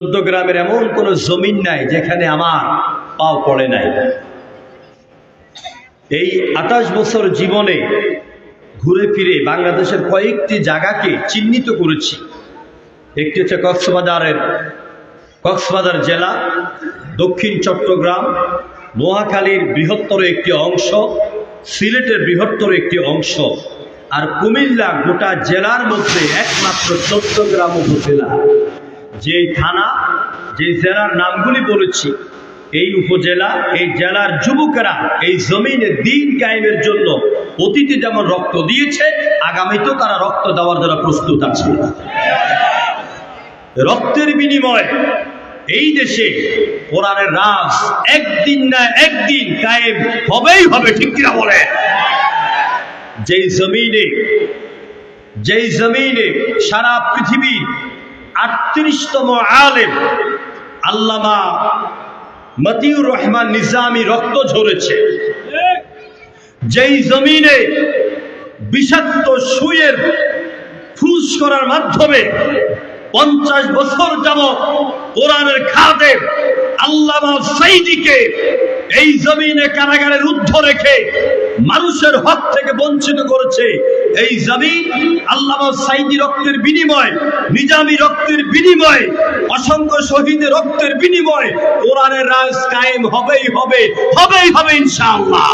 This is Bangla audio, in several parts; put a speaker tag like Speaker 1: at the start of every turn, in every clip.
Speaker 1: চট্টগ্রামের এমন কোন জমিন নাই যেখানে আমার পাও পড়ে নাই। এই 28 বছর জীবনে ঘুরে ফিরে বাংলাদেশের কয়েকটি জায়গাকে চিহ্নিত করেছি। একটি হচ্ছে কক্সবাজার জেলা, দক্ষিণ চট্টগ্রাম, নোয়াখালীর বৃহত্তর একটি অংশ, সিলেটের বৃহত্তর একটি অংশ, আর কুমিল্লা গোটা জেলার মধ্যে একমাত্র চট্টগ্রাম উপজেলা। যে থানা, যে জেলার নামগুলি বলেছি, এই উপজেলা, এই জেলার যুবকেরা এই জমিনে দ্বীন কায়েমের জন্য অতীতে যেমন রক্ত দিয়েছে, আগামীতেও তারা রক্ত দেওয়ার জন্য প্রস্তুত আছে। রক্তের বিনিময়ে এই দেশে কোরআনের রাজ একদিন না একদিন কায়েম হবেই হবে, ঠিক কিনা বলে? যেই জমিনে সারা পৃথিবীর 38তম আলেম আল্লামা মতিউর রহমান নিজামী রক্ত ঝরেছে, যেই জমিনে বিষাক্ত সুইয়ের ফুস করার মাধ্যমে 50 বছর যাবত কোরআনের খাদেম আল্লামা সাইদিকে এই জমিনে কারাগারে রুদ্ধ রেখে মানুষের হক থেকে বঞ্চিত করেছে, এই জমিন আল্লামা সাইদি রক্তের বিনিময়, নিজামী রক্তের বিনিময়, অসংখ্য শহীদের রক্তের বিনিময় কোরআনের রাজ কায়েম হবেই হবে, হবেই হবে ইনশাআল্লাহ।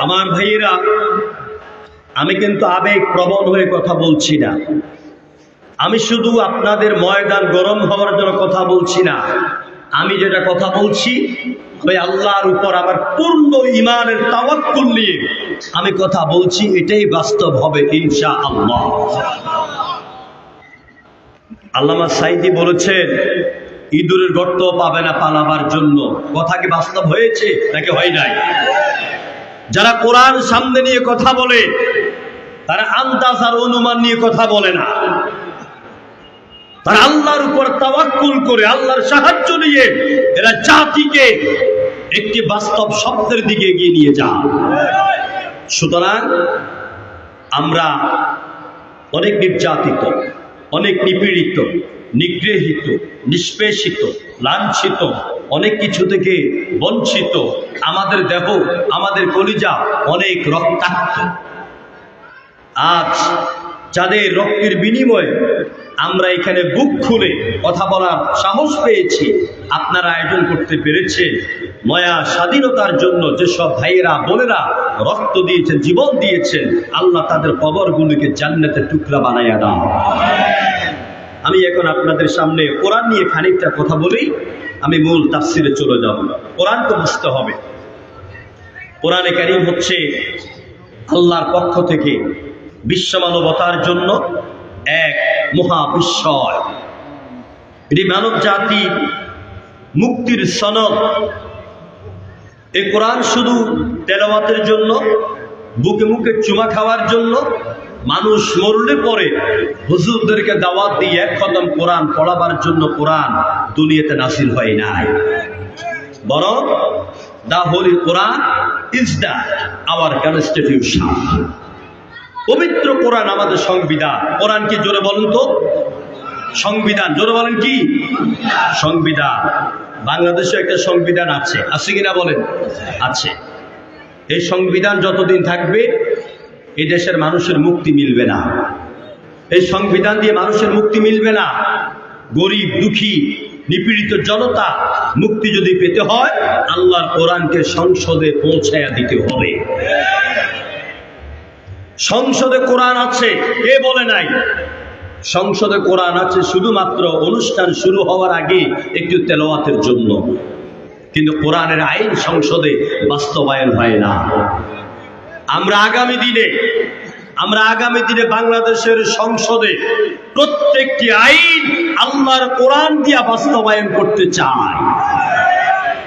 Speaker 1: আমার ভাইয়েরা, আমি কিন্তু আবেগ প্রবণ হয়ে কথা বলছি না। আমি শুধু আপনাদের ময়দান গরম হওয়ার জন্য কথা বলছি না। আমি যেটা কথা বলছি, ওই আল্লাহর উপর আমার পূর্ণ ঈমানের তাওয়াক্কুল নিয়ে আমি কথা বলছি, এটাই বাস্তব হবে ইনশাআল্লাহ। আল্লামা সাইদি বলেছেন, ইঁদুরের গর্ত পাবে না পালাবার জন্য। কথা কি বাস্তব হয়েছে নাকি হয় নাই? যারা কোরআন সামনে নিয়ে কথা বলে তারা আন্দাজ আর অনুমান নিয়ে কথা বলে না, তারা আল্লাহর উপর তাওয়াক্কুল করে আল্লাহর সাহায্য নিয়ে এরা জাতিকে একটি বাস্তব শব্দের দিকে এগিয়ে নিয়ে যায়। সুতরাং আমরা অনেক নির্যাতিত, অনেক নিপীড়িত, নিগৃহীত, নিষ্পেষিত, লাঞ্ছিত, অনেক কিছু থেকে বঞ্চিত। আমাদের দেহ, আমাদের কলিজা অনেক রক্তাক্ত। আজ যাদের রক্তের বিনিময়ে আমরা এখানে বুক খুলে কথা বলার সাহস পেয়েছি, আপনারা আয়োজন করতে পেরেছেন, নয়া স্বাধীনতার জন্য যেসব ভাইয়েরা বোনেরা রক্ত দিয়েছেন, জীবন দিয়েছেন, আল্লাহ তাদের কবরগুলোকে জান্নাতের টুকরা বানাইয়া দাও। আমি এখন আপনাদের সামনে কোরআন নিয়ে খানিকটা কথা বলি, আমি মূল তাফসিরে চলে যাব। কোরআন তো বুঝতে হবে। কোরআনে কারীম হচ্ছে আল্লাহর পক্ষ থেকে বিশ্ব মানবতার জন্য এক মহাবিস্ময়। এটি মানব জাতির মুক্তির সনদ। এই কোরআন শুধু তেলাওয়াতের জন্য, বুকে মুখে চুমা খাওয়ার জন্য, মানুষ মরলে পরে হুজুরদেরকে দাওয়াত দিয়ে এক খতম কোরআন পড়াবার জন্য কোরআন দুনিয়াতে নাসিল হয় নাই। বরং দা Holi Quran is the hour constitution. পবিত্র কোরআন আমাদের সংবিধান। কোরআন কি? জোরে বলুন তো। সংবিধান, জোরে বলেন কি? সংবিধান। বাংলাদেশে একটা সংবিধান আছে, আছে কিনা বলেন? আছে। এই সংবিধান যতদিন থাকবে এই দেশের মানুষের মুক্তি মিলবে না। এই সংবিধান দিয়ে মানুষের মুক্তি মিলবে না। গরিব, দুঃখী, নিপীড়িত জনতা মুক্তি যদি পেতে হয়, আল্লাহর কোরআনকে সংসদে পৌঁছায়া দিতে হবে। সংসদে কোরআন আছে, কে বলে নাই? সংসদে কোরআন আছে শুধুমাত্র অনুষ্ঠান শুরু হওয়ার আগে একটু তেলাওয়াতের জন্য, কিন্তু কোরআনের আইন সংসদে বাস্তবায়ন হয় না। আমরা আগামী দিনে বাংলাদেশের সংসদে প্রত্যেকটি আইন আল্লাহর কোরআন দিয়া বাস্তবায়ন করতে চাই।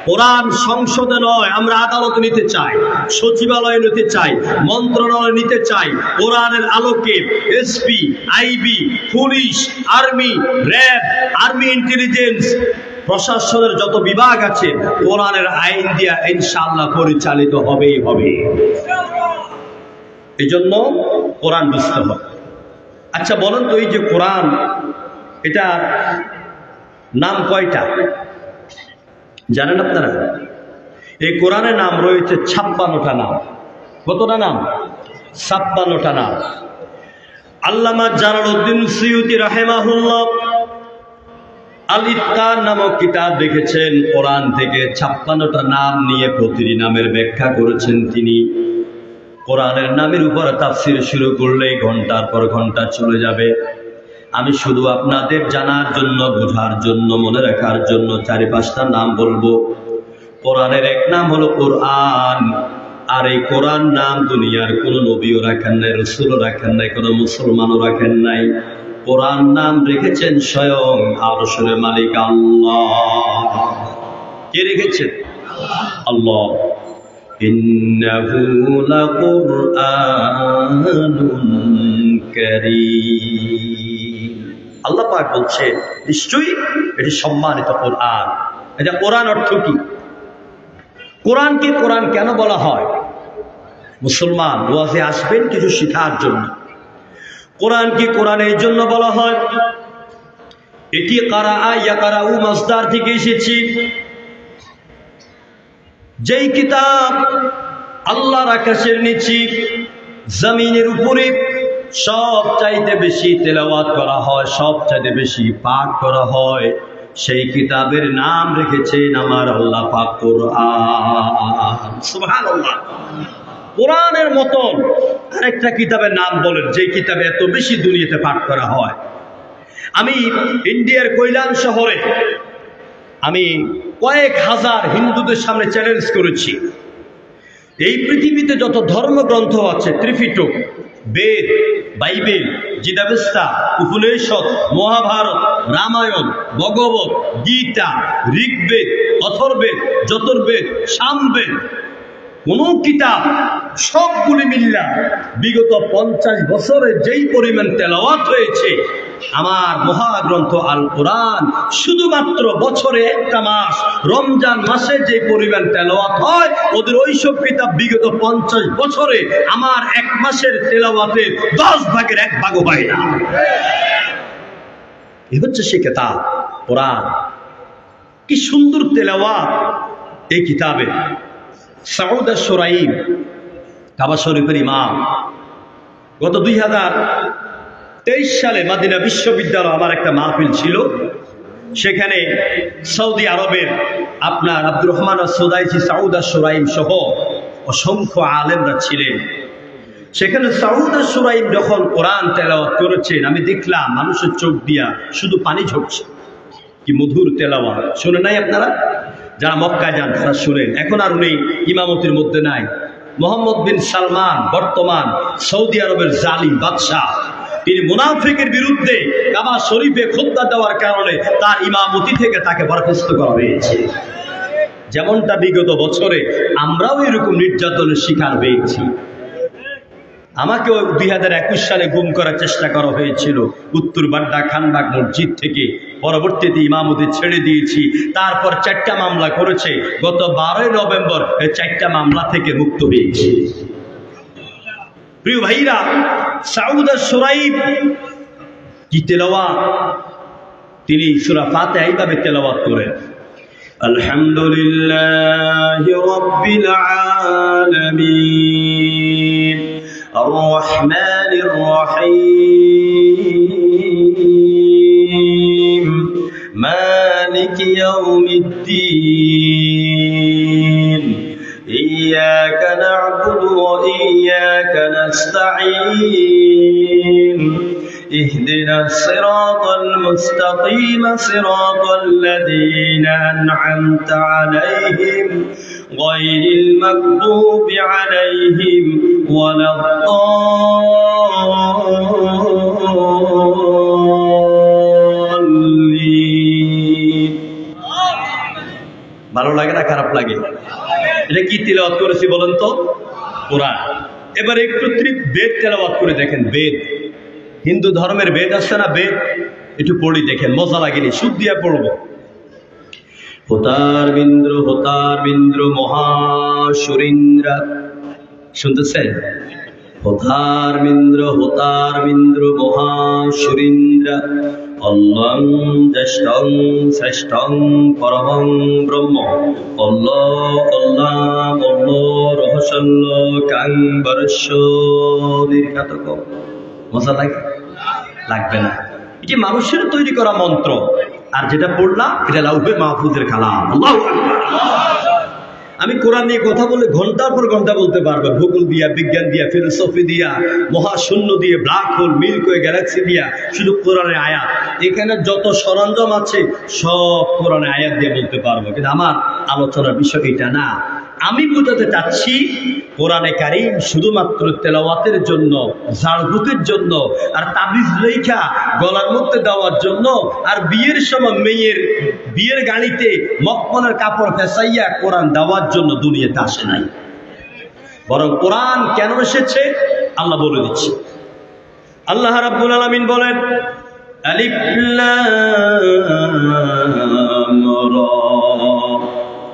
Speaker 1: কোরআন সংসদে নয়, আমরা আদালত নিতে চাই, সচিবালয়ে নিতে চাই, মন্ত্রণালয়ে নিতে চাই। কোরআনের আলোকে SP, IB, police, army, RAB, army intelligence, প্রশাসনের যত বিভাগ আছে কোরআনের আইন দিয়া ইনশাআল্লাহ পরিচালিত হবেই হবে। এই জন্য কোরআন বুঝতে হবে। আচ্ছা বলেন তো, এই যে কোরআন, এটা নাম কয়টা জানেন আপনারা? এই কোরআনের নাম রয়েছে 56টা নাম। কতটা নাম? 56টা নাম। আল্লামা জালালউদ্দিন সুয়ুতী রাহিমাহুল্লাহ আল ইতকান নামক কিতাব লিখেছেন। কোরআন থেকে 56টা নাম নিয়ে প্রতিটি নামের ব্যাখ্যা করেছেন তিনি। কোরআনের নামের উপর তাফসীর শুরু করলে ঘন্টার পর ঘন্টা চলে যাবে। আমি শুধু আপনাদের জানার জন্য, বোঝার জন্য, মনে রাখার জন্য 4-5টা নাম বলবো। কোরআনের এক নাম হলো কোরআন। আর এই কোরআন নাম দুনিয়ার কোনো নবীও রাখেন নাই, রাসূলও রাখেন নাই, কোনো মুসলমানও রাখেন নাই। কোরআন নাম রেখেছেন স্বয়ং আরশের মালিক আল্লাহ। কে রেখেছেন? আল্লাহ। ইন্নাহু লাকুরআনুন কারীম। আল্লাহ পাক বলছে নিশ্চয়ই এটি সম্মানিত কোরআন। এটা কোরআন অর্থ কি? কোরআনকে কোরআন কেন বলা হয়? মুসলমান ওয়াজে আসবেন কিছু শেখার জন্য। কোরআনকে কোরআন এই জন্য বলা হয়, এটি কারাআ ইয়াকারাউ মাসদার থেকে এসেছে। যেই কিতাব আল্লাহর আকাশের নিচে জমিনের উপরে সব চাইতে বেশি তেলাওয়াত করা হয়, সব চাইতে বেশি পাঠ করা হয়, সেই কিতাবের নাম রেখেছেন আমার আল্লাহ পাক কোরআন। সুবহানাল্লাহ। কোরআনের মতন আরেকটা কিতাবের নাম বলেন যে কিতাবে এত বেশি দুনিয়াতে পাঠ করা হয়। আমি ইন্ডিয়ার কৈলান শহরে আমি কয়েক হাজার হিন্দুদের সামনে চ্যালেঞ্জ করেছি, এই পৃথিবীতে যত ধর্মগ্রন্থ আছে, ত্রিপিটক, বেদ, বাইবেল, জিদাবেস্তা, উপনিষদ, মহাভারত, রামায়ণ, ভগবত গীতা, ঋগ্বেদ, অথর্বেদ, যজুর্বেদ, সামবেদ, কোন কিতাব সবগুলি মিল্লা বিগত 50 বছরে যেই পরিমাণ তেলাওয়াত হয়েছে, আমার মহাগ্রন্থ আল কোরআন শুধুমাত্র বছরে একটা মাস রমজান মাসে যে পরিমাণ তেলাওয়াত হয়, ওদের ওইসব কিতাব বিগত 50 বছরে আমার এক মাসের তেলাওয়াতের 10 ভাগের 1 ভাগও হয় না। এই হচ্ছে সে কিতাব কোরআন। কি সুন্দর তেলাওয়াত এই কিতাবে। সাউদ আশ-শুরাইম কাবা শরীফের ইমাম, গত 2023 সালে মদিনা বিশ্ববিদ্যালয় আমার একটা মাহফিল ছিল। সেখানে সৌদি আরবের আপনার আব্দুর রহমান আস-সুদাইসি, সাউদ আশ-শুরাইম সহ অসংখ্য আলেমরা ছিলেন। সেখানে সাউদ আশ-শুরাইম যখন কোরআন তেলাওয়াত করেছেন, আমি দেখলাম মানুষের চোখ দিয়া শুধু পানি ঝরছে। কি মধুর তেলাওয়াত! শুনে নাই আপনারা? যারা মক্কায় যান তারা শুনেন। এখন আর উনি ইমামতির মধ্যে নাই। মোহাম্মদ বিন সালমান বর্তমান সৌদি আরবের জালিম বাদশাহ, তিনি মুনাফিকের বিরুদ্ধে কাবা শরীফে খুতবা দেওয়ার কারণে তার ইমামতি থেকে তাকে বরখাস্ত করা হয়েছে। যেমনটা বিগত বছরে আমরাও এরকম নির্যাতনের শিকার হয়েছি। আমাকেও 2021 সালে গুম করার চেষ্টা করা হয়েছিল উত্তর বাড্ডা খানবাগ মসজিদ থেকে। পরবর্তীতে ইমামতি ছেড়ে দিয়েছি। তারপর 4টা মামলা করেছে। গত 12 নভেম্বর এই 4টা মামলা থেকে মুক্ত হয়েছি। প্রিয় ভাইরা, সাউদ আশ-শুরাইম কি তেলাওয়াত! তিনি সূরা ফাতিহা এইভাবে তেলাওয়াত করেন, আলহামদুলিল্লাহি রাব্বিল আলামিন আর-রাহমানির রহিম মালিকি ইয়াউমিদ্দিন ইয়্যাকা না'বুদু ওয়া ইয়্যাকা নাস্তাঈন اهدنا الصراط المستقيم صراط الذين أنعمت عليهم غير المغضوب عليهم ولا الضالين। ভালো লাগে না খারাপ লাগে? এটা কি তেলাওয়াত করেছি বলেন তো? কোরআন। এবার একটু বেদ তেলাওয়াত করে দেখেন। বেদ, হিন্দু ধর্মের বেদ আছে না? বেদ একটু পড়ি দেখেন, মজা লাগেনি, সুদ দিয়ে পড়বো। হোতার বিন্দ্র মহাসুরিন্দ্র, শুনতেছেন? হোতার বিন্দ্র মহাসুরিন্দ্র, অল্লং জ্যেষ্ঠং শ্রেষ্ঠং পরমং ব্রহ্ম, অল্লাম রহস্যল্ল কাং বরস্য দীর্ঘাতক। মজা লাগে? লাগবে না। এটি মানুষের তৈরি করা মন্ত্র, আর যেটা পড়লাম এটা লাউহে মাহফুজের কালাম। আল্লাহু আকবার। আমি কোরআন নিয়ে কথা বলে ঘন্টার পর ঘন্টা বলতে পারবো, ভূগোল দিয়া, বিজ্ঞান দিয়া, ফিলোসফি দিয়া, মহাশূন্য দিয়ে, ব্ল্যাক হোল, মিল্কওয়ে গ্যালাক্সি দিয়া, শুধু কোরআনের আয়াত। এখানে যত সরঞ্জাম আছে সব কোরআনের আয়াত দিয়ে বলতে পারবো, কিন্তু আমার আলোচনার বিষয় এটা না। আমি বোঝাতে চাচ্ছি কোরআনে কারীম শুধুমাত্র তেলাওয়াতের জন্য, ঝাড়ফুঁকের জন্য, আর তাবিজ লেখা গলার মধ্যে দেওয়ার জন্য, আর বিয়ের সময় মেয়ের বিয়ের গাড়িতে মখমলের কাপড় ফেসাইয়া কোরআন দেওয়ার জন্য দুনিয়াতে আসে নাই। বরং কোরআন কেন এসেছে আল্লাহ বলে দিচ্ছে। আল্লাহ রাব্বুল আলামিন বলেন, আলিফ লাম রা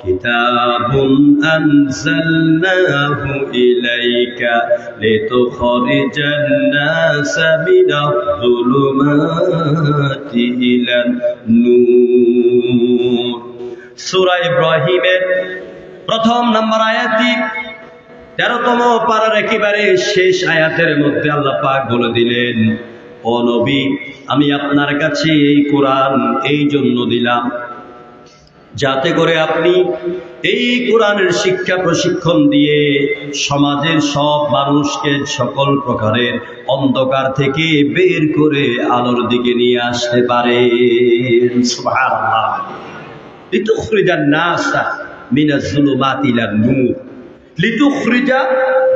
Speaker 1: কিতাবুন আনজালনাহু ইলাইকা লিতুখরিজান নাসা মিনাজ-যুলুমাতি ইলান নূর। সূরা ইব্রাহিমের প্রথম নম্বর আয়াতটি 13তম পারার একেবারে শেষ আয়াতের মধ্যে আল্লাহ পাক বলে দিলেন, ও নবী, আমি আপনার কাছে এই কোরআন এই জন্য দিলাম যাতে করে আপনি এই কোরআনের শিক্ষা প্রশিক্ষণ দিয়ে সমাজের সব মানুষকে সকল প্রকারের অন্ধকার থেকে বের করে আলোর দিকে নিয়ে আসতে পারেন। সুবহানাল্লাহ। লিতুখরিজান নাসা মিনাজ-যুলুমাতি ইলান নূর। লিতুখরিজা,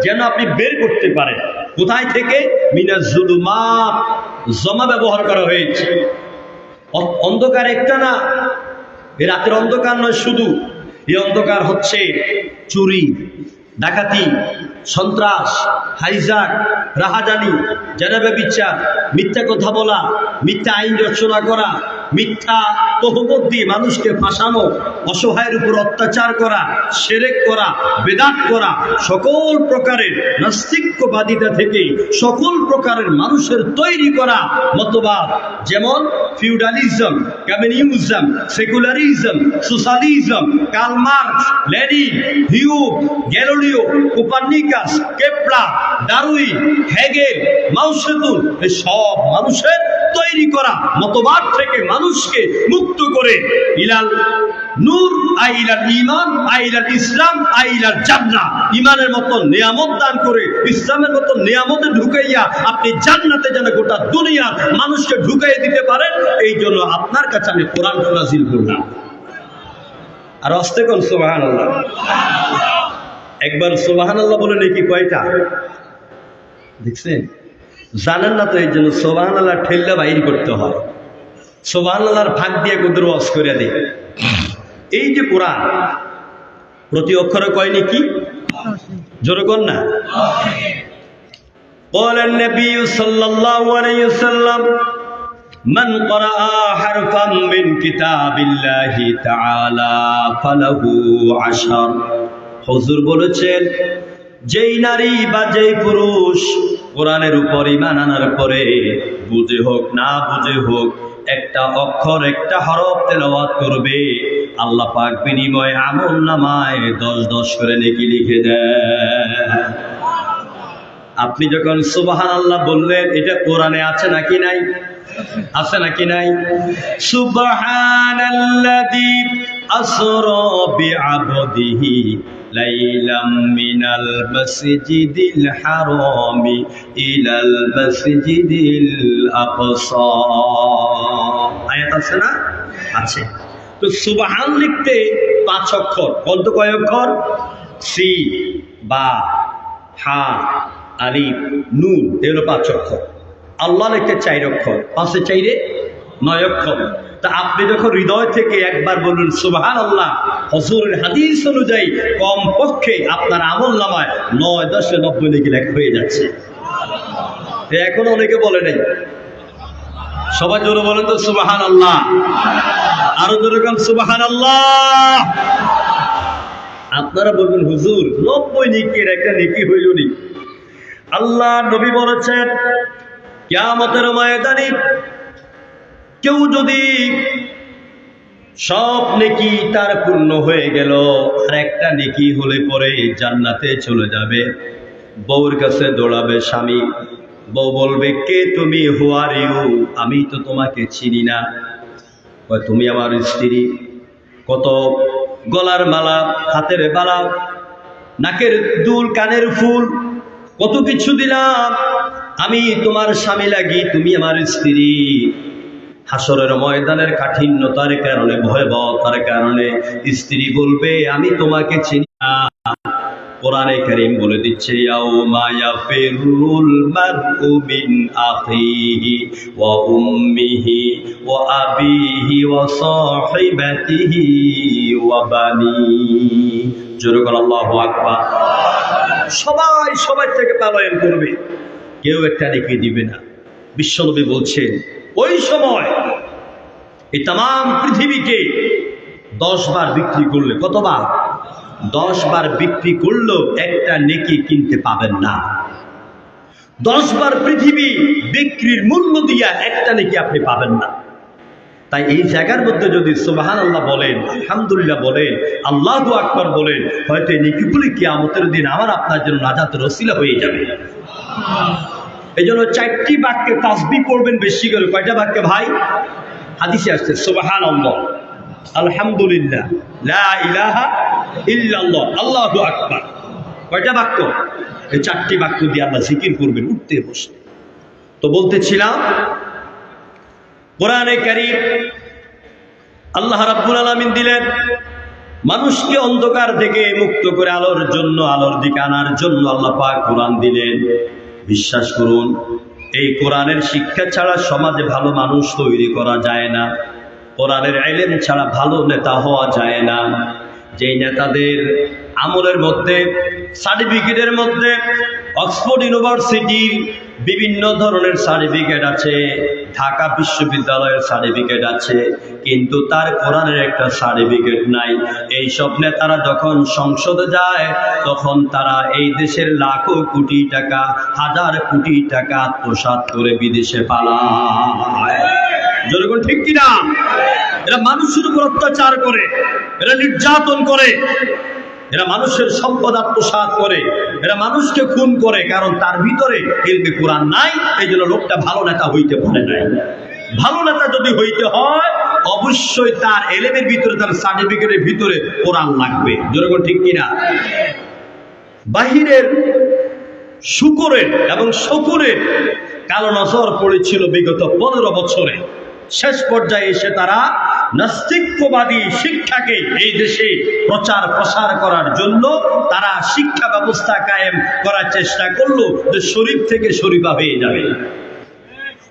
Speaker 1: যেন আপনি বের করতে পারেন। কোথায় থেকে? মিনাজ-যুলুমাত, জমা ব্যবহার করা হয়েছে। অন্ধকার একটা না, এই রাতের অন্ধকার নয় শুধু, এই অন্ধকার হচ্ছে চুরি, ডাকাতি, সন্ত্রাস, হাইজাক, রাহাজানি, জেনাবে বিচার, মিথ্যা কথা বলা, মিথ্যা আইন রচনা করা, মিথ্যা তহমত দিয়ে মানুষকে ফাঁসানো, অসহায়ের উপর অত্যাচার করা, শিরক করা, বেদাত করা, সকল প্রকারের নাস্তিক্যবাদিতা থেকে সকল প্রকারের মানুষের তৈরি করা মতবাদ, যেমন feudalism, communism, secularism, socialism, Karl Marx, Lenin, Hume, Galileo, Copernicus, Kepler, Darwin, Hegel, Mao Tsetung, এই সব মানুষের তৈরি করা মতবাদ থেকে মানুষকে মুক্ত করে ইলাল নূর, আইলাল ঈমান, আইলাল ইসলাম, আইলাল জান্নাহ, ঈমানের মতো নিয়ামত দান করে, ইসলামের মতো নিয়ামতে ঢুকাইয়া আপনি জান্নাতে যেন গোটা দুনিয়ার মানুষকে ঢুকাইয়ে দিতে পারেন, এই জন্য আপনার কাছে আমি কোরআন নাযিল করলাম। আর আস্তে কোন সুবহানাল্লাহ। একবার সুবহানাল্লাহ বলে নাকি কয়টা দেখছেন? জানেন না তো, এই জন্য সুবহানাল্লাহ ঠেললে বাইর করতে হয়। সুবহানাল্লাহর ফাঁক দিয়ে কুদর ওয়াজ করে দেয়। এই যে কোরআন প্রতি অক্ষরে কয় নাকি? জোরে কোন না। قال النبي صلى الله عليه وسلم من قرأ حرفا من كتاب الله تعالى فله 10। হুজুর বলেছেন, যেই নারী বা যেই পুরুষ কোরআনের উপর ঈমান আনার পরে বুঝে হোক না বুঝে হোক একটা অক্ষর একটা হরফ তেলাওয়াত করবে, আল্লাহ পাক বিনিময়ে আমলনামায় 10 করে নেকি লিখে দেয়। আপনি যখন সুবহানাল্লাহ বললেন, এটা কোরআনে আছে নাকি নাই? আছে নাকি নাই? সুবহানাল্লাযী আসরা বিআবদিহি লাইলাম মিনাল মাসজিদিল হারামি ইলাল মাসজিদিল আকসা। আয়াত আছে না? আছে। তো সুবহান লিখতে 5 অক্ষর। বলতো কয় অক্ষর? সি, বা, হা, আলিফ, নুন, এগুলো 5 অক্ষর। আল্লাহ লিখতে 4 অক্ষর, 5 এ 4 9 অক্ষর। তা আপনি যখন হৃদয় থেকে একবার বলুন সুবহানাল্লাহ, হুজুরের হাদিস অনুযায়ী কম পক্ষে আপনার আমলনামায় 9 10 90 নেকি লেখা হয়ে যাচ্ছে। এখন অনেকে বলে নাই, সবাই জোরে বলেন তো সুবহানাল্লাহ। আরো জোরে বলেন সুবহানাল্লাহ। আপনারা বলবেন হুজুর 90 নেকির একটা নেকি হইল নি? আল্লাহ নবী বলেছেন কিয়ামতের ময়দানে কেউ যদি সব নেকি তার পূর্ণ হয়ে গেল আর একটা নেকি হলে পরে জান্নাতে চলে যাবে, বউর কাছে দৌড়াবে স্বামী, বউ বলবে কে তুমি, হু আর ইউ, আমি তো তোমাকে চিনি না। তুমি আমার স্ত্রী, কত গলার মালা, হাতের বালা, নাকের দুল, কানের ফুল, কত কিছু দিলাম, আমি তোমার স্বামী লাগি, তুমি আমার স্ত্রী। হাসরের ময়দানের কাঠিন্যতার কারণে, ভয়াবহতার কারণে স্ত্রী বলবে আমি তোমাকে চিনি না। কোরআনে কারীম বলে দিচ্ছে ইয়াউমা ইয়াফিরুল মারউ মিন আখিহি ওয়া উম্মিহি ওয়া আবিহি ওয়া সাহিবাতিহি ওয়া বানিহি। জোরে বল আল্লাহু আকবার। সবাই সবার থেকে পলায়ন করবে, কেউ একটা নেকি দিবে না। বিশ্বনবী বলছেন ওই সময় এই তাম পৃথিবীকে 10 বার বিক্রি করলে, কতবার? 10 বার বিক্রি করলেও একটা নেকি কিনতে পাবেন না। 10 বার পৃথিবী বিক্রির মূল্য দিয়া একটা নেকি আপনি পাবেন না। তাই এই জায়গার মধ্যে যদি সুবহানাল্লাহ বলেন, আলহামদুলিল্লাহ বলেন, আল্লাহু আকবার বলেন, হয়তো এই নেকিগুলি কিয়ামতের দিন আমার আপনার জন্য নাজাতের ওসিলা হয়ে যাবে। এই জন্য 4টি বাক্যে তাসবিহ পড়বেন বেশি করে। কয়টা বাক্যে ভাই? হাদিসে আসছে সুবহানাল্লাহ, আলহামদুলিল্লাহ, লা ইলাহা ইল্লাল্লাহ, আল্লাহু আকবার। কয়টা বাক্য? এই 4টি বাক্য দিয়ে আল্লাহ জিকির করবেন উঠতে বসতে। তো বলতেছিলাম কোরআনে কারীম আল্লাহ রাব্বুল আলামিন দিলেন মানুষকে অন্ধকার থেকে মুক্ত করে আলোর জন্য, আলোর দিকে আনার জন্য আল্লাহ পাক কোরআন দিলেন। বিশ্বাস করুন এই কোরআনের শিক্ষা ছাড়া সমাজে ভালো মানুষ তৈরি করা যায় না, কোরআনের ইলম ছাড়া ভালো নেতা হওয়া যায় না। যেই নেতাদের আমলের মধ্যে, সার্টিফিকেটের মধ্যে অক্সফোর্ড ইউনিভার্সিটির বিভিন্ন ধরনের সার্টিফিকেট আছে, ঢাকা বিশ্ববিদ্যালয়ের সার্টিফিকেট আছে, কিন্তু তার কোরআনের একটা সার্টিফিকেট নাই। এই সব নেতারা যখন সংসদে যায় তখন তারা এই দেশের লাখো কোটি টাকা, হাজার কোটি টাকা আত্মসাৎ করে বিদেশে পালায়। যখন ঠিক কিনা? এরা মানুষের উপর অত্যাচার করে, এরা নির্যাতন করে, এরা মানুষের সম্পদ আত্মসাৎ করে, এরা মানুষকে খুন করে, কারণ তার ভিতরে ইলমে কোরআন নাই। এই জন্য লোকটা ভালো নেতা হইতে পারে নাই। ভালো নেতা যদি হইতে হয় অবশ্যই তার ইলমের ভিতরে, তার সার্টিফিকেটের ভিতরে কোরআন লাগবে। যখন ঠিক কিনা? বাহিরের শুকরের এবং শকুরের কালো নজর পড়েছিল বিগত 15 বছরে। শেষ পর্যায়ে এসে তারা নাস্তিকবাদী শিক্ষাকে এই দেশে প্রচার প্রসার করার জন্য তারা শিক্ষা ব্যবস্থা কায়েম করার চেষ্টা করলো যে শরীফ থেকে শরীফা হয়ে যাবে।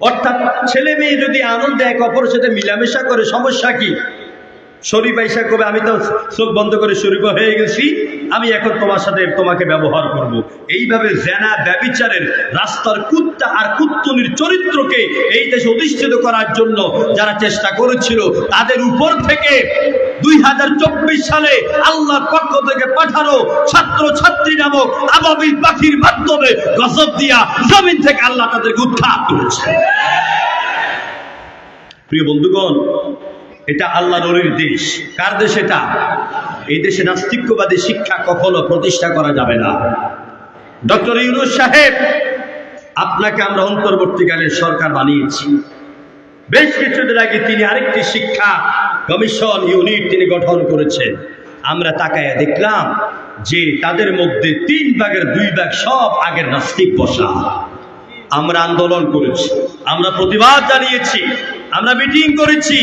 Speaker 1: অর্থাৎ ছেলে মেয়ে যদি আনন্দে এক অপরের সাথে মিলামেশা করে, সমস্যা কি? শরীফ আইসা কবে আমি তো চোখ বন্ধ করে শরীফা হয়ে গেছি, আমি এখন তোমার সাথে তোমাকে ব্যবহার করব। এইভাবে জেনা ব্যভিচারের রাস্তার কুত্তা আর কুত্তনির চরিত্রকে এই দেশে অধিষ্ঠিত করার জন্য যারা চেষ্টা করেছিল তাদের উপর থেকে 2024 সালে আল্লাহর পক্ষ থেকে পাঠানো ছাত্র ছাত্রী নামক আবাবিল পাখির মাধ্যমে গজব দিয়া জমিন থেকে আল্লাহ তাদেরকে উৎখাত করেছে। প্রিয় বন্ধুগণ, এটা আল্লাহর ওলির দেশ। কার দেশ এটা? এই দেশে নাস্তিক্যবাদী শিক্ষা কখনো প্রতিষ্ঠা করা যাবে না। ডক্টর ইউনূস সাহেব, আপনাকে আমরা অন্তর্বর্তীকালীন সরকার বানিয়েছি। বেশ কিছুদিন আগে তিনি আরেকটি শিক্ষা কমিশন ইউনিট তিনি গঠন করেছেন। আমরা তাকায়া দেখলাম যে তাদের মধ্যে 3 ভাগের 2 ভাগ সব আগের নাস্তিক বসা। আমরা আন্দোলন করেছি, আমরা প্রতিবাদ জানিয়েছি, আমরা মিটিং করেছি।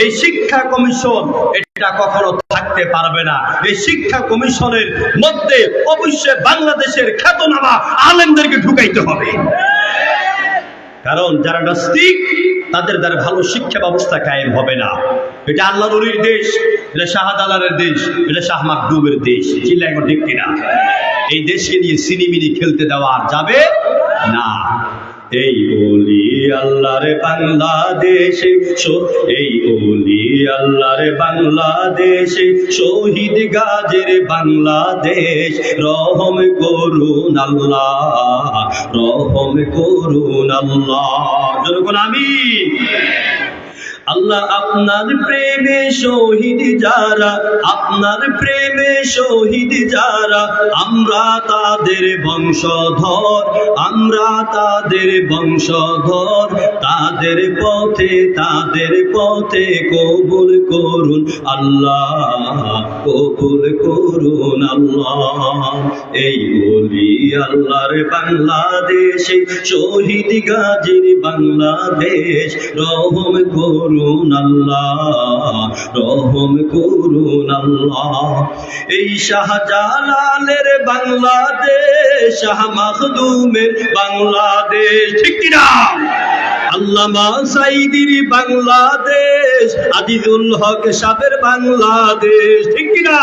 Speaker 1: এই শিক্ষা কমিশন এটা কখনো থাকতে পারবে না। এই শিক্ষা কমিশনের মধ্যে অবশ্যই বাংলাদেশের খ্যাতনামা আলেমদেরকে ঢুকাইতে হবে, কারণ যারা নাস্তিক তাদের দ্বারা ভালো শিক্ষা ব্যবস্থা কায়েম হবে না। এটা আল্লাহর ওলির দেশ, এটা শাহজালালের দেশ, এটা শাহ মাকদুমের দেশ। চিল্লায় ঠিক কিনা? এই দেশকে নিয়ে সিনিমিনি খেলতে দেওয়া যাবে না। এই ওলি আল্লাহর বাংলাদেশে এই ওলি আল্লাহর বাংলাদেশে শহীদ গাজীর বাংলাদেশ রহম করুন আল্লাহ, রহম করুন আল্লাহ। যখন আমিন। আল্লাহ আপনার প্রেমে শহীদ যারা, আপনার প্রেমে শহীদ যারা, আমরা তাদের বংশধর, আমরা তাদের বংশধর, তাদের পথে কবুল করুন আল্লাহ, কবুল করুন আল্লাহ। এই ওলি আল্লাহর বাংলাদেশে শহীদ গাজীর বাংলাদেশ রহম করুন আল্লাহ, রহম করুন আল্লাহ। এই শাহজালালের বাংলাদেশ, শাহ মাখদুমের বাংলাদেশ, ঠিক কিনা? আল্লামা সাঈদীর বাংলাদেশ, আজিজুল হক সাহেবের বাংলাদেশ, ঠিক কিনা?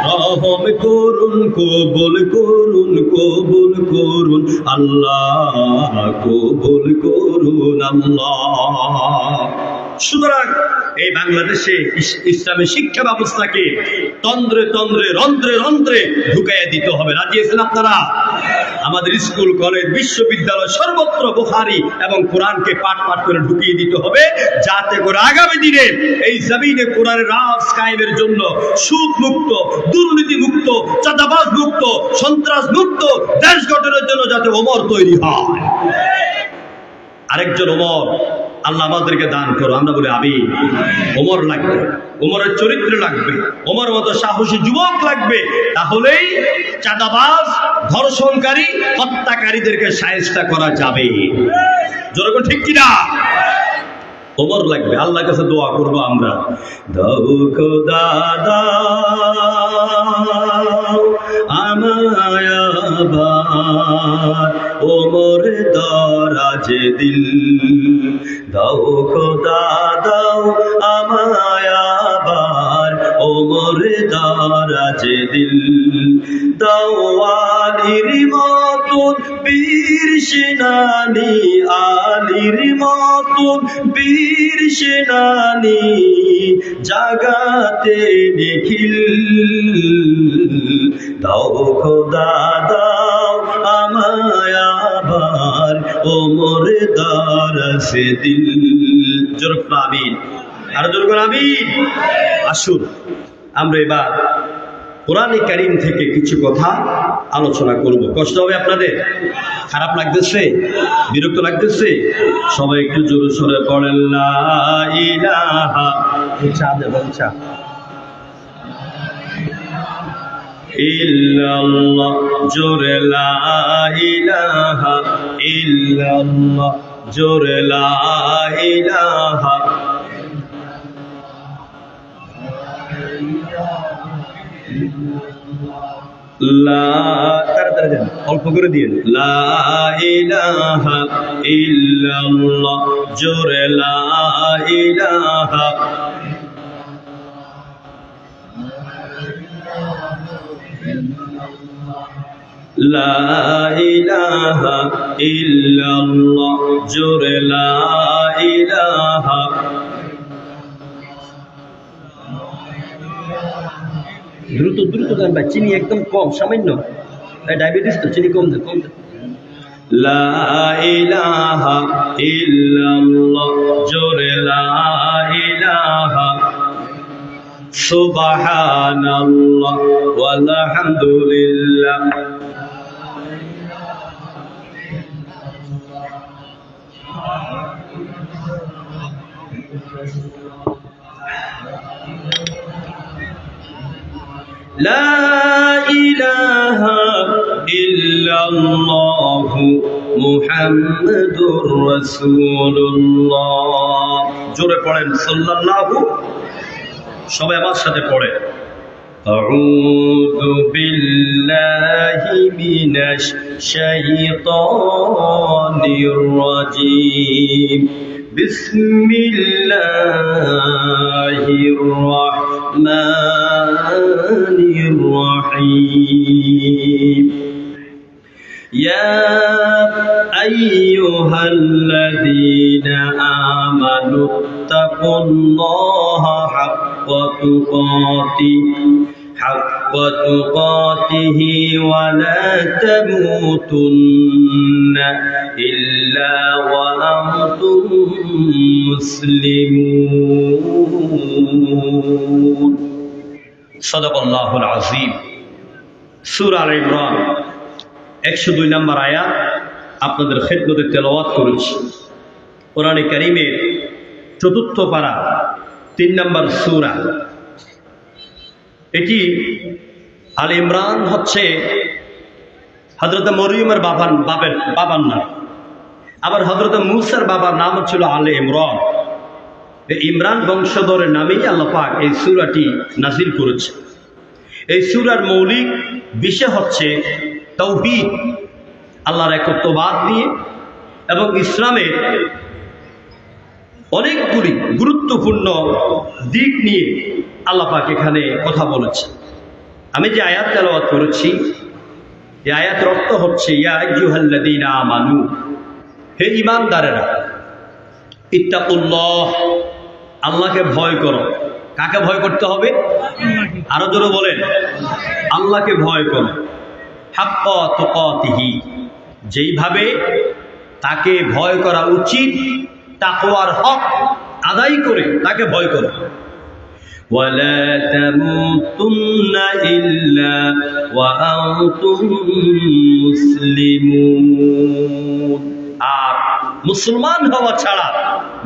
Speaker 1: রহম করুন, কবুল করুন, কবুল করুন আল্লাহ, কবুল করুন আল্লাহ। সুতরাং এই বাংলাদেশে ইসলামের শিক্ষা ব্যবস্থাকে তন্দ্রে তন্দ্রে রন্ধ্রে রন্ধ্রে ঢুকাইয়া দিতে হবে। রাজি আছেন আপনারা? আমাদের স্কুল কলেজ বিশ্ববিদ্যালয় সর্বত্র বুখারী এবং কোরআনকে পাঠ পাঠ করে ঢুকিয়ে দিতে হবে, যাতে করে আগামী দিনে এই জমিনে কোরআনের রাজ কায়েমের জন্য সুদ মুক্ত, দুর্নীতি মুক্ত, চাঁদাবাজ মুক্ত, সন্ত্রাস মুক্ত দেশ গঠনের জন্য যাতে ওমর তৈরি হয়। আরেকজন ওমর আল্লাহ আমাদেরকে দান করো, আমরা বলি আমিন। ওমর লাগবে, ওমরের চরিত্র লাগবে, ওমর মতো সাহসী যুবক লাগবে, তাহলেই চাঁদাবাজ, ধর্ষণকারী, হত্যাকারীদেরকে শায়েস্তা করা যাবে। যেরকম ঠিক কিনা? ওমর লাগবে। আল্লাহর কাছে দোয়া করবো আমরা, দাও খোদা দাও আমায় আবার ওমর দরাজ দিল, দাও খোদা দাও আমায় আবার ওমর দরাজ দিল, দাও আলীর মতন বীর সেনানি, আলীর মতন বীর সেনানি জাগাতে নিখিল, দাও খোদা দাও আমায় আবার ওমর দরাজ দিল। জোরে আমিন, আর জোরে আমিন। আসুন আমরা এবার কোরআনে কারীম থেকে কিছু কথা আলোচনা করব। কষ্ট হবে আপনাদের? খারাপ লাগতেছে? বিরক্ত লাগতেছে? সবাই একটু জোরে সোরে পড়েন লা ইলাহা ইল্লাল্লাহ, জোরে লা ইলাহা ইল্লাল্লাহ, জোরে লা ইলাহা অল্প করে দিয়ে লা ইলাহা ইল্লাল্লাহ, জোরে লা ইলাহা লা ইলাহা ইল্লাল্লাহ, জোরে লা ইলাহা দ্রুত দ্রুত দেন ভাই, চিনি একদম কম, সামান্য ডায়াবেটিস তো, চিনি কম দেন, কম দেন। লা ইলাহা ইল্লাল্লাহ, জোরে লা ইলাহা সুবহানাল্লাহ ওয়াল হামদুলিল্লাহ। লা ইলাহা ইল্লাল্লাহ মুহাম্মাদুর রাসূলুল্লাহ। জোরে পড়েন সাল্লাল্লাহু। সবাই আমার সাথে পড়ে, আউযু বিল্লাহি মিনাশ শাইতানির রাজীম, বিসমিল্লাহির রাহমানির রাহিম। ইয়া আইয়ুহাল্লাযীনা আমানু তাকুল্লাহা হাক্কা তুকাতিহি ওয়া লা তামুতুন্না ইল্লা ওয়া আনতুম মুসলিমুন। সাদাকাল্লাহুল আযীম। সূরা আল ইমরান 102 নম্বর আয়াত আপনাদের খেদমতে তেলাওয়াত করেছি। কোরআনে কারীমের ৪র্থ পারা ৩ নম্বর সূরা। এটি আল ইমরান হচ্ছে হযরত মরিয়মের বাবার নাম। আবার হযরত মূসার বাবার নাম ছিল আল ইমরান। ইমরান বংশধরের নামেই আল্লাহ পাক এই সূরাটি নাজিল করেছে। এই সূরার মৌলিক বিষয় হচ্ছে তাওহীদ, আল্লাহর একত্ববাদ নিয়ে, এবং ইসলামের অনেকগুলি গুরুত্বপূর্ণ দিক নিয়ে আল্লাহ পাক এখানে কথা বলেছে। আমি যে আয়াত তেলাওয়াত করেছি, এই আয়াতের অর্থ হচ্ছে ইয়া আইয়ুহাল্লাযীনা আমানু, হে ঈমানদারেরা, ইত্তাকুল্লাহ, আল্লাহকে ভয় করো। কাকে ভয় করতে হবে? আরো জোরে বলেন, আল্লাহকে ভয় করো। হাক্কা তুকাতিহি, যেইভাবে তাকে ভয় করা উচিত, তাকওয়ার হক আদায় করে তাকে ভয় করো। ওয়ালা তামুতুন্না ইল্লা ওয়া আনতুম মুসলিমুন, আর মুসলমান হওয়া ছাড়া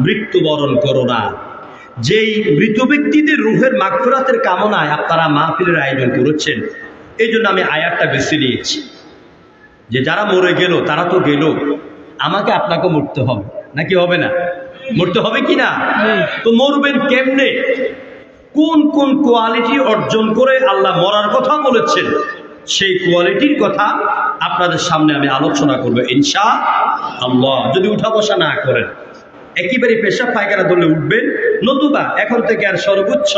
Speaker 1: মৃত্যুবরণ করো না। যেই মৃত ব্যক্তিদের রূহের মাগফিরাতের কামনায় আপনারা মাহফিলের আয়োজন করেছেন, এই জন্য আমি আয়াতটা বেছে নিয়েছি যে যারা মরে গেল তারা তো গেল, আমাকে আপনাকে মরতে হবে নাকি হবে না? মরতে হবে কি না? তো মরবেন কেমনে? কোন কোন কোয়ালিটি অর্জন করে আল্লাহ মরার কথা বলেছেন, সেই কোয়ালিটির কথা আপনাদের সামনে আমি আলোচনা করব ইনশাআল্লাহ। যদি উঠা বসা না করেন, একেবারে পেশাব পায়খানা ধরলে উঠবেন, নতুবা এখন থেকে আর সর্বোচ্চ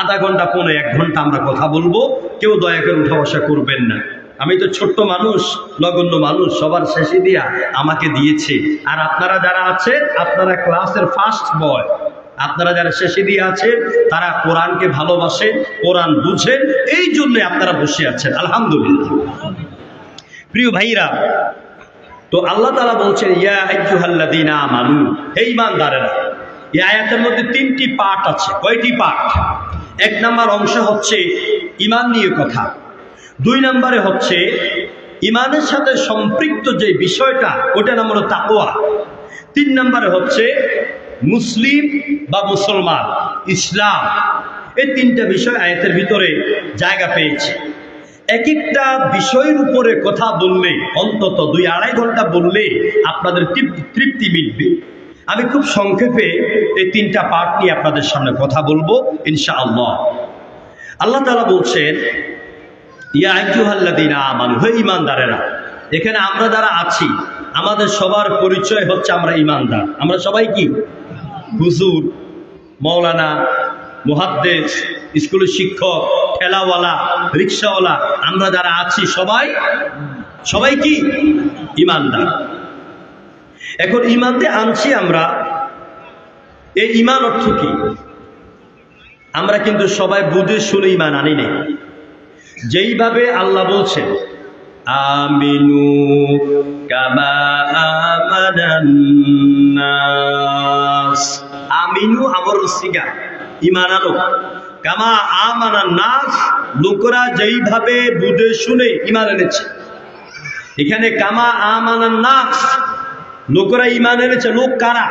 Speaker 1: আধা ঘন্টা পৌনে 1 ঘন্টা আমরা কথা বলবো। কেউ দয়া করে উঠা বসা করবেন না। আমি তো ছোট্ট মানুষ, নগণ্য মানুষ, সবার শেষে দিয়া আমাকে দিয়েছে। আর আপনারা যারা আছেন, আপনারা ক্লাসের ফার্স্ট বয়, আপনারা যারা শেষে দিয়ে আছেন, তারা কোরআনকে ভালোবাসেন, কোরআন বুঝেন, এই জন্য আপনারা বসে আছেন। আলহামদুলিল্লাহ। প্রিয় ভাইরা, তো আল্লাহ তাআলা বলছেন ইয়া আইয়ুহাল্লাযীনা আমানু, হে ঈমানদারেরা। এই আয়াতের মধ্যে 3টি পার্ট আছে। কয়টি পার্ট? 1 নম্বর অংশ হচ্ছে ঈমান নিয়ে কথা, 2 নম্বরে হচ্ছে ঈমানের সাথে সম্পৃক্ত যে বিষয়টা, ওটার নাম হলো তাকওয়া, 3 নম্বরে হচ্ছে মুসলিম বা মুসলমান, ইসলাম। এই 3টা বিষয় আয়াতের ভিতরে জায়গা পেয়েছে। এক একটা বিষয়ের উপরে কথা বললে অন্তত 2-2.5 ঘন্টা বললে আপনাদের তৃপ্তি মিটবে। আমি খুব সংক্ষেপে এই 3টা পার্ট নিয়ে আপনাদের সামনে কথা বলবো ইনশাআল্লাহ। আল্লাহ তাআলা বলছেন ইয়া আইয়ুহাল্লাযীনা আমানু, হে ঈমানদারেরা। এখানে আমরা যারা আছি, আমাদের সবার পরিচয় হচ্ছে আমরা ঈমানদার। আমরা সবাই কি? হুজুর, মাওলানা, মুহাদ্দিস, স্কুলের শিক্ষক, ঠেলাওয়ালা, রিক্সাওয়ালা, আমরা যারা আছি সবাই কি? ঈমানদার। এখন ঈমানতে আনছি আমরা, এই ঈমান অর্থ কি? আমরা কিন্তু সবাই বুঝে শুনে ঈমান আনি নাই। যেইভাবে আল্লাহ বলছেন আমিনু কামা আমানান নাস, আমিনু আমর সিগা, ঈমান আনো, কামা আমানান নাস, লোকরা যেইভাবে বুঝে শুনে ঈমান এনেছে। এখানে কামা আমানান নাস, লোকরা ঈমান এনেছে। লোক কারা?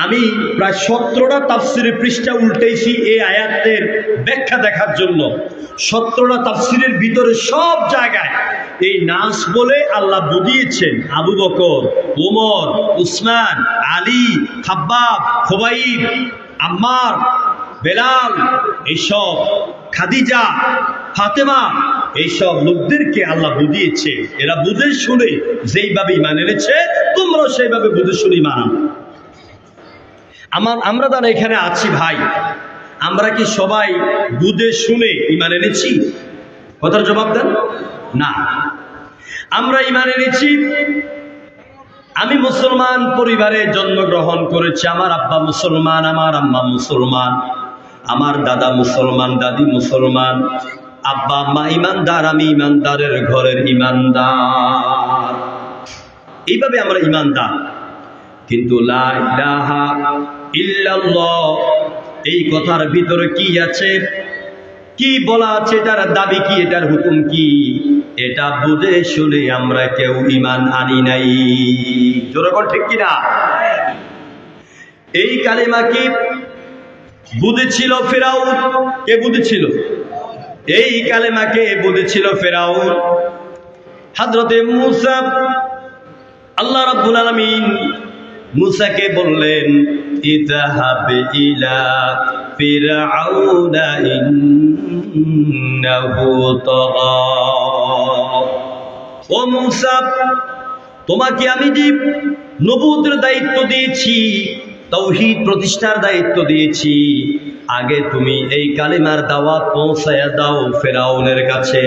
Speaker 1: আমি প্রায় 17টা তাফসিরের পৃষ্ঠা উল্টেছি এই আয়াতের ব্যাখ্যা দেখার জন্য। 17টা তাফসিরের ভিতরে সব জায়গায় এই নাস বলে আল্লাহ বুঝিয়েছেন আবু বকর, ওমর, উসমান, আলী, খাব্বাব, খুবাইব, আম্মার, বেলাল, এইসব, খাদিজা, ফাতেমা, এইসব লোকদেরকে আল্লাহ বুঝিয়েছে। এরা বুঝে শুনে যেইভাবে ঈমান এনেছে, তোমরাও সেইভাবে বুঝে শুনে ঈমান আনো। আমরা যারা এখানে আছি ভাই, আমরা কি সবাই বুঝে শুনে ঈমান এনেছি? কথার জবাব দেন না। আমরা ঈমান এনেছি। আমি মুসলমান পরিবারে জন্মগ্রহণ করেছি। আমার আব্বা মুসলমান, আমার আম্মা মুসলমান, আমার দাদা মুসলমান, দাদি মুসলমান, আব্বা আম্মা ঈমানদার, আমি ঈমানদারের ঘরের ঈমানদার। এইভাবে আমরা ঈমানদার। কিন্তু লা ইলাহা ইল্লাল্লাহ এই কথার ভিতরে কি আছে, কি বলা আছে, এটার দাবি কি, এটার হুকুম কি, এটা বুঝে শুনে আমরা কেউ ঈমান আনি নাই। জোরে বল ঠিক কিনা? এই কালিমা কি বুঝেছিল ফিরাউন? কে বুঝেছিল? এই কালিমাকে বুঝেছিল ফিরাউন। হযরতে মূসা, আল্লাহ রাব্বুল আলামিন মূসাকে বললেন, ইযহাব ইলা ফিরআউনা ইন্নাহু তাগা। ও মূসা, তোমাকে আমি যে নবুয়তের দায়িত্ব দিয়েছি, তাওহীদ প্রতিষ্ঠার দায়িত্ব দিয়েছি, আগে তুমি এই কালিমার দাওয়াত পৌঁছায়া দাও ফিরআউনের কাছে।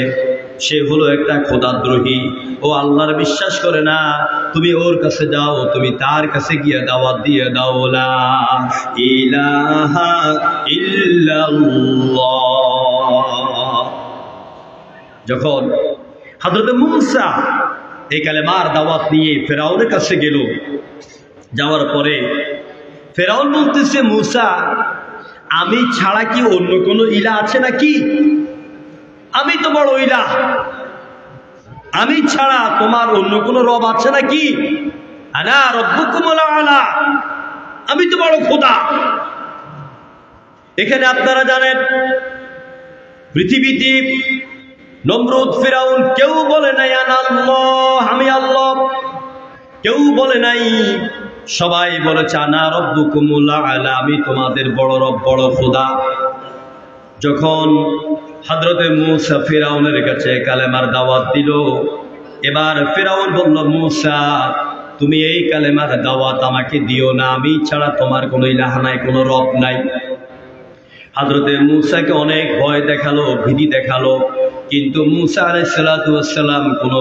Speaker 1: সে হলো একটা খোদাদ্রোহী, ও আল্লাহর বিশ্বাস করে না। তুমি ওর কাছে যাও, তুমি তার কাছে গিয়ে দাওয়াত দিয়ে দাও, লা ইলাহা ইল্লাল্লাহ। যখন হযরত মূসা এই কালেমার দাওয়াত নিয়ে ফিরআউনের কাছে গেল, যাওয়ার পরে ফিরআউন বলতেছে, মূসা, আমি ছাড়া কি অন্য কোনো ইলাহ আছে নাকি? আমি তো বড় ইলাহ, আমি ছাড়া তোমার অন্য কোনো রব আছে নাকি? আনা রব্বুকুমুল আলা, আমি তো বড় খোদা। এখানে আপনারা জানেন, পৃথিবীতে নমরুদ, ফিরাউন কেউ বলে নাই আনা আল্লাহ, আমি আল্লাহ, কেউ বলে নাই। সবাই বলেছে আনা রব্বুকুমুল আলা, আমি তোমাদের বড় রব, বড় খোদা। যখন হযরতে মূসা ফিরাউনের কাছে কালেমার দাওয়াত দিল, এবার ফিরাউন বলল, মূসা, তুমি এই কালেমার দাওয়াত আমাকে দিও না, আমি ছাড়া তোমার কোনো ইলাহ নাই, কোনো রব নাই। হযরতে মূসাকে অনেক ভয় দেখালো, ভীতি দেখালো, কিন্তু মূসা আলাইহিস সালাতু ওয়াস সালাম কোনো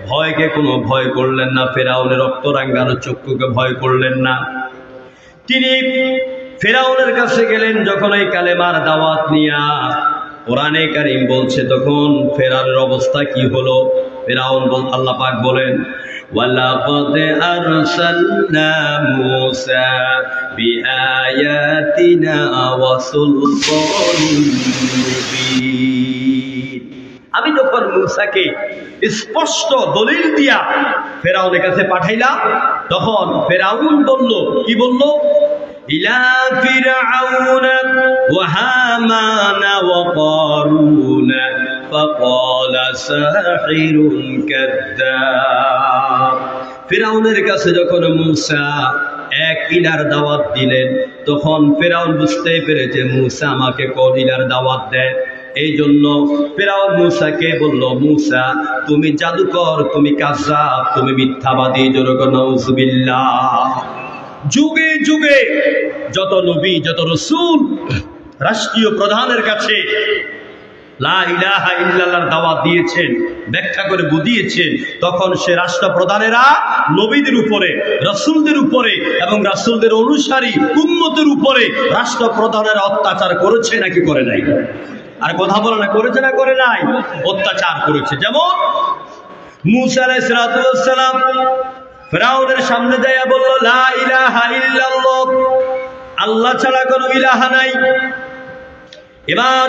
Speaker 1: ভয়কে কোনো ভয় করলেন না। ফিরাউনের রক্ত রাঙ্গানো চক্ষুকে ভয় করলেন না। তিনি ফিরাউনের কাছে গেলেন যখন এই কালেমার দাওয়াত নিয়া। কোরআনে কারীম বলছে তখন ফিরাউনের অবস্থা কি হলো। ফিরাউন আল্লাহ পাক বলেন, ওয়ালাকাদ আরসালনা মূসা বিআয়াতিনা ওয়া সুলতানিন মুবিন। আমি যখন মূসাকে স্পষ্ট দলিল দিয়া ফিরাউনের কাছে পাঠাইলাম, তখন ফিরাউন বলল, কি বলল? ইলা ফিরআউনা ওয়া হামানা ওয়া কারুনা ফাকালা সাহিরুন কাযযাব। ফিরাউনের কাছে যখন মূসা এক ইলার দাওয়াত দিলেন, তখন ফিরাউন বুঝতে পেরেছে মূসা আমাকে কোন ইলার দাওয়াত দেয়। এই জন্য ফিরাউন মূসাকে বলল, মূসা তুমি জাদুকর, তুমি কাযযাব, তুমি মিথ্যাবাদী। জোরে বলো নাউযুবিল্লাহ। যুগে যুগে যত নবী, যত রাসূল রাষ্ট্রীয় প্রধানের কাছে লা ইলাহা ইল্লাল্লাহর দাওয়াত দিয়েছেন, ব্যাখ্যা করে বুঝিয়েছেন, তখন সে রাষ্ট্রপ্রধানেরা নবীদের উপরে, রাসূলদের উপরে এবং রাসূলদের অনুসারী উম্মতের উপরে রাষ্ট্রপ্রধানেরা অত্যাচার করেছে নাকি করে নাই? আর কথা বলে না, করেছে না করে নাই? অত্যাচার করেছে। যেমন মূসা আলাইহিস সালাম ফিরাউনের সামনে যাইয়া বলল, লা ইলাহা ইল্লাল্লাহ, আল্লাহ ছাড়া কোনো ইলাহ নাই। এবার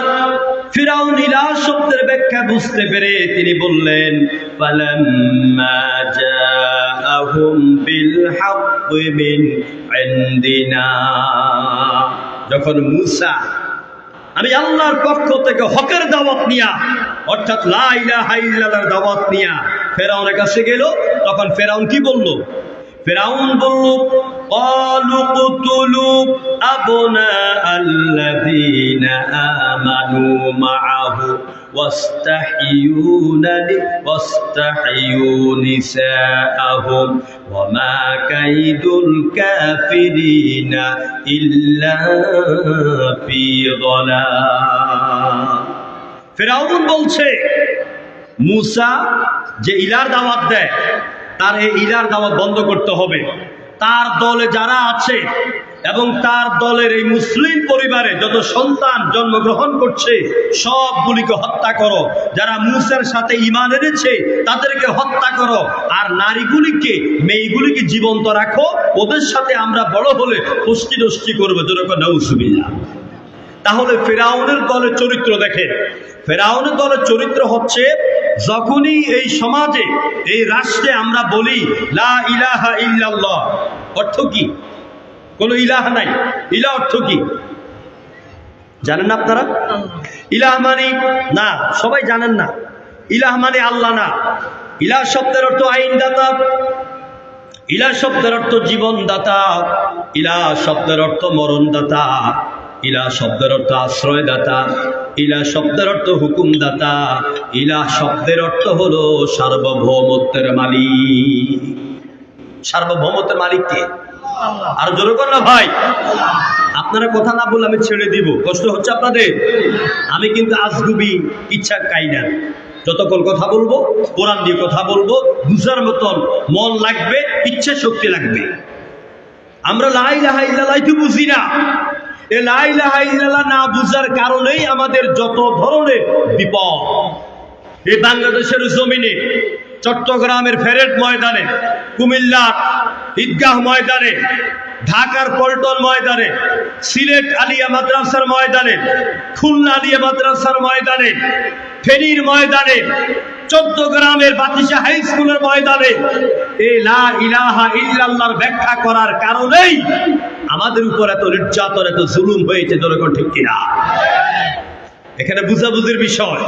Speaker 1: ফিরাউন ইলাহ শব্দের ব্যাখ্যা বুঝতে পেরে তিনি বললেন, ফালাম্মা জাআহুম বিল হাক্কি মিন ইনদিনা। যখন মূসা আমি আল্লাহর পক্ষ থেকে হকের দাওয়াত নিয়া, অর্থাৎ লা ইলাহা ইল্লাল্লাহর দাওয়াত নিয়া ফিরাউনের কাছে গেল, তখন ফিরাউন কি বলল? ফিরাউন বলল, ক্বালু কুতুলু আবনাআল্লাযীনা আমানু মাআহু ওয়াস্তাহইয়ু নিসাআহুম ওয়া মা কাইদুল কাফিরিনা ইল্লা ফি যালাল। ফিরাউন বলছে মুসা যে ইলার দাওয়াত দেয় তার এই ইলার দাওয়াত বন্ধ করতে হবে। তার দলে যারা আছে এবং তার দলের এই মুসলিম পরিবারে যত সন্তান জন্মগ্রহণ করছে সবগুলিকে হত্যা করো। যারা মুসার সাথে ঈমান এনেছে তাদেরকে হত্যা করো, আর নারীগুলিকে মেয়েগুলিকে জীবন্ত রাখো। ওদের সাথে আমরা বড় হলে পুষ্টি করবো, যেরকম নাউজুবিল্লাহ। তাহলে ফেরাউনের দলের চরিত্র দেখেন। ফেরাউনের দলের চরিত্র হচ্ছে, যখনই এই সমাজে এই রাষ্ট্রে আমরা বলি লা ইলাহা ইল্লাল্লাহ, অর্থ কি? কোন ইলাহ নাই। ইলাহ অর্থ কি জানেন না আপনারা? ইলাহ মানে না, সবাই জানেন না। ইলাহ মানে আল্লাহ না। ইলাহ শব্দের অর্থ আইনদাতা, ইলাহ শব্দের অর্থ জীবনদাতা, ইলাহ শব্দের অর্থ মরণদাতা, ইলাহ শব্দের অর্থ আশ্রয়দাতা, ইলাহ শব্দের অর্থ হুকুমদাতা, ইলাহ শব্দের অর্থ হলো সার্বভৌমত্বের মালিক। সার্বভৌমত্বের মালিক কে? আর জোরে কর না ভাই। আপনারা কথা না বলে আমি ছেড়ে দিব, কষ্ট হচ্ছে আপনাদের। আমি কিন্তু আজগুবি ইচ্ছা কাই না। যতক্ষণ কথা বলবো কোরআন দিয়ে কথা বলবো, বুঝার মতন মন লাগবে, ইচ্ছা শক্তি লাগবে। আমরা লা ইলাহা ইল্লাল্লাহ তো বুঝি না। এই লা ইলাহা ইল্লাল্লাহ না বুঝার কারণেই আমাদের যত ধরনের বিপদ। এই বাংলাদেশের জমিনে, চট্টগ্রামের ফেরেট ময়দানে, কুমিল্লার ঈদগাহ ময়দানে, ঢাকার পল্টন ময়দানে, সিলেট আলিয়া মাদ্রাসার ময়দানে, খুলনা আলিয়া মাদ্রাসার ময়দানে, ফেনীর ময়দানে, চট্টগ্রামের বাতিশা হাই স্কুলের ময়দানে এই লা ইলাহা ইল্লাল্লাহর ব্যাখ্যা করার কারণেই আমাদের উপর এত নির্যাতন, এত জুলুম হয়েছে। যেরকম ঠিক কিনা? এখানে বুঝাবুঝির বিষয়।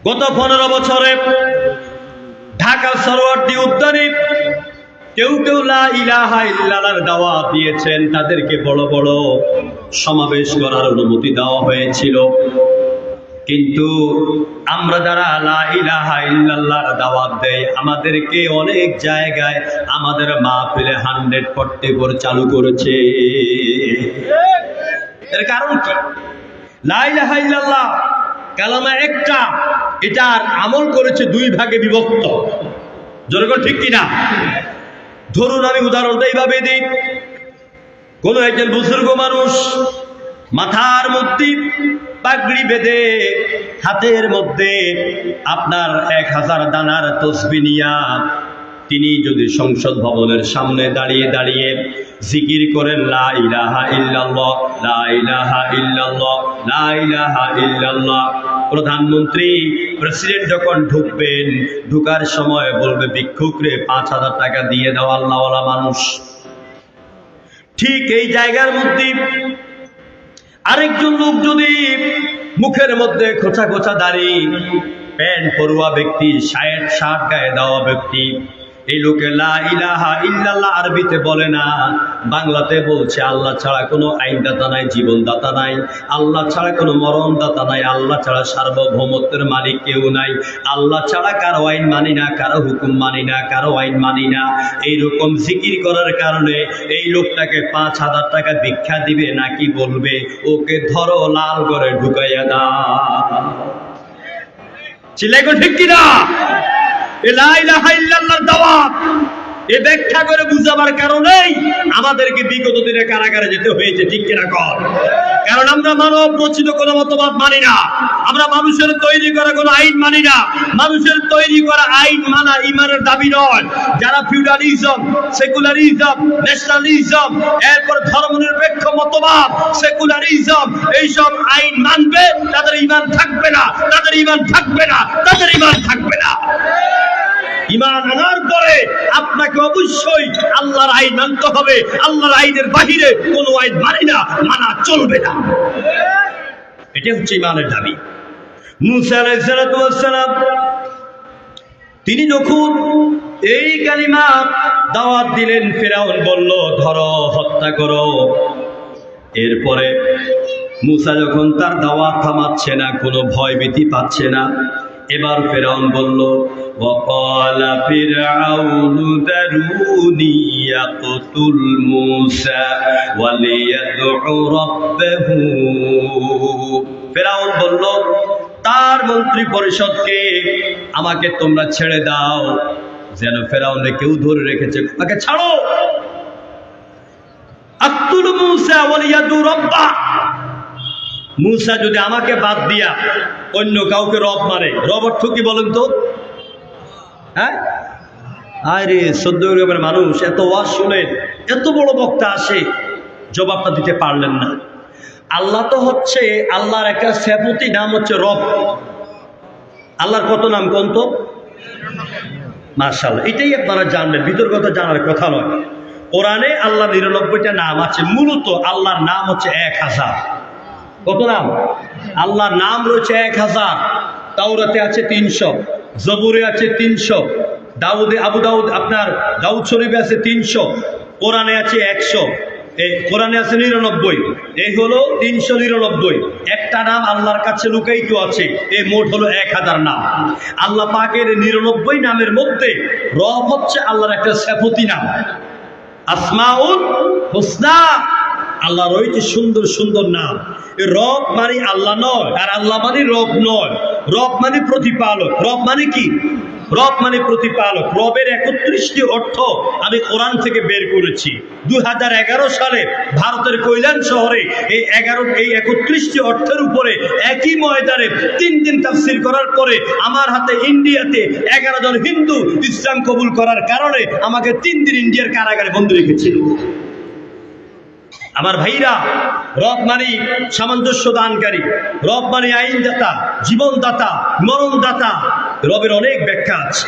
Speaker 1: গত 15 বছরে ঢাকার সরোয়ার্দী উদ্যানে কেউ কেউ লা ইলাহা ইল্লাল্লাহর দাওয়াত দিয়েছেন, তাদেরকে বড় বড় সমাবেশ করার অনুমতি দেওয়া হয়েছিল। কিন্তু আমরা যারা লা ইলাহা ইল্লাল্লাহর দাওয়াত দেই, আমাদেরকে অনেক জায়গায় আমাদের মাহফিলে 100% চালু করেছে। এর কারণ কি? লা ইলাহা ইল্লাল্লাহ কালামা একটা, এটার আমল করেছে 2 ভাগে বিভক্ত। যেরকম ঠিক কিনা? ধরুন আমি উদাহরণটা এইভাবে দিই। কোন একজন বুজুর্গ মানুষ মাথার মধ্যে পাগড়ি বেঁধে, হাতের মধ্যে আপনার 1000 দানার তসবিহ নিয়া তিনি যদি সংসদ ভবনের সামনে দাঁড়িয়ে দাঁড়িয়ে জিকির করেন লা ইলাহা ইল্লাল্লাহ, লা ইলাহা ইল্লাল্লাহ, লা ইলাহা ইল্লাল্লাহ। প্রধানমন্ত্রী, প্রেসিডেন্ট যখন ঢুকবেন, ঢুকার সময় বলবে ভিক্ষুকরে 5000 টাকা দিয়ে দাও আল্লাহওয়ালা মানুষ। ঠিক এই জায়গার মধ্যে আরেকজন লোক যদি মুখের মধ্যে খোঁচা খোঁচা দাড়ি, প্যান্ট পরুয়া ব্যক্তি, শার্ট গায়ে দেওয়া ব্যক্তি, এই লোকে লা ইলাহা ইল্লাল্লাহ আরবিতে বলে না, বাংলাতে বলছে আল্লাহ ছাড়া কোনো আইনদাতা নাই, জীবনদাতা নাই, আল্লাহ ছাড়া কোনো মরণদাতা নাই, আল্লাহ ছাড়া সার্বভৌমত্বের মালিক কেউ নাই, আল্লাহ ছাড়া কারো আইন মানি না, কারো হুকুম মানি না, কারো আইন মানি না। এইরকম জিকির করার কারণে এই লোকটাকে 5000 টাকা ভিক্ষা দিবে নাকি বলবে ওকে ধরো লাল করে ঢুকাইয়া দাও। চিল্লাই ঠিক কিনা? লা ইলাহা ইল্লাল্লাহর দাওয়াত এ ব্যাখ্যা করে বুঝাবার কারণেই আমাদেরকে বিগত দিনে কারাগারে যেতে হয়েছে। ঠিক কিনা কর? কারণ আমরা মানব রচিত কোনো মতবাদ মানি না, আমরা মানুষের তৈরি করা কোনো আইন মানি না। মানুষের তৈরি করা আইন মানা ইমানের দাবি নয়। যারা ফিউডালিজম, সেকুলারিজম, ন্যাশনালিজম, এরপর ধর্মনিরপেক্ষ মতবাদ, সেকুলারিজম, এইসব আইন মানবে, তাদের ইমান থাকবে না, তাদের ইমান থাকবে না, তাদের ইমান থাকবে না। ঈমান আনার পরে আপনাকে অবশ্যই আল্লাহর আইন মানতে হবে। আল্লাহর আইনের বাহিরে কোনো আইন মানি না, মানা চলবে না। এটা হচ্ছে ঈমানের দাবি। মূসা আলাইহিস সালাম তিনি যখন এই কালিমা দাওয়াত দিলেন, ফিরআউন বলল ধরো, হত্যা করো। এরপরে মূসা যখন তার দাওয়াত থামাচ্ছে না, কোনো ভয় ভীতি পাচ্ছে না, এবার ফিরআউন বলল ওয়াকালা ফিরআউনু দারুনি ইয়াকতুল মূসা ওয়ালিয়াদউ রাব্বাহু। ফিরআউন বলল, তার মন মন্ত্রী পরিষদকে, আমাকে তোমরা ছেড়ে দাও, যেন ফেরাউনকে কেউ ধরে রেখেছে, আমাকে ছাড়ো। আক্তুল মূসা ওয়ালিয়াদু রাব্বা, মূসা যদি আমাকে বাদ দিয়া অন্য কাউকে রব মানে, রব অর্থ কি বলেন তো? হ্যাঁ, আরে 14 গ্রামের মানুষ এত ওয়াজ শুনেন, এত বড় বক্তা আসে, জবাবটা দিতে পারলেন না। আল্লাহ তো হচ্ছে, আল্লাহর একটা সেবতী নাম হচ্ছে রব। আল্লাহর কত নাম কোন তো? মাশাআল্লাহ, এটাই আপনারা জানবেন, ভিতর কথা জানার কথা নয়। কোরআনে আল্লাহ 99টা নাম আছে, মূলত আল্লাহর নাম হচ্ছে 1000। কত নাম? আল্লাহর নাম রয়েছে 1000। তাওরাতে আছে 300, জবুরে আছে 300, দাউদে আবু দাউদ আপনার দাউদ শরীফে আছে 300, কোরআনে আছে 100, এই কোরআনে আছে 99, এই হলো 399। একটা নাম আল্লাহর কাছে লুকায়িত আছে, এই মোট হলো 1000 নাম। আল্লাহ পাকের 99 নামের মধ্যে রব হচ্ছে আল্লাহর একটা সিফাতি নাম, আসমাউল হুসনা। আল্লাহ রয়েছে সুন্দর সুন্দর নাম। রব মানে আল্লাহ নয়, আর আল্লাহ মানে রব নয়। রব মানে প্রতিপালক। রব মানে কি? রব মানে প্রতিপালক। রবের 31টি অর্থ আমি কোরআন থেকে বের করেছি। 2011 সালে ভারতের কৈলান শহরে এই 31টি অর্থের উপরে একই ময়দানে 3 দিন তাফসীর করার পরে আমার হাতে ইন্ডিয়াতে 11 জন হিন্দু ইসলাম কবুল করার কারণে আমাকে 3 দিন ইন্ডিয়ার কারাগারে বন্দী রেখেছিল। আমার ভাইরা, রব মানে সামঞ্জস্য দানকারী, রব মানে আইনদাতা, জীবনদাতা, মরণদাতা। রবের অনেক ব্যাখ্যা আছে।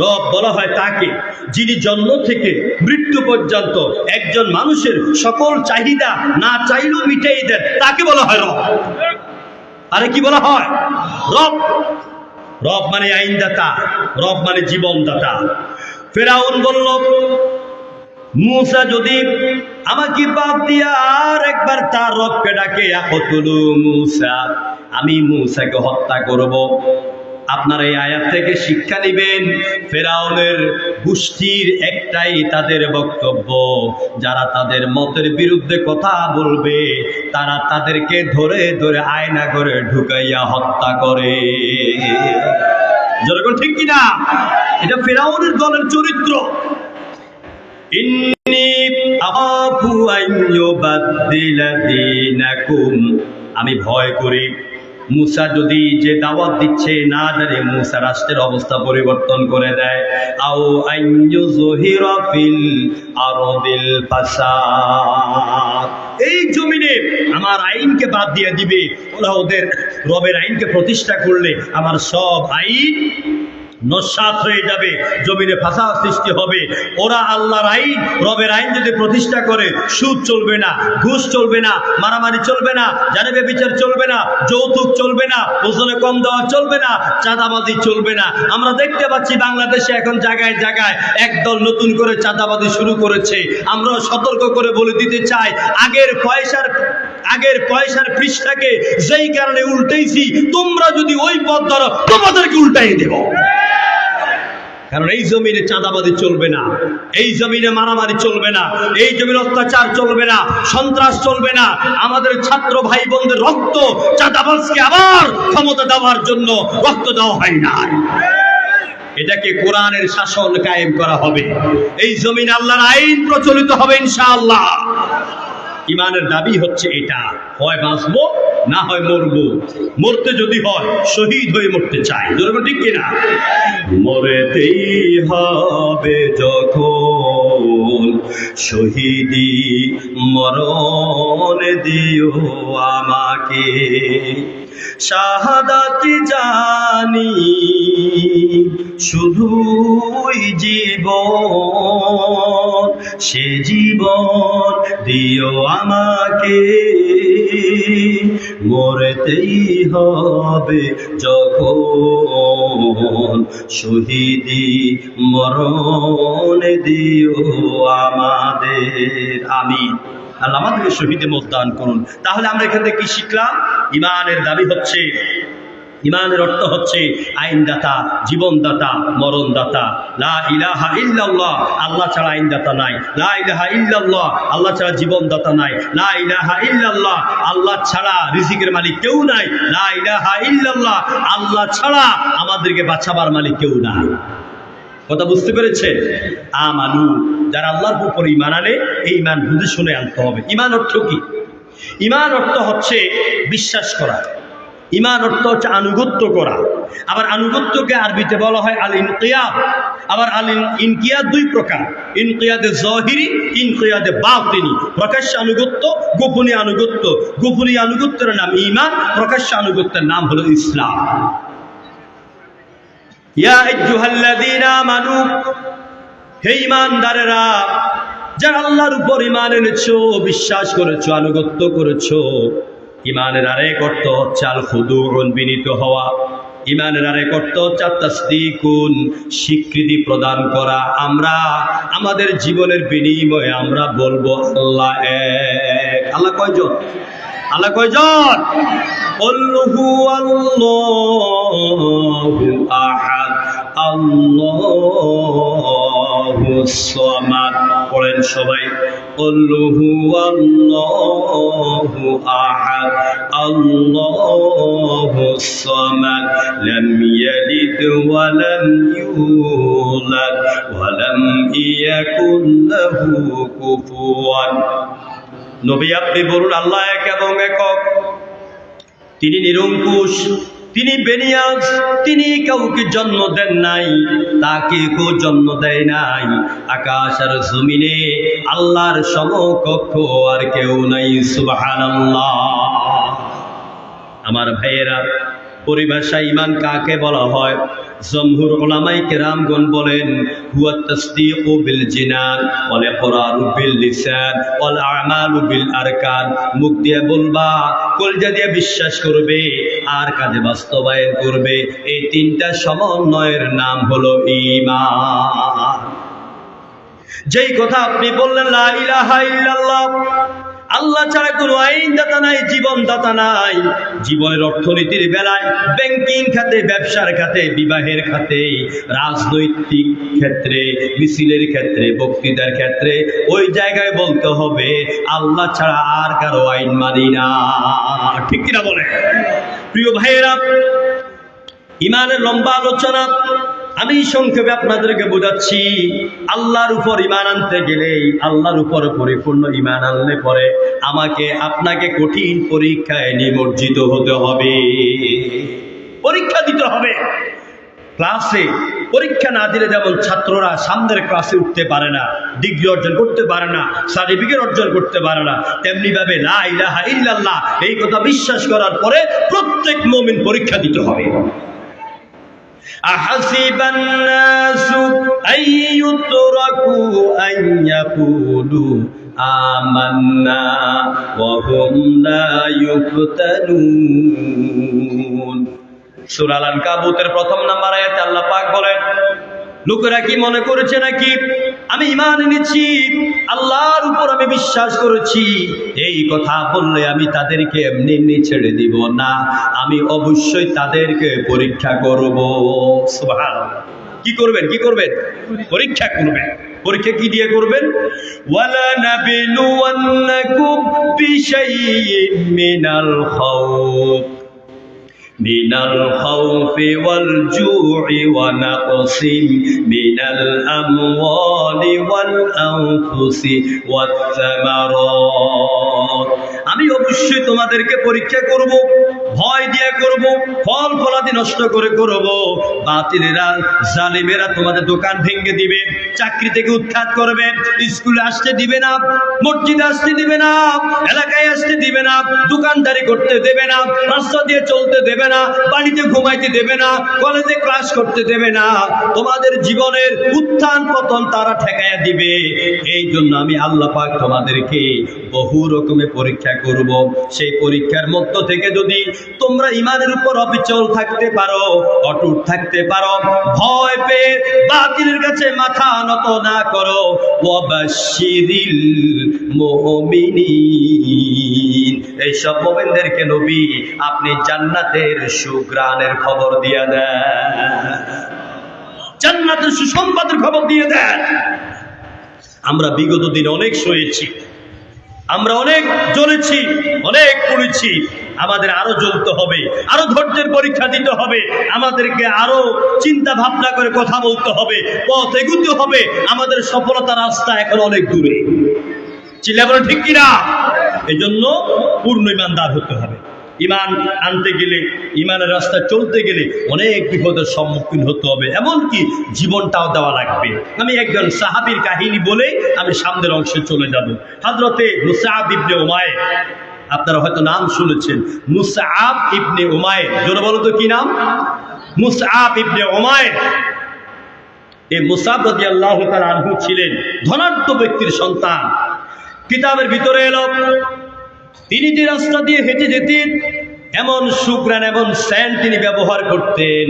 Speaker 1: রব বলা হয় তাকে যিনি জন্ম থেকে মৃত্যু পর্যন্ত একজন মানুষের সকল চাহিদা না চাইলেও মিটিয়ে দেন, তাকে বলা হয় রব। আরে কি বলা হয়? রব। রব মানে আইনদাতা, রব মানে জীবনদাতা। ফেরাউন বলল, মূসা যদি আমাকে বাদ দিয়া আর একবার তার রবকে ডাকে, আকতুলু মূসা, আমি মূসাকে হত্যা করব। আপনারা এই আয়াত থেকে শিক্ষা নেবেন, ফেরাউনের গোষ্ঠীর একটাই তাদের বক্তব্য, যারা তাদের মতের বিরুদ্ধে কথা বলবে তারা তাদেরকে ধরে ধরে আয়না করে ঢুকাইয়া হত্যা করে। যেরকম ঠিক কিনা? এটা ফেরাউনের দলের চরিত্র। আমি ভয় করি মূসা যদি যে দাওয়াত দিচ্ছে না জানে মূসা রাষ্ট্রের অবস্থা পরিবর্তন করে দেয়, আও আইয়ুযহিরা ফিল আরদিল ফাসাদ, এই জমিনে আমার আইনকে বাদ দিয়ে দিবে। ওরা ওদের রবের আইনকে প্রতিষ্ঠা করলে আমার সব আইন নস্যাৎ হয়ে যাবে, জমিনে ফাসাদ সৃষ্টি হবে। ওরা আল্লাহর আইন, রবের আইন যদি প্রতিষ্ঠা করে, সুদ চলবে না, ঘুষ চলবে না, মারামারি চলবে না, জানে ব্যভিচার চলবে না, যৌতুক চলবে না, ওজনে কম দেওয়া চলবে না, চাঁদাবাজি চলবে না। আমরা দেখতে পাচ্ছি বাংলাদেশে এখন জায়গায় জায়গায় একদল নতুন করে চাঁদাবাজি শুরু করেছে। আমরা সতর্ক করে বলে দিতে চাই, আগের পয়সার পৃষ্ঠাকে যেই কারণে উল্টেছি, তোমরা যদি ওই পথ ধরো তোমাদেরকে উল্টাই দেব। কারণ এই জমিনে চাঁদাবাজি চলবে না, এই জমিনে মারামারি চলবে না, এই জমিনে অত্যাচার চলবে না, সন্ত্রাস চলবে না। আমাদের ছাত্র ভাই বোনদের রক্ত চাঁদাবাজকে আবার ক্ষমতা দেওয়ার জন্য রক্ত দেওয়া হয় না। এটাকে কোরআনের শাসন কায়েম করা হবে, এই জমিনে আল্লাহর আইন প্রচলিত হবে ইনশাআল্লাহ। ইমানের দাবি হচ্ছে এটা, হয় বাঁচবো না হয় মরবো। মরতে যদি হয় শহীদ হয়ে মরতে চাই, যেরকম ঠিক কিনা? মরতেই হবে যখন শহীদি মরণ দিও আমাকে, শাহাদাতি জানি শুধুই জীবন, সে জীবন দিও আমাকে। মরতেই হবে যখন শহীদি মরণ দিও আমাদের। আমিন। আল্লাহ আমাদেরকে শহীদে মত দান করুন। তাহলে আমরা এখান থেকে কি শিখলাম? ইমানের দাবি হচ্ছে ইমানের অর্থ হচ্ছে আইনদাতা, জীবনদাতা, মরণদাতা। লা ইলাহা ইল্লাল্লাহ, আল্লাহ ছাড়া আইনদাতা নাই। লা ইলাহা ইল্লাল্লাহ, আল্লাহ ছাড়া জীবনদাতা নাই। লা ইলাহা ইল্লাল্লাহ, আল্লাহ ছাড়া রিজিকের মালিক কেউ নাই। লা ইলাহা ইল্লাল্লাহ, আল্লাহ ছাড়া আমাদেরকে বাঁচাবার মালিক কেউ নাই। কথা বুঝতে পেরেছে? আমানু, যারা আল্লাহর উপর ঈমান আনে, এই ঈমান বুঝে শুনে আনতে হবে। ঈমান অর্থ কি? ঈমান অর্থ হচ্ছে বিশ্বাস করা। ঈমান অর্থ হচ্ছে আনুগত্য করা। আবার আনুগত্যকে আরবিতে বলা হয় আল ইনকিয়াদ। আবার আল ইনকিয়াদ দুই প্রকার, ইনকিয়াদে যাহিরি, ইনকিয়াদে বাতিনি। প্রকাশ্য আনুগত্য, গোপনী আনুগত্য। গোপনী আনুগত্যের নাম ঈমান, প্রকাশ্য আনুগত্যের নাম হলো ইসলাম। ইয়া আইয়ুহাল্লাযীনা আমানু, হে ঈমানদারেরা, যারা আল্লাহর উপর ঈমান এনেছো, বিশ্বাস করেছো, আনুগত্য করেছো। ঈমানের আরেক অর্থ হচ্ছে আল খুদুউন, বিনীত হওয়া। ঈমানের আরেক অর্থ হচ্ছে তাসদীকুন, স্বীকৃতি প্রদান করা। আমরা আমাদের জীবনের বিনিময়ে আমরা বলবো আল্লাহ এক। আল্লাহ কয়জন? আল্লাহ কয়জন? আল্লাহু আল্লাহু আহাদ, আল্লাহুস সামাদ। পড়েন সবাই, আল্লাহু আল্লাহু আহাদ, আল্লাহুস সামাদ, লাম ইয়ালিদ ওয়া লাম ইউলাদ ওয়া লাম ইয়াকুল লাহু কুফুয়ান। নবী আপনি বলুন আল্লাহ এক এবং একক। তিনি নিরঙ্কুশ, তিনি বেনিয়াজ, তিনি কাউকে জন্ম দেন নাই, তাকে কেউ জন্ম দেয় নাই। আকাশ আর জমিনে আল্লাহর সমকক্ষ আর কেউ নাই। সুবহানাল্লাহ। আমার ভাইয়েরা, পরিভাষা ঈমান কাকে বলা হয়? জমহুর উলামায়ে কেরামগণ বলেন হুয়া তাসদীকু বিল জিনান ওয়াল ইকরারু বিল লিসান ওয়াল আমালু বিল আরকান। মুখ দিয়ে বলবা, কলজা দিয়ে বিশ্বাস করবে, আর কাজে বাস্তবায়ন করবে। এই তিনটা সমন্বয়ের নাম হলো ঈমান। যেই কথা আপনি বললেন লা ইলাহা ইল্লাল্লাহ, আল্লাহ ছাড়া কোনো আইনদাতা নাই, জীবনদাতা নাই। জীবনের অর্থনীতির বেলায়, ব্যাংকিং খাতে, ব্যবসার খাতে, বিবাহের খাতে, রাজনৈতিক ক্ষেত্রে, মিছিলের ক্ষেত্রে, বক্তৃতার ক্ষেত্রে, ওই জায়গায় বলতে হবে আল্লাহ ছাড়া আর কারো আইন মানি না। ঠিক কিনা বলে? প্রিয় ভাইয়েরা, ঈমানের লম্বা আলোচনা আমি সংক্ষেপে আপনাদেরকে বোঝাচ্ছি। আল্লাহর উপর ঈমান আনতে গেলে, আল্লাহর উপর পরিপূর্ণ ঈমান আনলে পরে আমাকে আপনাকে কঠিন পরীক্ষায় নিমজ্জিত হতে হবে, পরীক্ষা দিতে হবে। ক্লাসে পরীক্ষা না দিলে যেমন ছাত্ররা সামনের ক্লাসে উঠতে পারে না, ডিগ্রি অর্জন করতে পারে না, সার্টিফিকেট অর্জন করতে পারে না, তেমনি ভাবে লা ইলাহা ইল্লাল্লাহ এই কথা বিশ্বাস করার পরে প্রত্যেক মুমিন পরীক্ষা দিতে হবে। أحسب الناس أن يتركوا أن يقولوا آمنا وهم لا يفتنون। সূরা আল-আনকাবুতের প্রথম নাম্বার আয়াতে আল্লাহ পাক বলেন, লোকেরা কি মনে করেছে নাকি আমি ঈমান এনেছি, আল্লাহর উপর আমি বিশ্বাস করেছি, এই কথা বললে আমি তাদেরকে এমনি এমনি ছেড়ে দিব না, আমি অবশ্যই তাদেরকে পরীক্ষা করব। সুবহানাল্লাহ। কি করবেন? কি করবেন? পরীক্ষা করবেন। পরীক্ষা কি দিয়ে করবেন? ওয়ালা নাবিলুওয়ান্নাকুম বিশাইইন মিনাল খাউফ মিনাল খাউফি ওয়াল জু'i ওয়া নাকসিম মিনাল আমওয়ালি ওয়াল আনফুসি ওয়াত সামারাত। আমি অবশ্যই তোমাদেরকে পরীক্ষা করব, ভয় দিয়ে করব, ফল ফলাদি নষ্ট করে করব। বাতিলেরা, জালিমেরা তোমাদের দোকান ভেঙে দিবে, চাকরি থেকে উৎখাত করবে, স্কুলে আসতে দিবে না, মসজিদে আসতে দিবে না, এলাকায় আসতে দিবে না, দোকানদারি করতে দেবে না, রাস্তা দিয়ে চলতে দেবে না, বাড়িতে ঘুমাইতে দেবে না, কলেজে ক্লাস করতে দেবে না। তোমাদের জীবনের উত্থান পতন তারা ঠেকাইয়া দিবে। এই জন্য আমি আল্লাহ পাক তোমাদেরকে বহু রকমের পরীক্ষা করব। সেই পরীক্ষার মধ্য থেকে যদি তোমরা ঈমানের উপর অবিচল থাকতে পারো, অটুট থাকতে পারো, ভয় পেয়ে বাতিলের কাছে মাথা নত না করো, ওয়াবাশশিরিল মুমিনিন, এই সব মুমিনদেরকে নবী আপনি জান্নাতের সুগ্রানের খবর দিয়ে দেন, জান্নাতের সুসংবাদের খবর দিয়ে দেন। আমরা বিগত দিনে অনেক সয়েছি, আমরা অনেক জ্বলেছি, অনেক পড়েছি। আমাদের আরো জ্বলতে হবে, আরো ধৈর্যের পরীক্ষা দিতে হবে, আমাদেরকে আরো চিন্তা ভাবনা করে কথা বলতে হবে, পথ এগুতে হবে। আমাদের সফলতার রাস্তা এখন অনেক দূরে। চিল্লা বলেন ঠিক কিনা? এই জন্য পূর্ণ ইমানদার হতে হবে। ইমান আনতে গেলে, ইমানের রাস্তা চলতে গেলে অনেক বিপদের সম্মুখীন হতে হবে, এমনকি জীবনটাও দেওয়া লাগবে। আমি একজন সাহাবীর কাহিনী বলে আমি সামনের অংশে চলে যাব। হযরতে মুসআব ইবনে উমাইর, আপনারা হয়তো নাম শুনেছেন, মুসআব ইবনে উমাইর। জোরে বলো তো কি নাম? মুসআব ইবনে উমাইর। এই মুসআব রাদিয়াল্লাহু তাআলা আনহু ছিলেন ধনাঢ্য ব্যক্তির সন্তান। কিতাবের ভিতরে এলো তিনি যে রাস্তা দিয়ে হেঁটে যেতেন এমন সুঘ্রাণ, এমন সেন্ট তিনি ব্যবহার করতেন,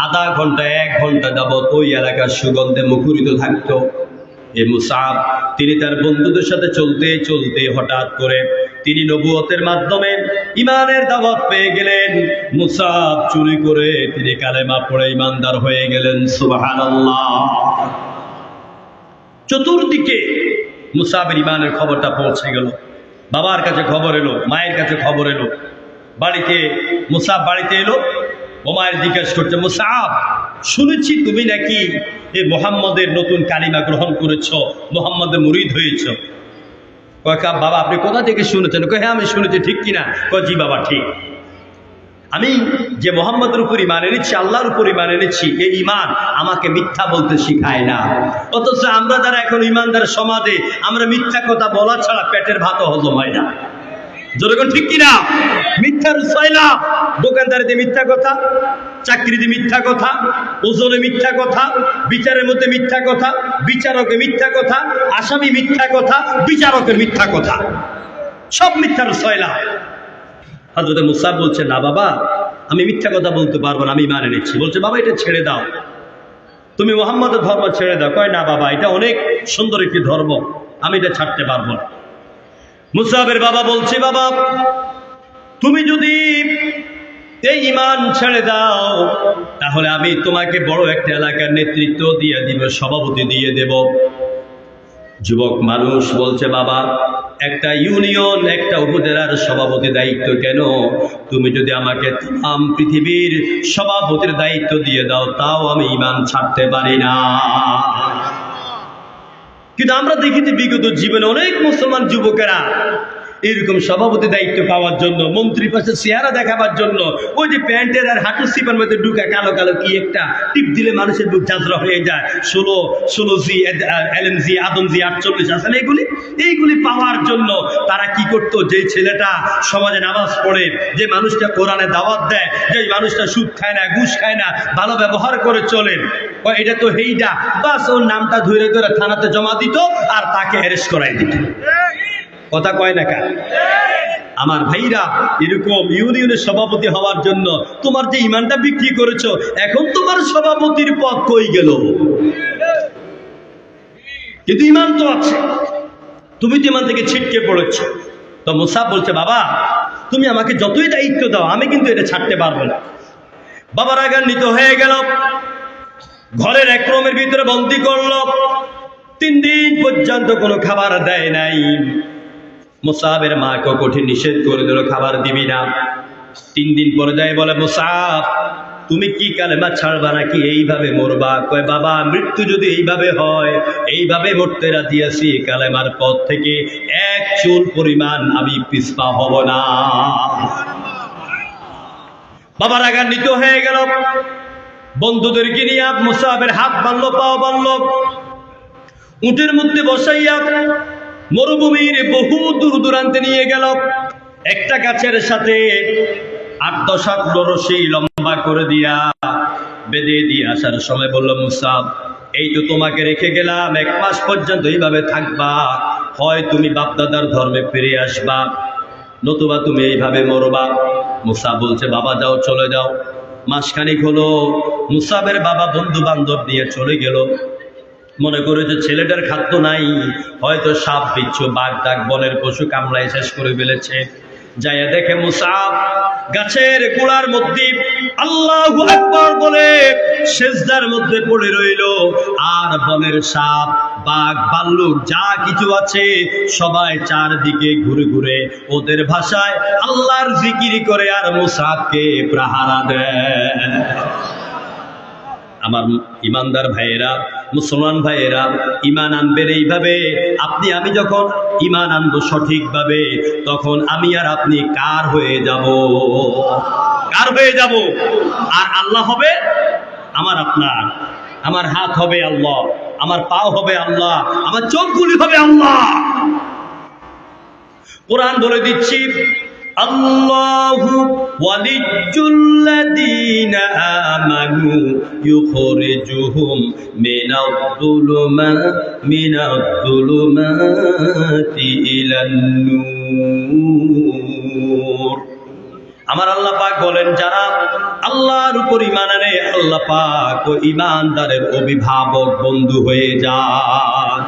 Speaker 1: আধা ঘন্টা 1 ঘন্টা যাবত ওই এলাকার সুগন্ধে মুখরিত থাকতো। এই মুসআব তিনি তার বন্ধুদের সাথে চলতে চলতে হঠাৎ করে তিনি নবুয়তের মাধ্যমে ইমানের দাওয়াত পেয়ে গেলেন। মুসআব চুরি করে তিনি কালেমা পড়ে ইমানদার হয়ে গেলেন। সুবহানাল্লাহ। চতুর্দিকে মুসআবের ইমানের খবরটা পৌঁছে গেল। বাবার কাছে খবর এলো, মায়ের কাছে খবর এলো, বাড়িতে মুসআব বাড়িতে এলো। ও মায়ের জিজ্ঞাসা করছে, মুসআব শুনেছি তুমি নাকি এই মুহাম্মদের নতুন কালিমা গ্রহণ করেছো, মুহাম্মদের মুরিদ হয়েছ। কয় বাবা আপনি কোথা থেকে শুনেছেন? কয় হ্যাঁ আমি শুনেছি। ঠিক কিনা? কয় জি বাবা ঠিক। আমি যে মুহাম্মদের উপর ঈমান এনেছি, আল্লাহর উপর ঈমান এনেছি, এই ঈমান আমাকে মিথ্যা বলতে শিখায় না। অথচ আমরা যারা এখন ঈমানদার সমাজে, আমরা মিথ্যা কথা বলা ছাড়া পেটের ভাতও হজম হয় না। যেরকম ঠিক কিনা? মিথ্যার সয়লা, দোকানদারিতে মিথ্যা কথা, চাকরিতে মিথ্যা কথা, ওজনে মিথ্যা কথা, বিচারের মধ্যে মিথ্যা কথা, বিচারকে মিথ্যা কথা, আসামি মিথ্যা কথা, বিচারকের মিথ্যা কথা, সব মিথ্যার সয়লা। হযরত মুসআব বলছে, না বাবা আমি মিথ্যা কথা বলতে পারবো না, আমি ঈমান এনেছি। বলছে বাবা এটা ছেড়ে দাও, তুমি মুহাম্মদের ধর্ম ছেড়ে দাও। কয় না বাবা এটা অনেক সুন্দর একটি ধর্ম, আমি এটা ছাড়তে পারবো না। মুসআবের বাবা বলছে, বাবা তুমি যদি এই ঈমান ছেড়ে দাও তাহলে আমি তোমাকে বড় একটা এলাকার নেতৃত্ব দিয়ে দিব, সভাপতি দিয়ে দেব। যুবক মানুষ বলছে, বাবা একটা ইউনিয়ন, একটা উপজেলার সভাপতি দায়িত্ব কেন? তুমি যদি আমাকে তাম পৃথিবীর সভাপতির দায়িত্ব দিয়ে দাও তাও আমি ঈমান ছাড়তে পারি না। কিন্তু আমরা দেখেছি বিগত জীবনে অনেক মুসলমান যুবকেরা এরকম সভাপতি দায়িত্ব পাওয়ার জন্য, মন্ত্রীর পাশে চেহারা দেখাবার জন্য, ওই যে প্যান্টের আর হাঁটুর সিপার মধ্যে ঢুকা কালো কালো কি একটা টিপ দিলে মানুষের বুক ঝাঁঝরা হয়ে যায়, 16G LMG আদমজি 48 আছে না, এইগুলি পাওয়ার জন্য তারা কি করতো, যে ছেলেটা সমাজে নামাজ পড়ে, যে মানুষটা কোরআনে দাওয়াত দেয়, যে মানুষটা সুদ খায় না, ঘুষ খায় না, ভালো ব্যবহার করে চলেন, এটা তো হেইটা, বাস ওর নামটা ধরে ধরে থানাতে জমা দিত আর তাকে অ্যারেস্ট করাই দিত। কথা কয় না কার? আমার ভাইরা, এরকম ইউনিয়নের সভাপতি হওয়ার জন্য তোমার যে ঈমানটা বিক্রি করেছো, এখন তোমার সভাপতির পদ কই গেল? কিন্তু ঈমান তো আছে, তুমি তো ঈমান থেকে ছিটকে পড়েছো। তো মুসআব বলছে, বাবা তুমি আমাকে যতই দায়িত্ব দাও আমি কিন্তু এটা ছাড়তে পারবো না। বাবা রাগান্বিত হয়ে গেল, ঘরের এক রুমের ভিতরে বন্দি করলো। 3 দিন পর্যন্ত কোনো খাবার দেয় নাই। মুসআবের মাকে কঠিন নিষেধ করে দিল, খাবার দিবি না। 3 দিন পরে যায় বলে, মুসআব তুমি কি কালেমা ছাড়বা নাকি এইভাবে মরবা? কয় বাবা মৃত্যু যদি এইভাবে হয়, এইভাবে মরতে রাজি আছি, কালেমার পথ থেকে 1 চুল পরিমাণ আমি পিছপা হব না। বাবা রাগান্বিত হয়ে গেল, বন্ধুদেরকে নিয়ে মুসআবের হাত বাঁধলো, পাও বাঁধলো, উটের মধ্যে বসাইয়া মরুভূমির বহু দূর দূরান্তে নিয়ে গেল। একটা গাছের সাথে 8-10 হাত রশি লম্বা করে দিয়া বেঁধে দিয়ে আসার সময় বলল, মুসআব এই তো তোমাকে রেখে গেলাম, 1 মাস পর্যন্ত এইভাবে থাকবা, হয় তুমি বাপদাদার ধর্মে ফিরে আসবা, নতুবা তুমি এইভাবে মরবা। মুসআব বলছে, বাবা যাও, চলে যাও। মাসখানিক হলো মুসআবের বাবা বন্ধু বান্ধব নিয়ে চলে গেল। মনে করে যে ছেলেটার খাদ্য নাই, হয়তো সাপ, বিচ্ছু, বাঘ, ডাক, বনের পশু কামড়ায় শেষ করে ফেলেছে। যায়া দেখে মুসআব গাছের গোড়ার মধ্যে আল্লাহু আকবার বলে সিজদার মধ্যে পড়ে রইল। আর বনের সাপ, বাঘ, ভাল্লুক যা কিছু আছে সবাই চারদিকে ঘুরে ঘুরে ওদের ভাষায় আল্লাহর জিকির করে আর মুসআবকে প্রহারা দেয়। আমার ইমানদার ভাইয়েরা, মুসলমান ভাইয়েরা, ইমান আনবেন এইভাবে। আপনি আমি যখন ইমান আনবো সঠিকভাবে, তখন আমি আর আপনি কার হয়ে যাব? কার হয়ে যাব? আর আল্লাহ হবে আমার আপনার। আমার হাত হবে আল্লাহ, আমার পাও হবে আল্লাহ, আমার চোখগুলি হবে আল্লাহ। কোরআন বলে দিচ্ছি, আল্লাহু ওয়ালিয়্যুল্লাযীনা আমানু ইউখরিজুহুম মিনায-যুলুমাতি ইলান নূর। আমার আল্লাহ পাক বলেন, যারা আল্লাহর উপর ঈমান আনে, আল্লাহ পাক ও ঈমানদারের অভিভাবক বন্ধু হয়ে যায়।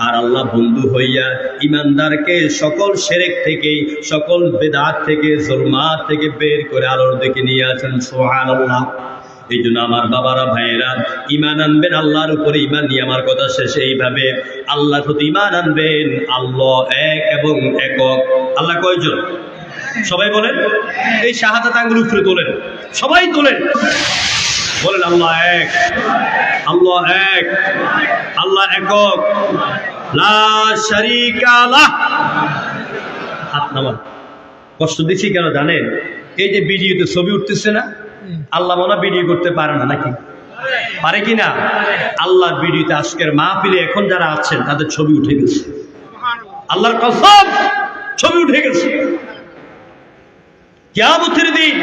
Speaker 1: আর আল্লাহ বন্ধু হইয়া ঈমানদারকে সকল শিরক থেকে, সকল বিদআত থেকে, জুলমাত থেকে বের করে আলোর দিকে নিয়ে আসেন। সুবহানাল্লাহ। এই জন্য আমার বাবারা, ভাইয়েরা, ঈমান আনবেন আল্লাহর উপরে। ঈমান নিয়ে আমার কথা শেষ। এইভাবে আল্লাহর প্রতি ঈমান আনবেন। আল্লাহ এক এবং একক। আল্লাহ কয়জন? সবাই বলেন। এই শাহাদাত আঙ্গুল উপরে তোলেন, সবাই তোলেন, বলেন আল্লাহ এক, আল্লাহ এক, আল্লাহ একক, লা শারীকা লাহ। হাত নামান। কষ্ট দিচ্ছি কেন জানেন? এই যে ভিডিওতে ছবি উঠতেছে না, আল্লাহ মনে ভিডিও করতে পারে না নাকি? পারে কি না? আল্লাহর ভিডিওতে আজকের মাহফিলে এখন যারা আছেন তাদের ছবি উঠে গেছে। আল্লাহর কসম, ছবি উঠে গেছে। কিয়ামতের দিন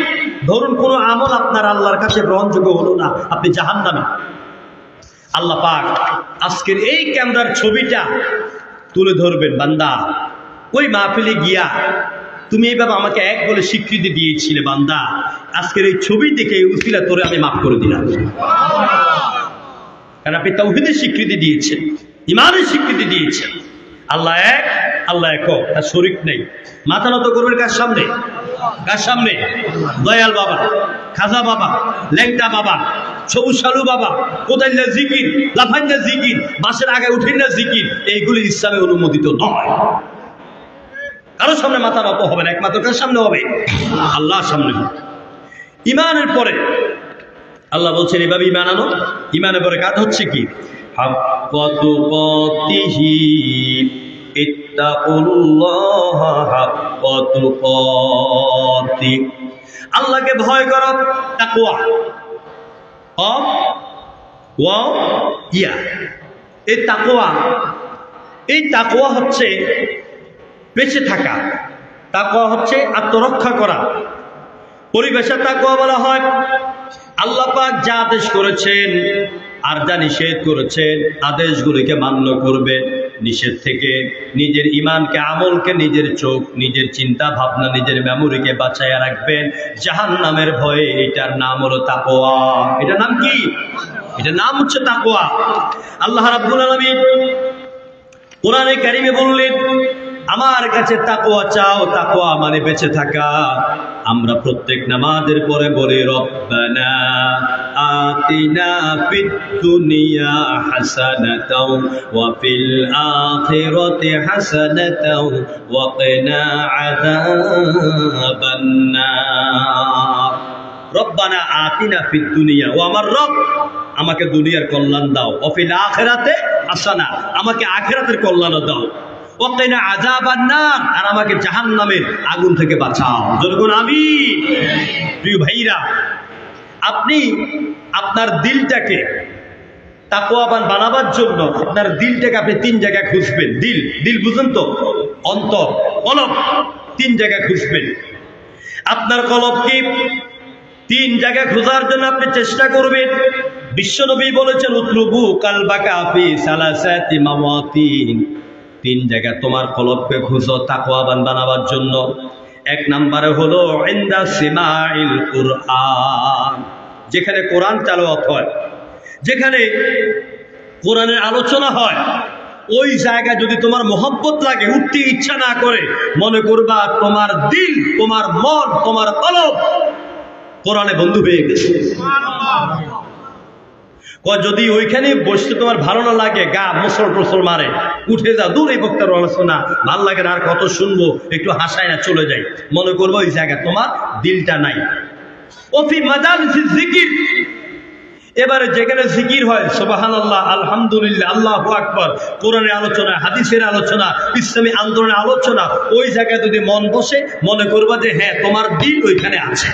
Speaker 1: ধরুন কোন আমল আপনার আল্লাহর কাছে গ্রহণযোগ্য হলো না, আপনি জাহান্নামে। আল্লাহ পাক আজকের এই ক্যামেরার ছবিটা তুলে ধরবেন, বান্দা ওই মাহফিলে গিয়া তুমি এইভাবে আমাকে এক বলে স্বীকৃতি দিয়েছিলে, বান্দা আজকের এই ছবি দেখে উসিলা তোরে আমি মাফ করে দিলাম। কারণ আপনি তাওহীদের স্বীকৃতি দিয়েছেন, ঈমানের স্বীকৃতি দিয়েছেন। আল্লাহ এক, আল্লাহ একক, তার শরীক নেই। মাথা নত করবেন কার সামনে? কার সামনে? দয়াল বাবা, খাজা বাবা, ল্যাংটা বাবা, সবুজ সালু বাবা, কোথায় না জিকির, লাফাই না জিকির, বাসের আগে উঠেন না জিকির, এইগুলি ইসলামে অনুমোদিত নয়। কারোর সামনে মাথা নত হবে না, একমাত্র কার সামনে হবে? আল্লাহর সামনে হবে। ঈমানের পরে আল্লাহ বলছেন এভাবে ঈমান আনো। ঈমানের পরে কাজ হচ্ছে কি? হাক্কা তুকাতিহি ইত্তাকুল্লাহ হাক্কা তুকাতি। আল্লাহকে ভয় করো, তাকওয়া। এই তাকওয়া হচ্ছে বেঁচে থাকা। তাকওয়া হচ্ছে আত্মরক্ষা করা। পরিবেশে তাকওয়া বলা হয় আল্লাহ পাক যা আদেশ করেছেন আর যা নিষেধ করেছেন আদেশগুলিকে মান্য করবে, নিষেধ থেকে নিজের ঈমানকে, আমলকে, নিজের চোখ, নিজের চিন্তা ভাবনা, নিজের মেমোরিকে বাঁচাইয়া রাখবেন জাহান্নামের ভয়ে। এটার নাম হলো তাকওয়া। এটার নাম কি? এটার নাম হচ্ছে তাকওয়া। আল্লাহ রাব্বুল আলামিন কোরআনে কারিমে বললেন, আমার কাছে তাকওয়া চাও। তাকওয়া মানে বেঁচে থাকা। আমরা প্রত্যেক নামাজের পরে বলি, রব্বানা আতিনা ফিদ দুনিয়া হাসানাতাও ওয়া ফিল আখিরাতি হাসানাতাও ওয়া কিনা আযাবান নার। রব্বানা আতিনা ফিদ দুনিয়া, ও আমার রব আমাকে দুনিয়ার কল্যাণ দাও। ওয়া ফিল আখিরাতি হাসানা, আমাকে আখিরাতের কল্যাণ দাও। ওয়া কিনা আযাবান নার, আর আমাকে জাহান্নামের আগুন থেকে বাঁচাও। যখন আমি প্রিয় ভাইরা, আপনি আপনার দিলটাকে তাকওয়াবান বানাবার জন্য আপনার দিলটাকে আপনি তিন জায়গায় খুঁজবেন। দিল বুঝেন তো? অন্তর, কলব, তিন জায়গায় খুঁজবেন। আপনার কলবকে তিন জায়গায় খোঁজার জন্য আপনি চেষ্টা করবেন। বিশ্বনবী বলেছেন, উতলুবু কালবাকা ফি সালাসাতি মাওয়াতিন। তিন জায়গায় তোমার কলবকে খুঁজো তাকওয়াবান বানাবার জন্য। এক নম্বরে হলো ইনদা সিমাইল কুরআন, যেখানে কোরআন তেলাওয়াত হয়, যেখানে কোরআনের আলোচনা হয়, ওই জায়গায় যদি তোমার মহব্বত লাগে, উঠতে ইচ্ছা না করে, মনে করবা তোমার দিল, তোমার মন, তোমার কলব কোরআনে বন্ধু হয়ে গেছে। যদি ওইখানে বসতে তোমার ভালো না লাগে, গা মুসল মারে, উঠে যা, দূর এই বক্তার আলোচনা ভাল লাগে না, আর কত শুনবো, একটু হাসায় না চলে যাই, মনে করবো ওই জায়গায় তোমার দিলটা নাই। ওফি মাজালিসিজ জিকির, এবারে যেখানে জিকির হয় সুবহানাল্লাহ, আলহামদুলিল্লাহ, আল্লাহু আকবার, কোরআনের আলোচনা, হাদিসের আলোচনা, ইসলামী আন্দোলনের আলোচনা, ওই জায়গায় যদি মন বসে, মনে করবা যে হ্যাঁ তোমার দিল ওইখানে আছে।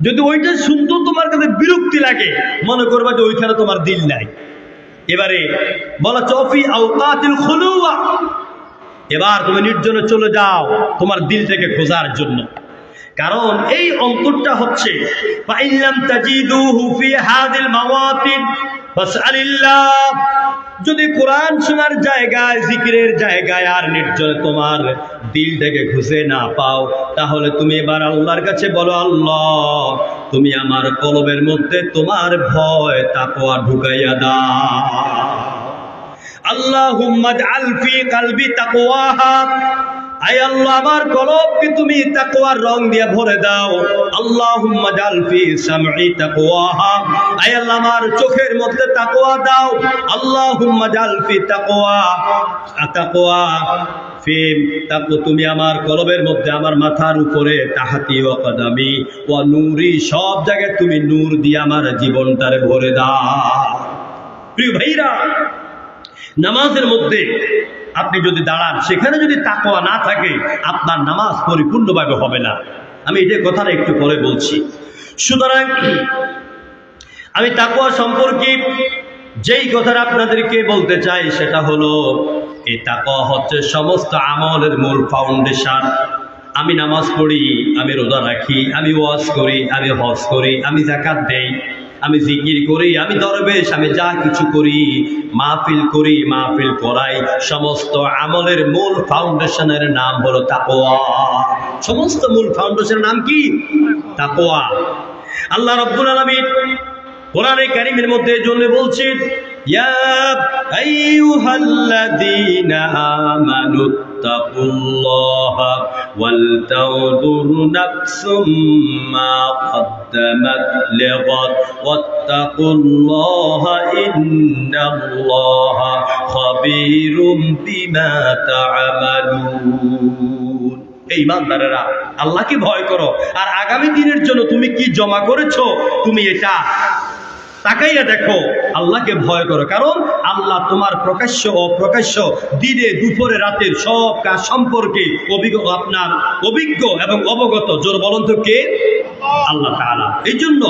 Speaker 1: যদি ওইটা শুনতো তোমার কাছে বিরক্তি লাগে, মনে করবা যে ওইখানে তোমার দিল নাই। এবারে বলা চফি আওকাতিল খুলুয়া, এবার তুমি নির্জনে চলে যাও তোমার দিলটাকে খোঁজার জন্য। কারণ এই অন্তরটা হচ্ছে ফাইল্লাম তাজিদুহু ফি হাযিল মাওয়াতিন ফাসআলিল্লাহ, যদি কোরআন শোনার জায়গায়, জিকিরের জায়গায় আর নির্জনে তোমার দিলটাকে খুঁজে না পাও, তাহলে তুমি এবার আল্লাহর কাছে বলো, আল্লাহ তুমি আমার কলবের মধ্যে তোমার ভয় তাকওয়া ঢুকাইয়া দাও। আল্লাহুম্মা জাআল ফি কলবি তাকওয়াহা, আয় আল্লাহ আমার কলবকে তুমি তাকওয়ার রং দিয়ে ভরে দাও। আল্লাহুম্মা জাআল ফি সামঈ তাকওয়াহা, আয় আল্লাহ আমার চোখের মধ্যে তাকওয়া দাও। আল্লাহুম্মা জাআল ফি তাকওয়া তুমি আমার কলবের মধ্যে, আমার মাথার উপরে, তাহাতি ওয়া কদামি ওয়া নূরি, সব জায়গায় তুমি নূর দিয়ে আমার জীবনটারে ভরে দাও। প্রিয় ভাইরা, নামাজের মধ্যে আপনি যদি দাঁড়ান, সেখানে যদি তাকওয়া না থাকে, আপনার নামাজ পরিপূর্ণভাবে হবে না। আমি এই কথাটা একটু পরে বলছি। সুতরাং আমি তাকওয়া সম্পর্কে যেই কথাটা আপনাদেরকে বলতে চাই, সেটা হলো এই তাকওয়া হচ্ছে সমস্ত আমলের মূল ফাউন্ডেশন। আমি নামাজ পড়ি, আমি রোজা রাখি, আমি ওয়াজ করি, আমি হজ করি, আমি যাকাত দেই, আমি জিকির করি, আমি দরবেশ, আমি যা কিছু করি, মাহফিল করি, মাহফিল করাই, সমস্ত আমলের মূল ফাউন্ডেশনের নাম হলো তাকওয়া। সমস্ত মূল ফাউন্ডেশনের নাম কি? তাকওয়া। আল্লাহ রাব্বুল আলামিন কোরআনে কারীমের মধ্যে জন্য বলছেন, ইয়া আইয়ুহাল্লাযীনা আমানু তাকুল্লাহা ওয়াল তানজুর নাফসুম মা কদ্দামাত লিগাদ ওয়াত্তাকুল্লাহা ইন্নাল্লাহা খাবীরুম বিমা তা'মালুন। এই ইমানদারেরা, আল্লাহকে ভয় করো, আর আগামী দিনের জন্য তুমি কি জমা করেছো তুমি এটা তাকাইয়া দেখো। আল্লাহকে ভয় করো, কারণ আল্লাহ তোমার প্রকাশ্য ও অপ্রকাশ্য, দিনে দুপুরে রাতের সব কাজ সম্পর্কে অভিজ্ঞ এবং অবগত। জোর বলুন তো কে? আল্লাহ তাআলা। এই জন্য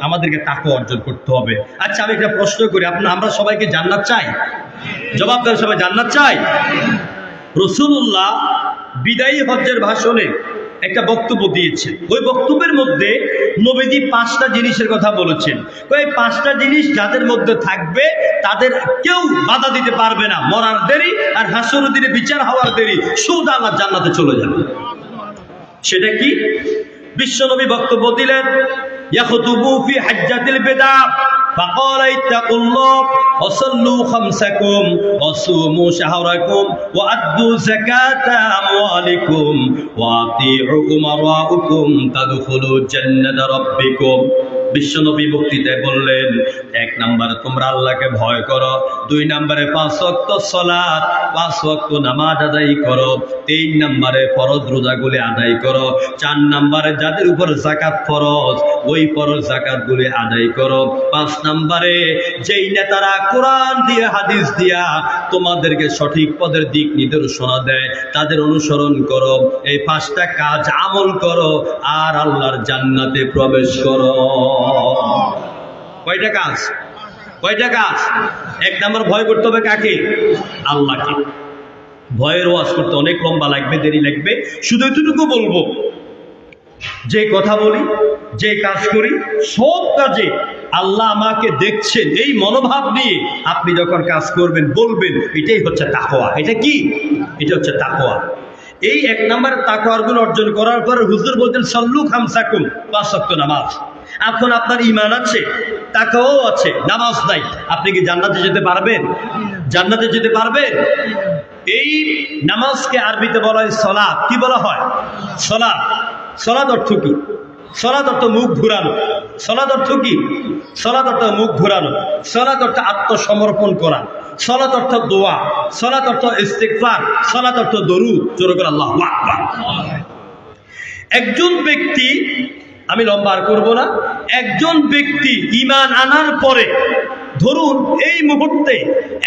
Speaker 1: আমাদেরকে তাকওয়া অর্জন করতে হবে। আচ্ছা, আমি একটা প্রশ্ন করি, আমরা সবাইকে জান্নাত চাই? জবাব দেন, সবাই জান্নাত চাই? রাসূলুল্লাহ বিদায়ী হজ্জের ভাষণে একটা বক্তব্য দিয়েছেন। ওই বক্তব্যের মধ্যে নবীজি 5টা জিনিসের কথা বলেছেন। ওই 5টা জিনিস যাদের মধ্যে থাকবে তাদের কেউ বাধা দিতে পারবে না। মরার দেরি আর হাসরের দিনে বিচার হওয়ার দেরি, সোজা আল্লাহ জান্নাতে চলে যাবে। সেটা কি? বিশ্বনবী বক্তব্য দিলেন, ইয়াখতুবু ফি হাজ্জাতিল বিদা ফাকালা ইত্তাকুল্লাহ ওয়া সাল্লু খামসাকুম ওয়া সুমু শাহরাকুম ওয়া আদ্দু যাকাতা আমওয়ালিকুম ওয়া আতিউ উমারাউকুম তাদখুলু জান্নাতা রাব্বিকুম। বিশ্বনবী বক্তৃতায় বললেন, 1 নম্বরে তোমরা আল্লাহকে ভয় করো, 2 নম্বরে 5 ওয়াক্ত সালাত, 5 ওয়াক্ত নামাজ আদায় করো, 3 নম্বরে ফরজ রোজাগুলি আদায় করো, 4 নম্বরে যাদের উপর যাকাত ফরজ ওই ফরজ যাকাতগুলি আদায় করো, 5 নম্বরে যেই নেতারা কোরআন দিয়ে হাদিস দিয়া তোমাদেরকে সঠিক পথের দিক নির্দেশনা দেয় তাদের অনুসরণ করো। এই 5টা কাজ আমল করো আর আল্লাহর জান্নাতে প্রবেশ করো। কয়টা কাজ? 1 নম্বর, ভয় করতে হবে কাকে? আল্লাহকে। ভয়ের ওয়াজ করতে অনেক লম্বা লাগবে, দেরি লাগবে। শুধু এতটুকু বলবো, যে কথা বলি, যে কাজ করি, সব কাজে আল্লাহ আমাকে দেখছেন এই মনোভাব নিয়ে আপনি যখন কাজ করবেন, বলবেন, এটাই হচ্ছে তাকওয়া। এটা কি? এটা হচ্ছে তাকওয়া। এই 1 নম্বরের তাকওয়ার গুণ অর্জন করার পর হুজুর বলতেন, সাল্লু খামসাকুম, 5 ওয়াক্ত নামাজ। এখন আপনার ঈমান আছে, তাকওয়াও আছে, নামাজ নাই, আপনি কি জান্নাতে যেতে পারবেন? জান্নাতে যেতে পারবে? এই নামাজকে আরবিতে বলা হয় সালাত। কি বলা হয়? সালাত। সালাত অর্থ কি? সালাত অর্থ মুখ ঘুরানো। সালাত অর্থ কি? সালাত অর্থ মুখ ঘুরানো। সালাত অর্থ আত্মসমর্পণ করা। সালাত অর্থ দোয়া। সালাত অর্থ ইস্তিগফার। সালাত অর্থ দরুদ। জোরে করে আল্লাহু আকবার। একজন ব্যক্তি, আমি লম্বা আর করবো না, একজন ব্যক্তি ঈমান আনার পরে, ধরুন এই মুহূর্তে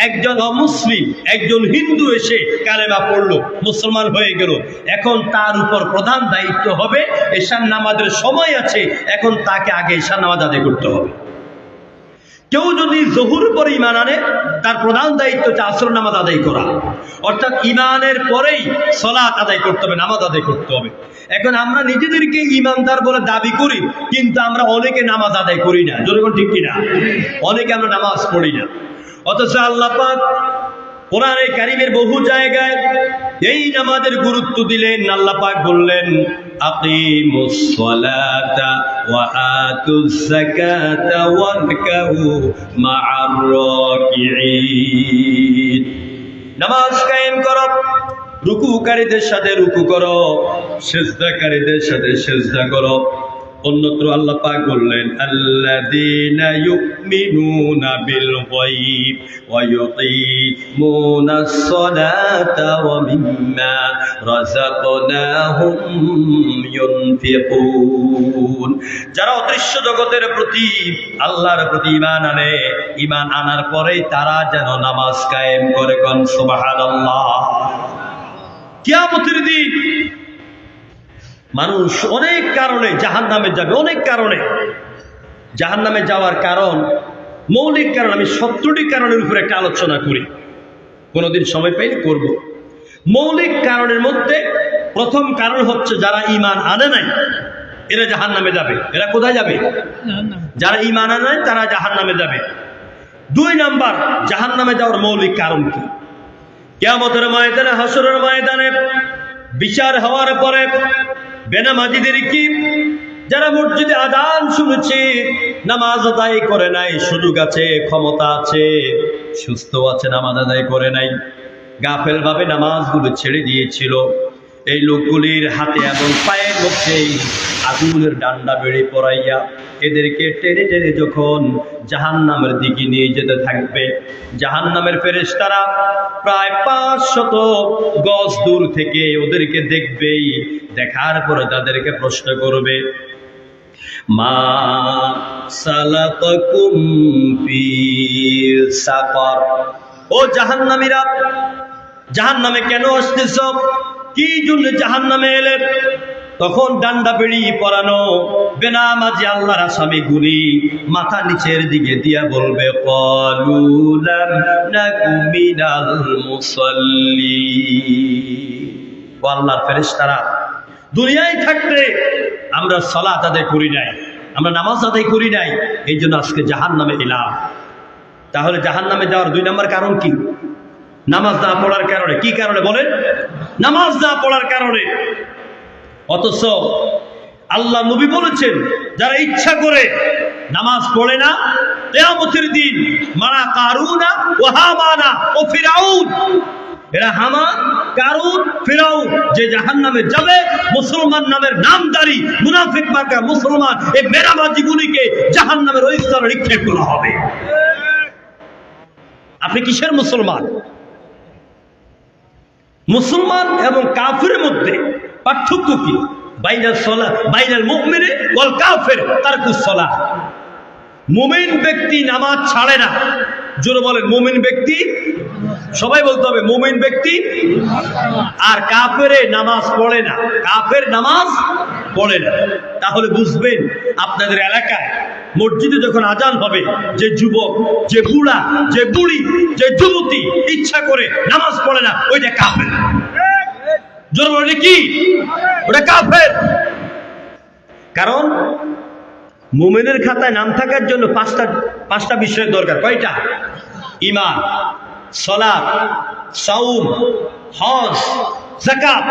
Speaker 1: একজন অমুসলিম, একজন হিন্দু এসে কালেমা পড়লো, মুসলমান হয়ে গেল, এখন তার উপর প্রধান দায়িত্ব হবে, এশার নামাজের সময় আছে, এখন তাকে আগে এশার নামাজ আদায় করতে হবে। কেউ যদি জহুর পরে ঈমান আনে, তার প্রধান দায়িত্ব হচ্ছে আসর নামাজ আদায় করা, অর্থাৎ ঈমানের পরেই সালাত আদায় করতে হবে, নামাজ আদায় করতে হবে। এখন আমরা নিজেদেরকে ঈমানদার বলে দাবি করি, কিন্তু আমরা অনেকে নামাজ আদায় করি না। জোরে ঠিক কিনা? অনেকে আমরা নামাজ পড়ি না। অথচ আল্লাহ পাক কোরআনে কারীমের বহু জায়গায় এই নামাজের গুরুত্ব দিলেন। আল্লাহ পাক বললেন, আকিমুস সালাতা ওয়া আতুজ যাকাতা ওয়ারকাউ মা'আর রাকিঈন। নামাজ কায়েম করো, রুকুকারীদের সাথে রুকু করো, সিজদাকারীদের সাথে সিজদা করো। অন্যত্র আল্লাহ পাক বললেন, আল্লাযীনা ইউমিনুনা বিল গায়ব ওয়া ইউকিমুনাস সালাতা ওয়া মিম্মা রাযাকনাহুম ইউনফিকুন। যারা অদৃশ্য জগতের প্রতি, আল্লাহর প্রতি ঈমান আনে, ঈমান আনার পরেই তারা যেন নামাজ কায়েম করে। কোন সুবহানাল্লাহ। কিয়ামতের দিন মানুষ অনেক কারণে জাহান্নামে যাবে, অনেক কারণে। জাহান্নামে যাওয়ার কারণ, মৌলিক কারণ, আমি 70টি কারণের উপরে একটা আলোচনা করি, কোনোদিন সময় পাইলে করব। মৌলিক কারণের মধ্যে প্রথম কারণ হচ্ছে যারা ঈমান আনে নাই, এরা জাহান্নামে যাবে। এরা কোথায় যাবে? যারা ঈমান আনে নাই তারা জাহান্নামে যাবে। 2 নাম্বার, জাহান্নামে যাওয়ার মৌলিক কারণ কি? কিয়ামতের ময়দানে, হাসরের ময়দানে বিচার হওয়ার পরে বেনামাজিদের কি, যারা মসজিদে আযান শুনেছে, নামাজ আদায় করে নাই, সুযোগ আছে, ক্ষমতা আছে, সুস্থ আছে, নামাজ আদায় করে নাই, গাফেল ভাবে নামাজগুলো ছেড়ে দিয়েছিল, এই লোকগুলির হাতে এবং পায়ের মধ্যে আগুনের ডান্ডা বেড়ে পড়াইয়া এদেরকে টেনে টেনে যখন জাহান্নামের দিকে নিয়ে যেতে থাকবে, জাহান্নামের ফেরেশতারা প্রায় 500 গজ দূর থেকে ওদেরকে দেখবেই। দেখার পরে তাদেরকে প্রশ্ন করবে, মা সালাকাকুম ফি সাকার, ও জাহান্নামীরা, জাহান্নামে কেন আসতেছ? কি জন্য জাহান্নামে এলে? তখন ডান্ডা বেড়ি পরানো বেনামাজি আল্লাহর আসামিগুলি মাথা নিচের দিকে দিয়া বলবে, ক্বালু লাম নাকু মিনাল মুসাল্লিন। ও আল্লাহর ফেরেশতারা, দুনিয়ায় থাকতে আমরা সালাত আদায় করি নাই, আমরা নামাজ আদায় করি নাই, এই জন্য আজকে জাহান্নামে এলাম। তাহলে জাহান্নামে যাওয়ার 2 নম্বর কারণ কি? নামাজ না পড়ার কারণে। কি কারণে বলেন? নামাজ না পড়ার কারণে। অথচ আল্লাহ নবী বলেছেন, যারা ইচ্ছা করে নামাজ পড়ে না, কিয়ামতের দিন মারা কারুনা ও হামানা ও ফিরাউন, এরা হামান, কারুন, ফিরাউন, যে জাহান্নামে যাবে, মুসলমান নামের নামদারি মুনাফিক মার্কা মুসলমান, এই বেনামাজিগুলিকে জাহান্নামের ওই স্তরে নিক্ষেপ করা হবে। আপনি কিসের মুসলমান? মুসলমান এবং কাফিরের মধ্যে পার্থক্য কি? বাইনাল মুমিন ওয়াল কাফির তারকুস সালাহ। মুমিন ব্যক্তি নামাজ ছাড়ে না। জোরে বলেন, মুমিন ব্যক্তি, সবাই বলতে হবে মুমিন ব্যক্তি। আর কাফের নামাজ পড়ে না, কাফের নামাজ পড়ে না। তাহলে বুঝবেন, আপনাদের এলাকায় মসজিদে যখন আজান হবে, যে যুবক, যে বুড়া, যে বুড়ি, যে যুবতী ইচ্ছা করে নামাজ পড়ে না, ওইটা কাফের। জোরে বলেন, কি? ওটা কাফের। কারণ মুমিনের খাতায় নাম থাকার জন্য পাঁচটা বিষয়ের দরকার। কয়টা? ঈমান, সালাত, সাওম, হজ, যাকাত।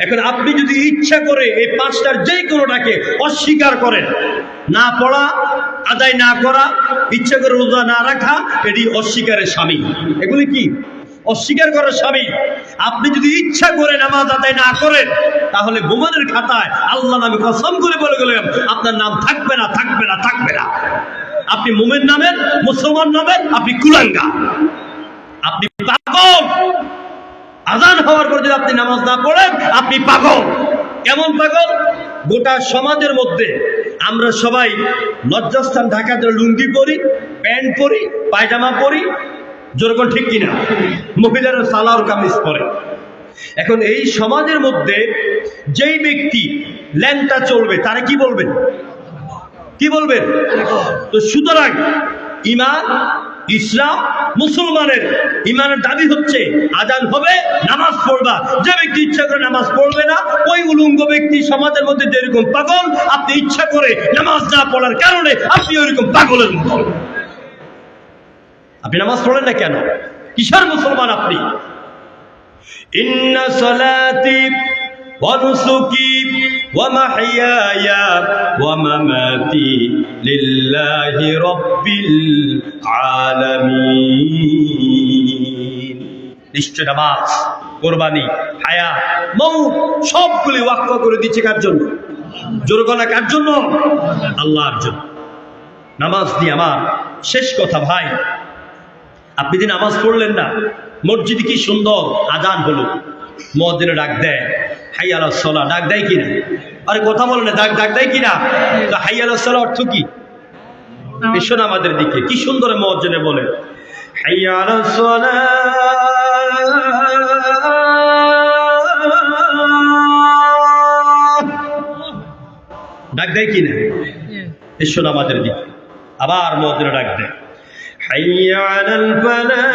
Speaker 1: এখন আপনি যদি ইচ্ছা করে এই পাঁচটার যে কোনোটাকে অস্বীকার করেন, না পড়া, আদায় না করা, ইচ্ছা করে রোজা না রাখা, এটি অস্বীকারের শামিল। এগুলি কি? অস্বীকার করার শামিল। আপনি যদি ইচ্ছা করে নামাজ আদায় না করেন, তাহলে মুমিনের খাতায় আল্লাহ নামে কসম করে বলে গেলাম আপনার নাম থাকবে না, থাকবে না, থাকবে না। আপনি মুমিন নামের, মুসলমান নামের আপনি কুলাঙ্গার, আপনি পাগল। আজান হওয়ার পর যদি আপনি নামাজ না পড়েন আপনি পাগল। কেমন পাগল? গোটা সমাজের মধ্যে আমরা সবাই লজ্জাস্থান ঢাকার জন্য লুঙ্গি পরি, প্যান্ট পরি, পায়জামা পরি, যেরকম ঠিক কিনা? মহিলারা সালোয়ার কামিজ পরে। এখন এই সমাজের মধ্যে যেই ব্যক্তি ল্যাংটা চলবে তারা কি বলবেন? কি বলবেন? তো সুতরাং ঈমান, ইসলাম, মুসলমানের ঈমানের দাবি হচ্ছে আজান হবে, নামাজ পড়বা। যে ব্যক্তি ইচ্ছা করে নামাজ পড়বে না, ওই উলঙ্গ ব্যক্তি সমাজের মধ্যে যেরকম পাগল, আপনি ইচ্ছা করে নামাজ না পড়ার কারণে আপনি ওইরকম পাগলের মতো। আপনি নামাজ পড়েন না কেন? কিসের মুসলমান আপনি? ইন্না সালাতি ওয়া নুসুকি ওয়া মাহইয়ায়া ওয়া মামাতি লিল্লাহি রাব্বিল আলামিন। নিশ্চয় নামাজ, কুরবানি, হায়াত, মউত সবগুলি ওয়াকফ করে দিচ্ছে কার জন্য? জোরগলা কার জন্য? আল্লাহর জন্য। নামাজ নিয়ে আমার শেষ কথা ভাই, আপনি যে নামাজ পড়লেন না, মসজিদে কি সুন্দর আজান হলো, মুয়াজ্জিন ডাক দেয় হাইয়া আলাস সালাহ, ডাক দেয় কিনা? আরে কথা বলে না, ডাক দেয় কিনা? তো হাইয়া আলাস সালাহ অর্থ কি? এসো আমাদের দিকে, কি সুন্দর মুয়াজ্জিন বলে হাইয়া আলাস সালাহ, ডাক দেয় কিনা? এসো আমাদের দিকে। আবার মুয়াজ্জিন ডাক দেয় হাইয়া আলাল ফালাহ,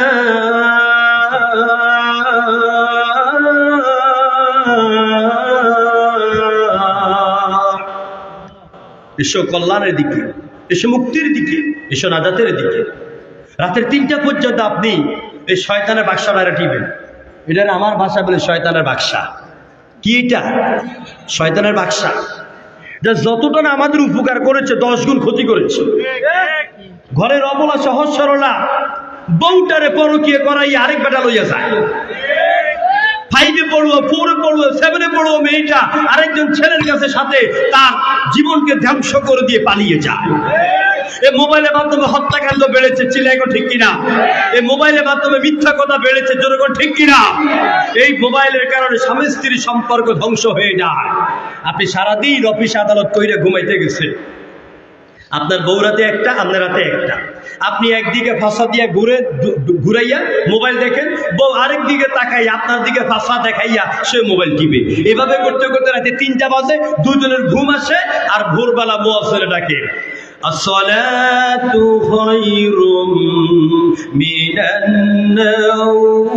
Speaker 1: এসো কল্যাণের দিকে, এসো মুক্তির দিকে, এসো নাজাতের দিকে। রাতের 3টা পর্যন্ত আপনি এই শয়তানের বাক্সা বাইরে টিপেন। এটা আমার ভাষা বলে শয়তানের বাক্সা। কি এটা? শয়তানের বাক্সা। যা যতটা না আমাদের উপকার করেছে 10 গুণ ক্ষতি করেছে। ঘরের অবলা সহজ সরলা বউটারে পরকীয়া করাই আরেক বেটা লইয়া যায়। 5-এ পড়ুয়া, 4-এ পড়ুয়া, 7-এ পড়ুয়া মেয়েটা আরেকজন ছেলের কাছে সাথে তার জীবনকে ধ্বংস করে দিয়ে পালিয়ে যায়। এই মোবাইলের মাধ্যমে হত্যাকাণ্ড বেড়েছে, চিলাইগো ঠিক কিনা? এই মোবাইলের মাধ্যমে মিথ্যা কথা বেড়েছে, জোরগো ঠিক কিনা? এই মোবাইলের কারণে স্বামী স্ত্রীর সম্পর্ক ধ্বংস হয়ে যায়। আপনি সারাদিন অফিস আদালত কইরা ঘুমাইতে গেছে, আপনার বউ রাতে একটা, আপনার রাতে একটা। আপনি একদিকে ফাঁসা দিয়ে ঘুরাইয়া মোবাইল দেখেন, বউ আরেক দিকে তাকাইয়া আপনার দিকে ফাঁসা দেখাইয়া সে মোবাইল টিপে। এভাবে করতে করতে রাতে 3টা বাজে, দুজনের ঘুম আসে, আর ভোরবেলা মুয়াজ্জিন ডাকে আসসালাতু খায়রুম মিনান নাওম।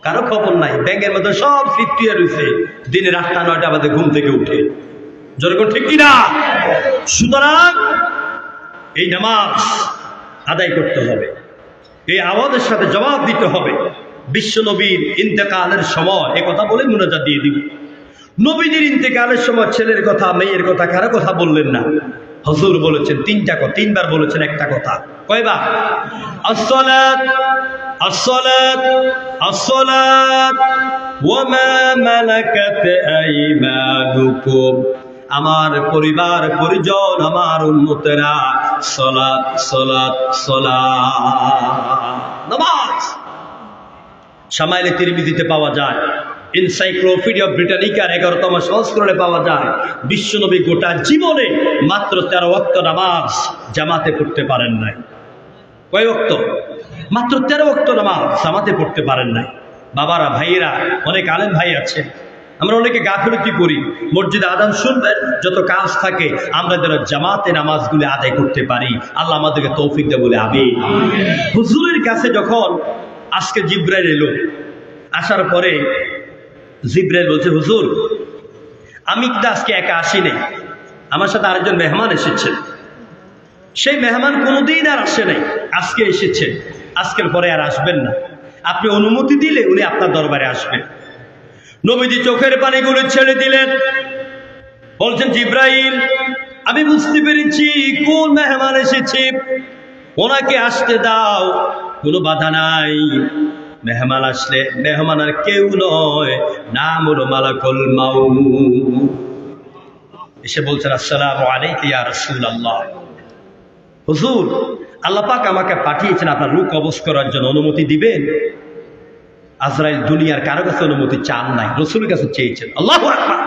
Speaker 1: কারো খবর নাই, ব্যাংকের মধ্যে সব ফিফটিয়া রয়েছে, দিনের 8টা-9টা বাজে ঘুম থেকে উঠে। যেরকম ঠিক কিনা? সুতরাং এই নামাজ আদায় করতে হবে, এই আওয়াজের সাথে জবাব দিতে হবে। বিশ্ব নবীর ইন্তেকালের সময় এ কথা বলে মুনাজাত দিয়ে দিব। নবীজির ইন্তেকালের সময় ছেলের কথা, মেয়ের কথা, কারো কথা বললেন না। হুজুর বলেছেন 3বার বলেছেন একটা কথা। কয়বার? আসসালাত আসসালাত আসসালাত ওয়া মা মালাকাত আইমানুকুম। আমার পরিবার পরিজন, আমার উম্মতেরা, সালাত সালাত সালাত। নামাজ শামাইলে তিরমিজিতে পাওয়া যায়, এনসাইক্লোপিডিয়া ব্রিটানিকার 11তম সংস্করণে পাওয়া যায়। বিশ্বনবী গোটা জীবনে মাত্র 13 ওয়াক্ত নামাজ জামাতে পড়তে পারেন নাই। কয় ওয়াক্ত? মাত্র 13 ওয়াক্ত নামাজ জামাতে পড়তে পারেন নাই। বাবারা, ভাইয়েরা, অনেক আলেম ভাই আছে, আমরা অনেকে গাফিলতি করি। মসজিদে আযান শুনবেন, যত কাজ থাকে আমরা যেন জামাতে নামাজগুলি আদায় করতে পারি। আল্লাহ আমাদেরকে তৌফিক দেয় বলে আমিন। হুজুরের কাছে যখন আজকে জিবরাইল এলো, আসার পরে জিবরাইল বলছে, হুজুর আমি কিন্তু আজকে একা আসি নাই, আমার সাথে আরেকজন মেহমান এসেছেন। সেই মেহমান কোনোদিন আর আসে নাই, আজকে এসেছে, আজকের পরে আর আসবেন না। আপনি অনুমতি দিলে উনি আপনার দরবারে আসবেন। নবীজি চোখের পানিগুলো ছেড়ে দিলেন, বলছেন জিব্রাইল আমি বুঝতে পেরেছি কোন মেহমান এসেছে, ওনাকে আসতে দাও, কোনো বাধা নাই। মেহমান আসলে মেহমান আর কেউ নয়, নাম হলো মালাকুল মাউত। এসে বলছেন আসসালামু আলাইকা ইয়া রাসূলুল্লাহ, হুজুর আল্লাহ পাক আমাকে পাঠিয়েছেন আপনার রূহ কবজ করার জন্য, অনুমতি দিবেন? আজরাইল দুনিয়ার কারো কাছে অনুমতি চান নাই, রাসূলের কাছে চেয়েছেন। আল্লাহু আকবার।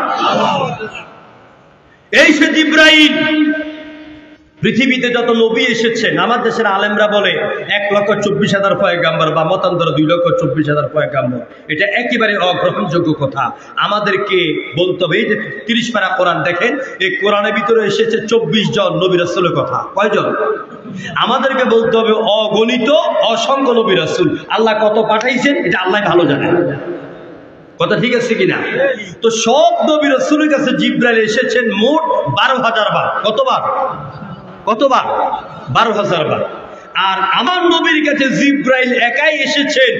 Speaker 1: এই সে জিব্রাইল। পৃথিবীতে যত নবী এসেছেন, আমার দেশের আলেমরা বলে 1,24,000 পয়গাম্বর বা মতান্তর 2,24,000 পয়গাম্বর, এটা একেবারে অগ্রহণযোগ্য কথা। আমাদেরকে বলতে হবে এই যে 30 পারা কোরআন দেখেন, এই কোরআনের ভিতরে এসেছে 24 জন নবী রাসূলের কথা। কয়জন? আমাদেরকে বলতে হবে অগণিত অসংখ্য নবী রাসূল। আল্লাহ কত পাঠাইছেন এটা আল্লাহ ভালো জানেন। কথা ঠিক আছে কিনা? তো সব নবী রাসূলের কাছে জিব্রাইল এসেছেন মোট 12,000 বার। কতবার? 12,000 বার। আর আমার নবীর কাছে জিব্রাইল একাই এসেছেন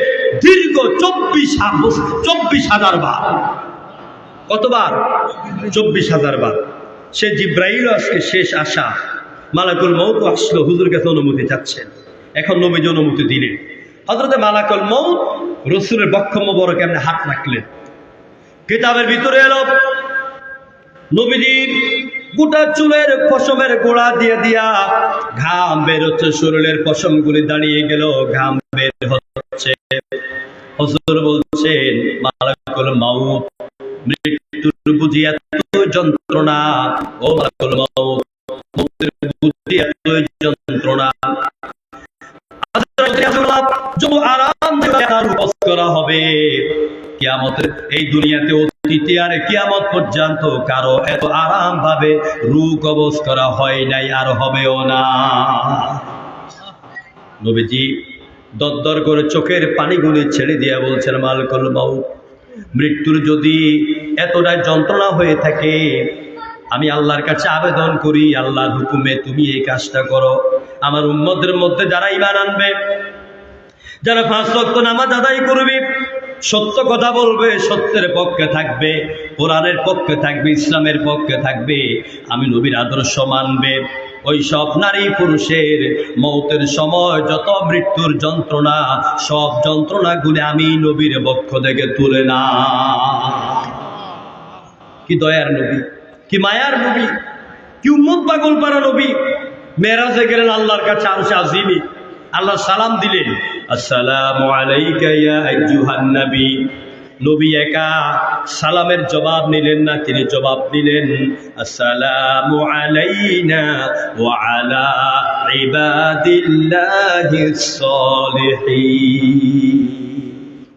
Speaker 1: দীর্ঘ 24,000 বার। কতবার? 24,000 বার। সে জিব্রাইল আজকে শেষ আশা, মালাকুল মউত আসলো, হুজুর কাছে অনুমতি চাচ্ছেন। এখন নবীজি অনুমতি দিলেন। হযরতে মালাকুল মউত রাসূলের বক্ষ মোবারক এমনি হাত রাখলেন। কিতাবের ভিতরে এলো নবীজির গোটা চুলের পশমের গোড়া দিয়ে দিয়া ঘাম বের হচ্ছে, শরীরের পশমগুলি দাঁড়িয়ে গেল, ঘাম বের হচ্ছে। হুজুর বলছেন মালাকুল মউত, মৃত্যুর বুঝি এত যন্ত্রণা, ও মালাকুল মউত, মৃত্যুর বুঝি এত যন্ত্রণা, যত আরাম করা হবে কিয়ামতের এই দুনিয়াতে, অতীতে আর কিয়ামত পর্যন্ত কারো এত আরাম ভাবে রূহ কবজ করা হয় নাই, আর হবেও না। নবীজি দরদর করে চোখের পানিগুলি ছেড়ে দিয়া বলছেন মালাকুল মউত, মৃত্যুর যদি এতটাই যন্ত্রণা হয়ে থাকে, আমি আল্লাহর কাছে আবেদন করি, আল্লাহর হুকুমে তুমি এই কাজটা করো। আমার উম্মতের মধ্যে যারা ঈমান আনবে, যারা 5 ওয়াক্ত নামাজ আদায় করবে, সত্য কথা বলবে, সত্যের পক্ষে থাকবে, কোরআনের পক্ষে থাকবে, ইসলামের পক্ষে থাকবে, আমি নবীর আদর্শ মানবে, ওই সব নারী পুরুষের মৌতের সময় যত মৃত্যুর যন্ত্রণা, সব যন্ত্রণাগুলি আমি নবীর পক্ষ থেকে তুলে না। কি দয়ার নবী, কি মায়ার নবী, কি উম্মত পাগল পারা নবী। মেরাজে গেলেন আল্লাহর কাছে, আরশে আজিমে আল্লাহ সালাম দিলেন, আসসালামু আলাইকা ইয়া আইয়ুহান নবী। নবী একা সালামের জবাব নিলেন না, তিনি জবাব দিলেন আসসালামু আলাইনা ওয়া আলা ইবাদিল্লাহিস সালিহিন।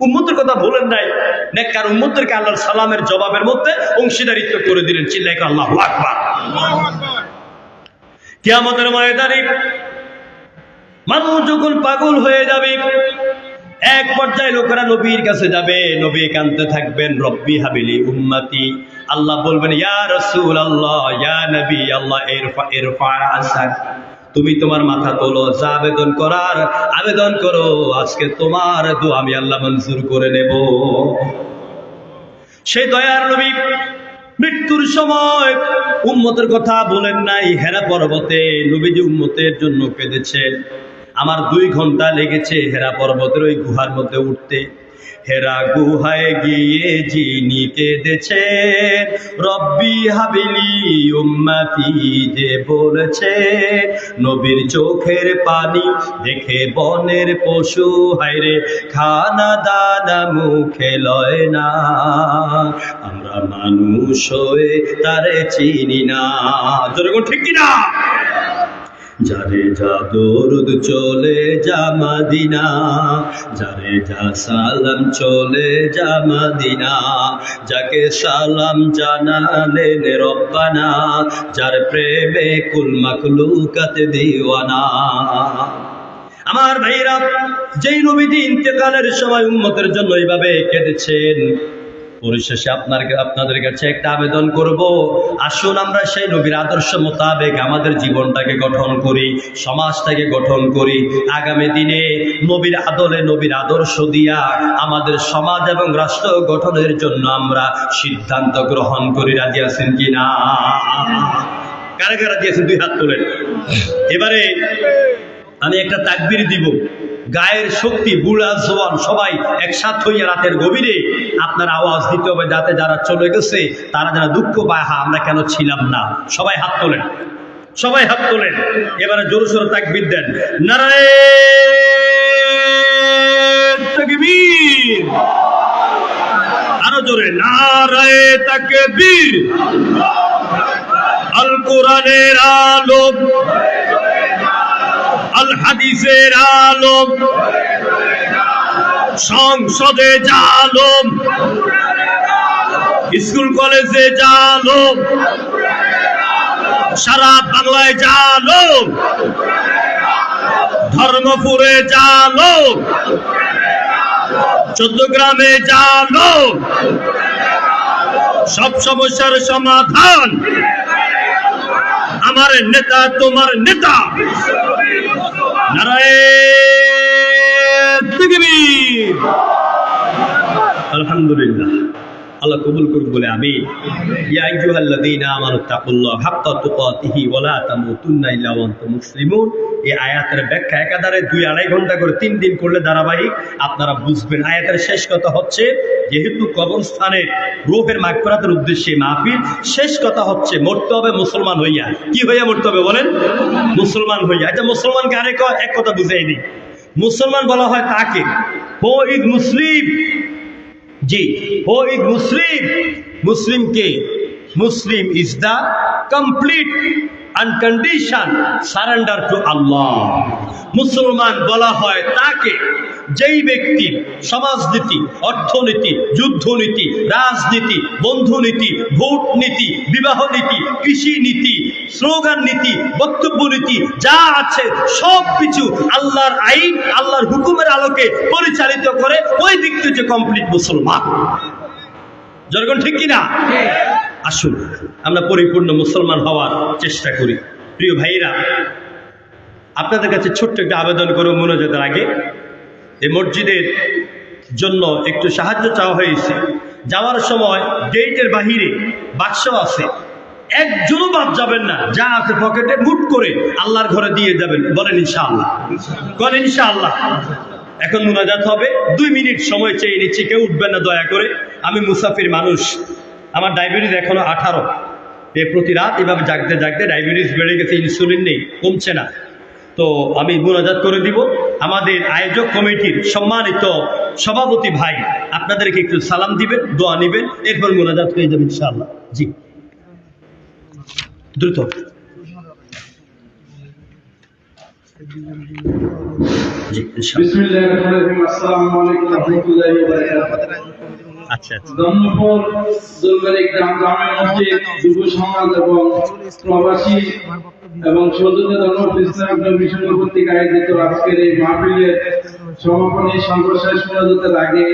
Speaker 1: উম্মতের কথা বলেন নাই, নেককার উম্মতদেরকে আল্লাহর সালামের জবাবের মধ্যে অংশীদারিত্ব করে দিলেন। চিল্লাইয়া আল্লাহু আকবার। কিয়ামতের ময়দানে মানুষ যখন পাগল হয়ে যাবে, এক পর্যায়ে লোকেরা নবীর কাছে যাবে, নবী কাঁদতে থাকবেন, রব্বি হাবিলি উম্মতি। আল্লাহ বলবেন ইয়া রাসূলুল্লাহ, ইয়া নবী আল্লাহ, ইরফা রাসাক, তুমি তোমার মাথা তোলো, যা আবেদন করার আবেদন করো, আজকে তোমার দোয়া আমি আল্লাহ মঞ্জুর করে নেব। সেই দয়ার নবী মৃত্যুর সময় উম্মতের কথা বলেন নাই। হেরা পর্বতে নবীজি উম্মতের জন্য কেঁদেছেন। আমার 2 ঘন্টা লেগেছে হেরা পর্বতের ওই গুহার মধ্যে উঠতে। হেরা গুহায় গিয়ে যিনি কেঁদেছে, রব্বি হাবিলি উম্মতি যে বলেছে, নবীর চোখের পানি দেখে বনের পশু হায়রে খানা দানা মুখে লয় না, আমরা মানুষ হয়ে তারে চিনি না। যেরকম ঠিক কিনা? যারে যা দরুদ চলে যা মদিনা, যারে যা সালাম চলে যা মদিনা, যাকে সালাম জানালেন রব্বানা, যার প্রেমে কুল মাখলুকাত দিওয়ানা। আমার ভাইরা, যেই নবীজি ইন্তেকালের সময় উম্মতের জন্য এইভাবে কেঁদেছেন, পরিশেষে আপনাদের কাছে একটা আবেদন করব, আসুন আমরা সেই নবীর আদর্শ মোতাবেক আমাদের জীবনটাকে গঠন করি, সমাজটাকে গঠন করি। আগামী দিনে নবীর আদলে, নবীর আদর্শ দিয়া আমাদের সমাজ এবং রাষ্ট্র গঠনের জন্য আমরা সিদ্ধান্ত গ্রহণ করি। রাজি আছেন কিনা? কারা কারা দিয়েছেন দুই হাত তোলেন। এবারে আমি একটা তাকবীর দিব, গায়ের শক্তি, বুড়া জওয়ান সবাই একসাথ হইয়া রাতের গভীরে আপনার আওয়াজ দিতে হবে, যাতে যারা চলে গেছে তারা যারা দুঃখ পায়, হা আমরা কেন ছিলাম না। সবাই হাত তোলেন, সবাই হাত তোলেন। এবারে জোরে সোরে তাকবীর দেন, নারায়ে তাকবীর। আরো জোরে, নারায়ে তাকবীর। আল কোরআনের আলো, আল হাদিসের আলম, সংসদে জালম, স্কুল কলেজে জালম, সারা বাংলায় জালম, ধর্মপুরে জালম, 14 গ্রামে জালম, সব সমস্যার সমাধান আমার নেতা, তোমার নেতা। নারায়ে তাকবীর। আলহামদুলিল্লাহ, আল্লাহ কবুল করুক বলে আমিন। ইয়া আইয়ুহাল্লাযীনা আমানু তাকুল্লাহ হাক্কা তুকাতিহি ওয়া লা তামুতুন্না ইল্লা ওয়া আনতুম মুসলিমুন। এই আয়াতের ব্যাখ্যা একাধারে 2-2.5 ঘন্টা করে 3 দিন করলে ধারাবাহিক আপনারা বুঝবেন। আয়াতের শেষ কথা হচ্ছে, যেহেতু কবরস্থানের রূহের মাগফিরাতের উদ্দেশ্যে মাহফিল, শেষ কথা হচ্ছে মরতে হবে মুসলমান হইয়া। কি হইয়া মরতে হবে বলেন? মুসলমান হইয়া। আচ্ছা, মুসলমানকে আরেক এক কথা বুঝাই দিই। মুসলমান বলা হয় তাকে, হো ইজ মুসলিম। জি, হো ইজ মুসলিম। মুসলিম কে? Muslim is the complete unconditional surrender to Allah. মুসলমান বলা হয় তাকে যেই ব্যক্তি সমাজনীতি, অর্থনীতি, যুদ্ধনীতি, রাজনীতি, বন্ধুনীতি, ভোট নীতি, বিবাহ নীতি, কৃষি নীতি, স্লোগান নীতি, বক্তব্য নীতি যা আছে সব কিছু আল্লাহর আইন, আল্লাহর হুকুমের আলোকে পরিচালিত করে ওই ব্যক্তি হচ্ছে কমপ্লিট মুসলমান। জনগণ ঠিক কিনা? আসুন আমরা পরিপূর্ণ মুসলমান হওয়ার চেষ্টা করি। প্রিয় ভাইরা, আপনাদের কাছে ছোট্ট একটা আবেদন করব মোনাজাতের আগে। এই মসজিদের জন্য একটু সাহায্য চাওয়া হয়েছে। যাওয়ার সময় গেটের বাহিরে বাক্স আছে, একজনও বাদ যাবেন না। যা আছে পকেটে মুট করে আল্লাহর ঘরে দিয়ে যাবেন। বলেন ইনশাআল্লাহ, বলেন ইনশাআল্লাহ। এখন মোনাজাত হবে, 2 মিনিট সময় চেয়ে নিচ্ছি, কেউ উঠবেন না দয়া করে। আমি মুসাফির মানুষ, আমার ডায়াবেটিস এখনো 18। প্রতি রাত এভাবে জাগতে জাগতে ডায়াবেটিস বেড়ে গেছে, ইনসুলিন নেই, কমছে না। তো আমি মোনাজাত করে দিব। আমাদের আয়োজক কমিটির সম্মানিত সভাপতি ভাই আপনাদেরকে একটু সালাম দিবেন, দোয়া নেবেন, এরপর মোনাজাত হয়ে যাবে ইনশাআল্লাহ। জি দ্রুত। জি
Speaker 2: বিসমিল্লাহির রহমানির রহিম। আসসালামু আলাইকুম ওয়া রাহমাতুল্লাহি ওয়া বারাকাতুহু।
Speaker 1: আচ্ছা,
Speaker 2: দমনপুর দলবাড়ি গ্রামের মসজিদ, যুব সমাজ এবং প্রবাসী এবং সৌজন্য দমনপুর ইসলামিক মিশন কর্তৃক আয়োজিত আজকের এই মাহফিলের সমাপনী সর্বশেষ মোনাজাতের আগে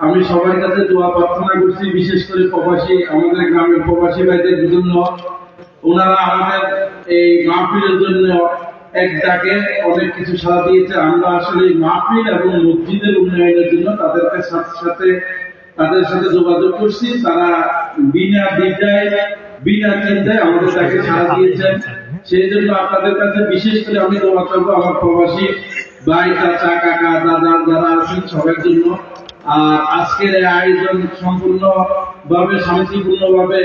Speaker 2: আমি সবার কাছে দোয়া প্রার্থনা করছি, বিশেষ করে প্রবাসী, আমাদের গ্রামের প্রবাসী ভাইদের জন্য। ওনারা আমাদের এই মাহফিলের জন্য এক ডাকে অনেক কিছু সাড়া দিয়েছে। আমরা আসলে মাহফিল এবং মসজিদের উন্নয়নের জন্য তাদের সাথে যোগাযোগ করছি। তারা বিনা দ্বিধায়, বিনা চিন্তায় আমাদের ডাকে সাড়া দিয়েছেন। সেই জন্য আপনাদের কাছে বিশেষ করে আমি দোয়া করবো আমার প্রবাসী ভাই, চাচা, কাকা, দাদা যারা আছেন সবার জন্য। আর আজকের এই আয়োজন সম্পূর্ণভাবে শান্তিপূর্ণভাবে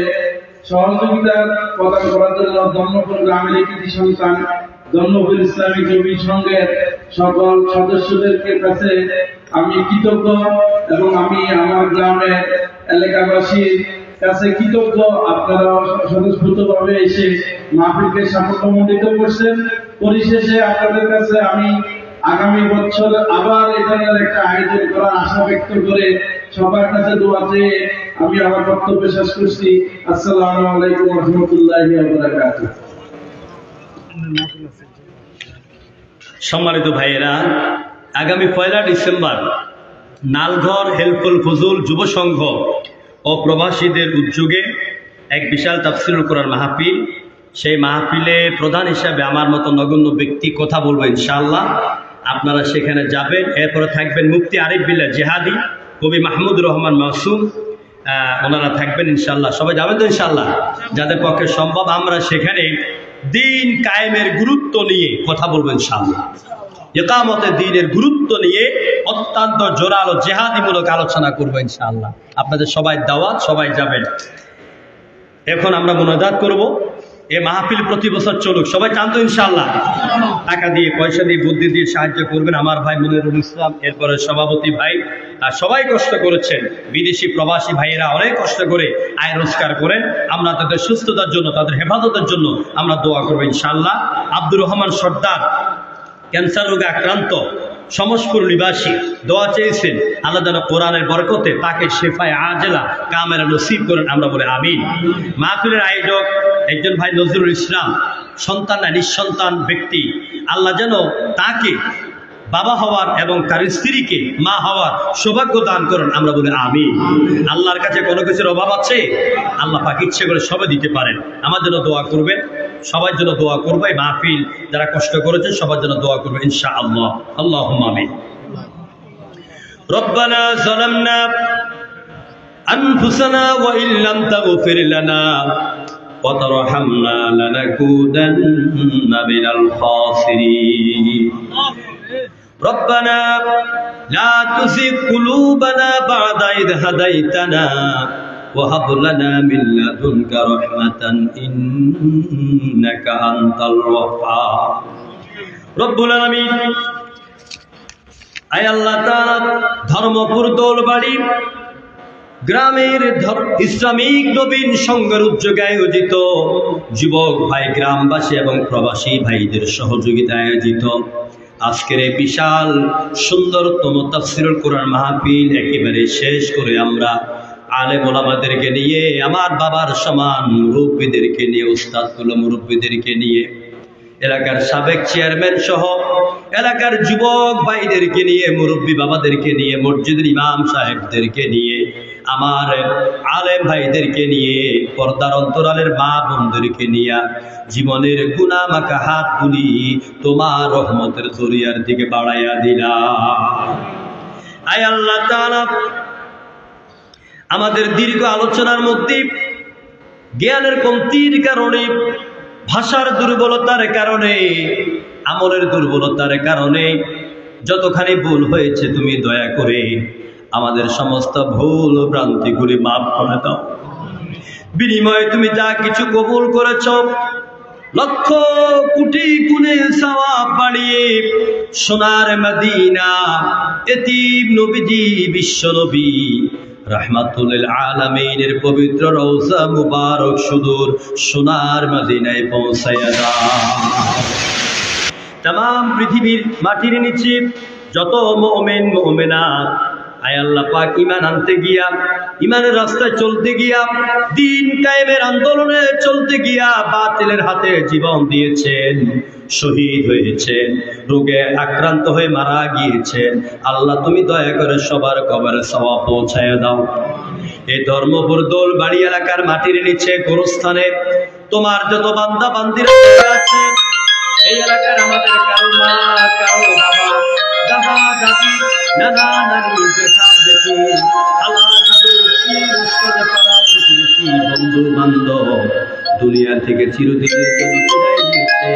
Speaker 2: সহযোগিতা প্রদান করার জন্য দমনপুর গ্রামের কৃতি সন্তান দমনপুর ইসলামিক জমি সংঘের সকল সদস্যদেরকে কাছে আমি কৃতজ্ঞ এবং আমি আমার গ্রামের এলাকাবাসীর কাছে কৃতজ্ঞ। আপনারা স্বতঃস্ফূর্তভাবে এসে মাহফিলকে সাফল্যমণ্ডিত করছেন। পরিশেষে আপনাদের কাছে আমি আগামী বছর আবার এ ধরনের একটা আয়োজন করার আশা ব্যক্ত করে সবার কাছে দোয়া চেয়ে আমি আমার বক্তব্য শেষ করছি। আসসালামু আলাইকুম ওয়া রাহমাতুল্লাহি ওয়া বারাকাতুহু।
Speaker 1: সম্মানিত ভাইয়েরা, আগামী 1 ডিসেম্বর নালঘর হেল্পফুল ফজল যুব সংঘ ও প্রবাসীদের উদ্যোগে এক বিশাল তাফসীরুল কোরআন মাহফিল। সেই মাহফিলে প্রধান হিসাবে আমার মতো নগণ্য ব্যক্তি কথা বলবো ইনশাআল্লাহ। আপনারা সেখানে যাবেন। এরপরে থাকবেন মুফতি আরিফ বিল্লাহ জিহাদি, কবি মাহমুদুর রহমান মাসুম, ওনারা থাকবেন ইনশাআল্লাহ। সবাই যাবেন তো ইনশাআল্লাহ? যাদের পক্ষে সম্ভব আমরা সেখানে দিন কায়েমের গুরুত্ব নিয়ে কথা বলবো ইনশাআল্লাহ। ইকামতে দ্বীনের গুরুত্ব নিয়ে অত্যন্ত জোরালো জিহাদিমূলক আলোচনা করবো ইনশাআল্লাহ। আপনাদের সবাই দাওয়াত, সবাই যাবেন। এখন আমরা মুনাজাত করব। এই মাহফিল প্রতি বছর চলুক, সবাই চান তো ইনশাআল্লাহ? টাকা দিয়ে, পয়সা দিয়ে, বুদ্ধি দিয়ে সাহায্য করবেন। আমার ভাই মনিরুল ইসলাম, এরপরে সভাপতি ভাই, আর সবাই কষ্ট করেছেন। বিদেশি প্রবাসী ভাইয়েরা অনেক কষ্ট করে আয় রোজগার করেন। আমরা তাদের সুস্থতার জন্য, তাদের হেফাজতের জন্য আমরা দোয়া করবো ইনশাআল্লাহ। আব্দুর রহমান সর্দার ক্যান্সার রোগে আক্রান্ত, সমসপুর নিবাসী, দোয়া চেয়েছেন আল্লাহ যেন কোরআনের বরকতে তাকে শেফায়ে আজেলা কামেরা নসিব করেন, আমরা বলে আমিন। মাহফিলের আয়োজক একজন ভাই নজরুল ইসলাম, সন্তান না নিঃসন্তান ব্যক্তি, আল্লাহ যেন তাকে বাবা হওয়ার এবং তার স্ত্রীকে মা হওয়ার সৌভাগ্য দান করেন, আমরা বলি আমিন। আল্লাহর কাছে কোনো কিছুর অভাব আছে? আল্লাহ পাক ইচ্ছে করে সবে দিতে পারেন। আমার জন্য দোয়া করবেন, সবার জন্য দোয়া করবো। এই মাহফিল যারা কষ্ট করেছেন সবার জন্য দোয়া করবে ইনশাআল্লাহ। আল্লাহুম্মা আমিন। রব্বানা যালামনা আনফুসানা ওয়া ইল্লাম তাগফির লানা ওয়া তারহামনা লানাকুদান্না মিনাল খাসিরিন। ربنا لا تزغ قلوبنا بعد إذ هديتنا وهب لنا من لدنك رحمة إنك أنت الوهاب رب العالمين। আয় আল্লাহ তাআলা, ধর্মপুর দোলবাড়ি গ্রামের ইসলামিক নবীন সংঘের উদ্যোগে আয়োজিত যুবক ভাই, গ্রামবাসী এবং প্রবাসী ভাইদের সহযোগিতায় আয়োজিত আজকের এই বিশাল সুন্দরতম তাফসীরুল কোরআন মাহফিল একেবারে শেষ করে আমরা আলেম ওলামাদেরকে নিয়ে, আমার বাবার সমান মুরব্বীদেরকে নিয়ে, উস্তাদগুলো মুরব্বীদেরকে নিয়ে, এলাকার সাবেক চেয়ারম্যান সহ এলাকার যুবক ভাইদেরকে নিয়ে, মুরব্বী বাবাদেরকে নিয়ে, মসজিদের ইমাম সাহেবদেরকে নিয়ে, আমার আলেম ভাইদেরকে নিয়ে, পর্দার অন্তরালের মা বোনদেরকে নিয়ে জীবনের গুনাহ মাখা হাতগুলি তোমার রহমতের দরিয়ার দিকে বাড়াইয়া দিলাম। আয় আল্লাহ তাআলা, আমাদের দীর্ঘ আলোচনার মধ্যে জ্ঞানের কমতির কারণে, ভাষার দুর্বলতার কারণে, আমলের দুর্বলতার কারণে যতখানি ভুল হয়েছে তুমি দয়া করে আমাদের সমস্ত ভুল ভ্রান্তিগুলি মাফ করে দাও। বিনিময়ে তুমি যা কিছু কবুল করেছ, লক্ষ কোটি গুণে সওয়াব বাড়িয়ে সোনার মদিনা, এতিম নবীজি, বিশ্ব নবী রাহমাতুল আলামিনের পবিত্র রওজা মুবারক সুদূর সোনার মদিনায় পৌঁছায়া দাও। तमाम পৃথিবীর মাটির নিচে যত মুমিন মুমিনাত, আয় আল্লাহ পাক, ঈমান আনতে গিয়া, ঈমানের রাস্তায় চলতে গিয়া, দ্বীন কায়েমের আন্দোলনে চলতে গিয়া বাতিলের হাতে জীবন দিয়েছেন, শহীদ হয়েছেন, রোগে আক্রান্ত হয়ে মারা গিয়েছেন, আল্লাহ তুমি দয়া করে সবার কবরে সওয়াব পৌঁছায়া দাও। এই ধর্মপুর দোলবাড়ি এলাকার মাটির নিচে গোরস্থানে তোমার যত বান্দা বান্দিরা আছে, এই এলাকার আমাদের কারো মা, কারো বাবা, দাদা দাদি, নানা নানি, জেঠা জেঠি, খালা খালু, পীর উস্তাদ, পাড়া প্রতিবেশী, বন্ধু বান্ধব দুনিয়া থেকে চিরদিনের জন্য বিদায় নিয়েছে।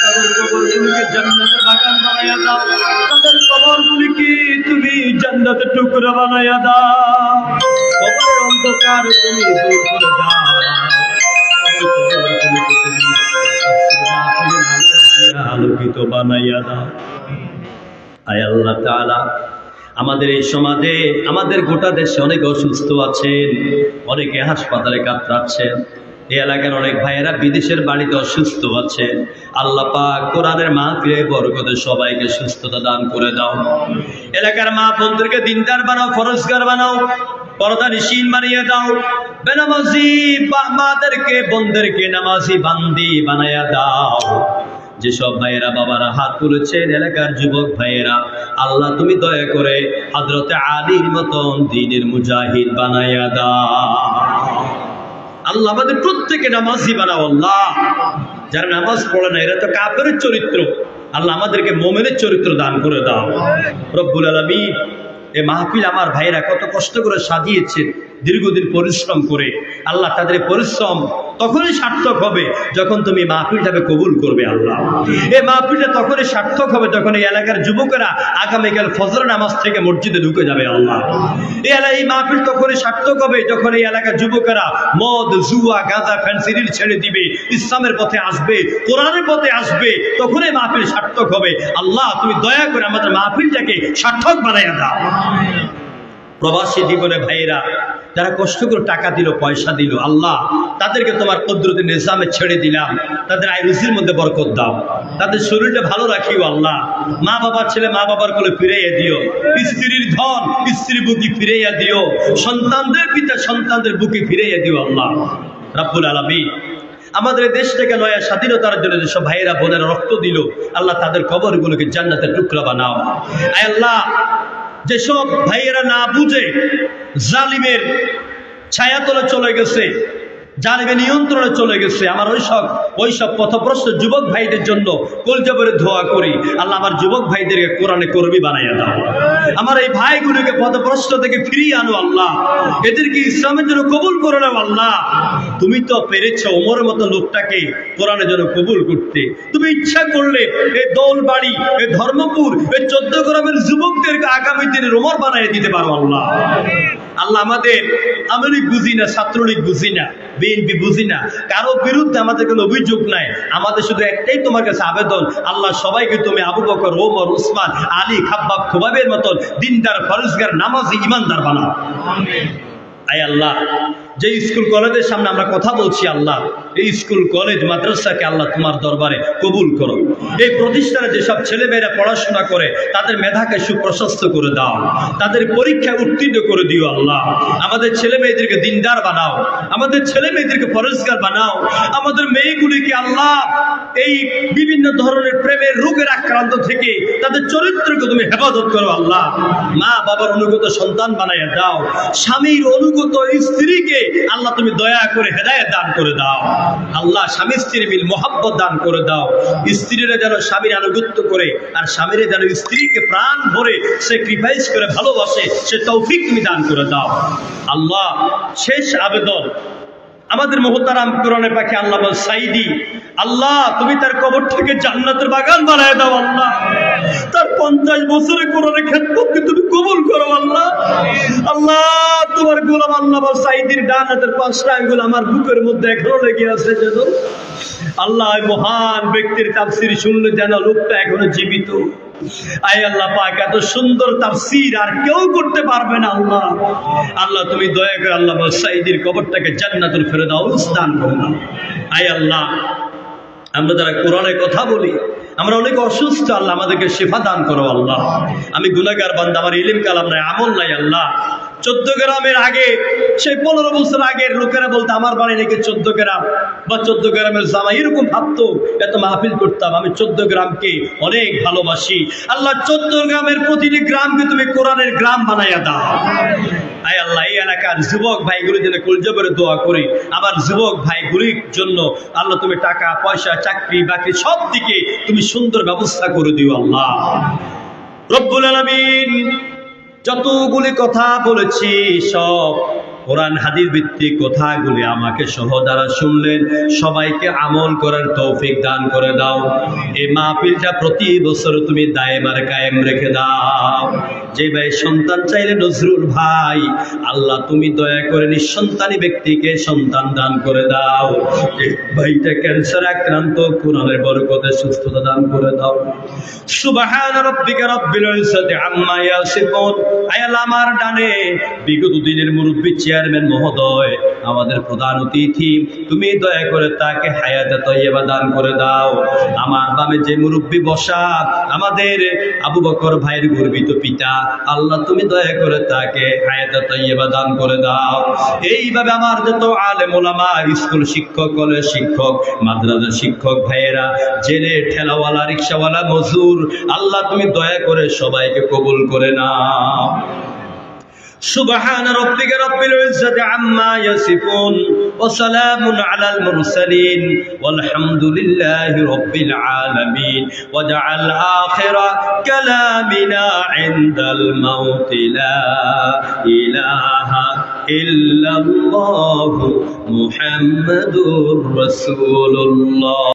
Speaker 1: তাদের কবরগুলিকে জান্নাতের বাগান বানাইয়া দাও, তাদের কবরগুলিকে তুমি জান্নাতের টুকরা বানাইয়া দাও, কবরের অন্ধকার তুমি দূর করে দাও, আলোকিত বানাইয়া দাও। আয় আল্লাহ তাআলা, আমাদের এই সমাজে, আমাদের গোটা দেশে অনেক অসুস্থ আছেন, অনেকে হাসপাতালে কাতরাচ্ছেন, এই এলাকার অনেক ভাইয়েরা বিদেশের বাড়িতে অসুস্থ আছেন। আল্লাহ পাক কোরআনের মাহফিলে বরকতে সবাইকে সুস্থতা দান করে দাও। এলাকার মা বোনদেরকে দিনদার বানাও, ফরজগার বানাও, পর্দানিশীন বানিয়ে দাও। বেনামাজি মাদেরকে বোনদেরকে নামাজি বান্দি বানায়া দাও। যেসব ভাইয়েরা বাবারা হাত তুলেছেন, এলাকার যুবক ভাইয়েরা, আল্লাহ তুমি দয়া করে হযরতে আলীর মতন দ্বীনের মুজাহিদ বানায়া দাও। আল্লাহ আমাদের প্রত্যেকে নামাজি বানাও আল্লাহ। যারা নামাজ পড়ে না এরা তো কাফেরের চরিত্র, আল্লাহ আমাদেরকে মোমেনের চরিত্র দান করে দাও রব্বুল আলামিন। এই মাহফিল আমার ভাইয়েরা কত কষ্ট করে সাজিয়েছেন, দীর্ঘদিন পরিশ্রম করে। আল্লাহ তাদের পরিশ্রম তখনই সার্থক হবে যখন তুমি মাহফিলটাকে কবুল করবে আল্লাহ। এই মাহফিলটা তখনই সার্থক হবে যখন এই এলাকার যুবকেরা আগামীকাল ফজর নামাজ থেকে মসজিদে ঢুকে যাবে আল্লাহ। এই মাহফিল তখনই সার্থক হবে যখন এই এলাকার যুবকেরা মদ, জুয়া, গাঁজা, ফ্যান্সিডিল ছেড়ে দিবে, ইসলামের পথে আসবে, কোরআনের পথে আসবে, তখন এই মাহফিল সার্থক হবে। আল্লাহ তুমি দয়া করে আমাদের মাহফিলটাকে সার্থক বানাইয়া দাও। প্রবাসী জীবনে ভাইয়েরা যারা কষ্ট করে টাকা দিল, পয়সা দিল, আল্লাহ তাদেরকে তোমার কুদরতের নিজামে ছেড়ে দিলাম। তাদের আয় রুজির মধ্যে বরকত দাও, তাদের শরীরটা ভালো রাখিও আল্লাহ। মা বাবার ছেলে মা বাবার কোলে ফিরাইয়া দিও, স্ত্রীর ধন স্ত্রী বুকে ফিরাইয়া দিও, সন্তানদের পিতা সন্তানদের বুকে ফিরাইয়া দিও আল্লাহ রাব্বুল আলামিন। আমাদের দেশটাকে নয়া স্বাধীনতার জন্য যেসব ভাইয়েরা বোনেরা রক্ত দিল, আল্লাহ তাদের কবরগুলোকে জান্নাতের টুকরা বানাও। আয় আল্লাহ, যেসব ভাইয়েরা না বুঝে জালিমের ছায়াতলে চলে গেছে, জালিমের নিয়ন্ত্রণে চলে গেছে, আমার ওইসব পথভ্রষ্ট যুবক ভাইদের জন্য কলজা ভরে দোয়া করি আল্লাহ আমার যুবক ভাইদেরকে কোরআনে কর্মী বানাইয়া দাও। আমার এই ভাইগুলোকে পথভ্রষ্ট থেকে ফিরিয়ে আনো আল্লাহ, এদেরকে ইসলামের জন্য কবুল করে নাও আল্লাহ। তুমি তো পেরেছো ওমরের মতো লোকটাকে কোরআনের জন্য কবুল করতে। তুমি ইচ্ছা করলে এই দৌলবাড়ি, এই ধর্মপুর, এই 14 গ্রামের যুবকদেরকে আগামী দিনের ওমর বানাইয়া দিতে পারো আল্লাহ। আল্লাহ আমাদের আমেরিক বুঝি না, ছাত্রলীগ বুঝি না, বিএনপি বুঝি না, কারো বিরুদ্ধে আমাদের কোনো অভিযোগ নাই। আমাদের শুধু একটাই তোমার কাছে আবেদন, আল্লাহ সবাইকে তুমি আবু বকর, ওমর, উসমান, আলী, খাব্বাব, খুবাবের মতন দিনদার, ফরজগার, নামাজি, ইমানদার বানাও। আয় আল্লাহ, যে স্কুল কলেজের সামনে আমরা কথা বলছি আল্লাহ, এই স্কুল কলেজ মাদ্রাসাকে আল্লাহ তোমার দরবারে কবুল করো। এই প্রতিষ্ঠানে যেসব ছেলেমেয়েরা পড়াশোনা করে তাদের মেধাকে সুপ্রশস্ত করে দাও, তাদের পরীক্ষা উত্তীর্ণ করে দিও আল্লাহ। আমাদের ছেলে মেয়েদেরকে দিনদার বানাও, আমাদের ছেলে মেয়েদেরকে পরেশগার বানাও। আমাদের মেয়েগুলিকে আল্লাহ এই বিভিন্ন ধরনের প্রেমের রোগের আক্রান্ত থেকে তাদের চরিত্রকে তুমি হেফাজত করো আল্লাহ। মা বাবার অনুগত সন্তান বানাইয়া দাও, স্বামীর অনুগত স্ত্রীকে আল্লাহ তুমি দয়া করে হেদায়েত দান করে দাও আল্লাহ। স্বামী স্ত্রীর মিল মোহাব্বত দান করে দাও, স্ত্রীরা যেন স্বামীর আনুগত্য করে আর স্বামীরা যেন স্ত্রীকে প্রাণ ভরে স্যাক্রিফাইস করে ভালোবাসে, সে তৌফিক তুমি দান করে দাও আল্লাহ। শেষ আবেদন, আমাদের মুহতারাম কোরআনের পাখি আল্লামা সাইদি, আল্লাহ তুমি তার কবর থেকে জান্নাতের বাগান বানায় দাও আল্লাহ। তার 50 বছরের কোরআনের খেদমতকে তুমি কবুল করো আল্লাহ। আল্লাহ তোমার গোলাম আল্লামা সাইদির ডান হাতের 5টা আঙ্গুল আমার বুকের মধ্যে এখনো লেগে আছে যেন। আল্লাহ মহান ব্যক্তির তাফসীর শুনলে যেন লোকটা এখনো জীবিত। আয় আল্লাহ পাক, এত সুন্দর তাফসীর আর কেউ করতে পারবে না আল্লাহ। আল্লাহ তুমি দয়া করে আল্লামা সাইদির কবরটাকে জান্নাতুল ফেরদাউস দান করে দাও। আয় আল্লাহ, আমরা যারা কোরআনের কথা বলি আমরা অনেক অসুস্থ, আল্লাহ আমাদেরকে শিফা দান করো আল্লাহ। আমি গুনাহগার বান্দা, আমার ইলম কালাম নাই, আমল নাই আল্লাহ। 14 গ্রামের আগে, সেই 15 বছর আগের লোকেরা বলতো আমার বাড়ি নাকি 14 গ্রাম বা 14 গ্রামের জামা, এরকম ভাবতো। এত মাহফিল করতাম। আমি 14 গ্রামকে অনেক ভালোবাসি আল্লাহ। 14 গ্রামের প্রতিটি গ্রামকে তুমি কোরআনের গ্রাম বানাইয়া দাও। আয় আল্লাহ, এই এলাকার যুবক ভাইগুলির জন্য কলজা ভরে দোয়া করি। আমার যুবক ভাইগুলির জন্য আল্লাহ তুমি টাকা পয়সা, চাকরি বাকরি সব দিকে তুমি সুন্দর ব্যবস্থা করে দিও আল্লাহ রব্বুল আলামিন। যতগুলি কথা বলেছি সব কোরআন হাদিস ভিত্তিক কথাগুলি আমাকে সহ দ্বারা শুনলেন, সবাইকে আমল করার তৌফিক দান করে দাও। এই মাহফিলটা প্রতি বছর তুমি দায়েমার কায়েম রেখে দাও। যে ভাই সন্তান চাইলে নজরুল ভাই, আল্লাহ তুমি দয়া করে নিঃসন্তানী ব্যক্তিকে সন্তান দান করে দাও। যে ভাইটা ক্যান্সার আক্রান্ত, কোরআনের বরকতে সুস্থতা দান করে দাও। সুবহান রাব্বিকা রাব্বিল ইজ্জাতি আম্মা ইয়াসিফুন। আয় আল্লাহ, আমার ডানে বিগত দিনের মুরব্বী চেয়ারম্যান মহোদয়, আমাদের প্রধান অতিথি, তুমি দয়া করে তাকে হায়াতে তৈয়বা দান করে দাও। আমার বামে যে মুরব্বী বসা, আমাদের আবু বকর ভাইয়ের গর্বিত পিতা, আল্লাহ তুমি দয়া করে তাকে হায়াতে তৈয়বা দান করে দাও। এইভাবে আমার যত আলেম ওলামা, স্কুল শিক্ষক, কলেজ শিক্ষক, মাদ্রাসা শিক্ষক ভাইয়েরা, জেলে ঠেলাওয়ালা, রিক্সাওয়ালা, মজুর, আল্লাহ তুমি দয়া করে সবাইকে কবুল করে নাও। সুবহান রাব্বিকা রাব্বিল ইজ্জাতি আম্মা ইয়াসিফুন ওয়া সালামুন আলাল মুরসালিন ওয়ালহামদুলিল্লাহি রাব্বিল আলামিন। ওয়াজআল আখিরা কালামিনা ইনদাল মাউত লা ইলাহা ইল্লাল্লাহু মুহাম্মাদুর রাসূলুল্লাহ।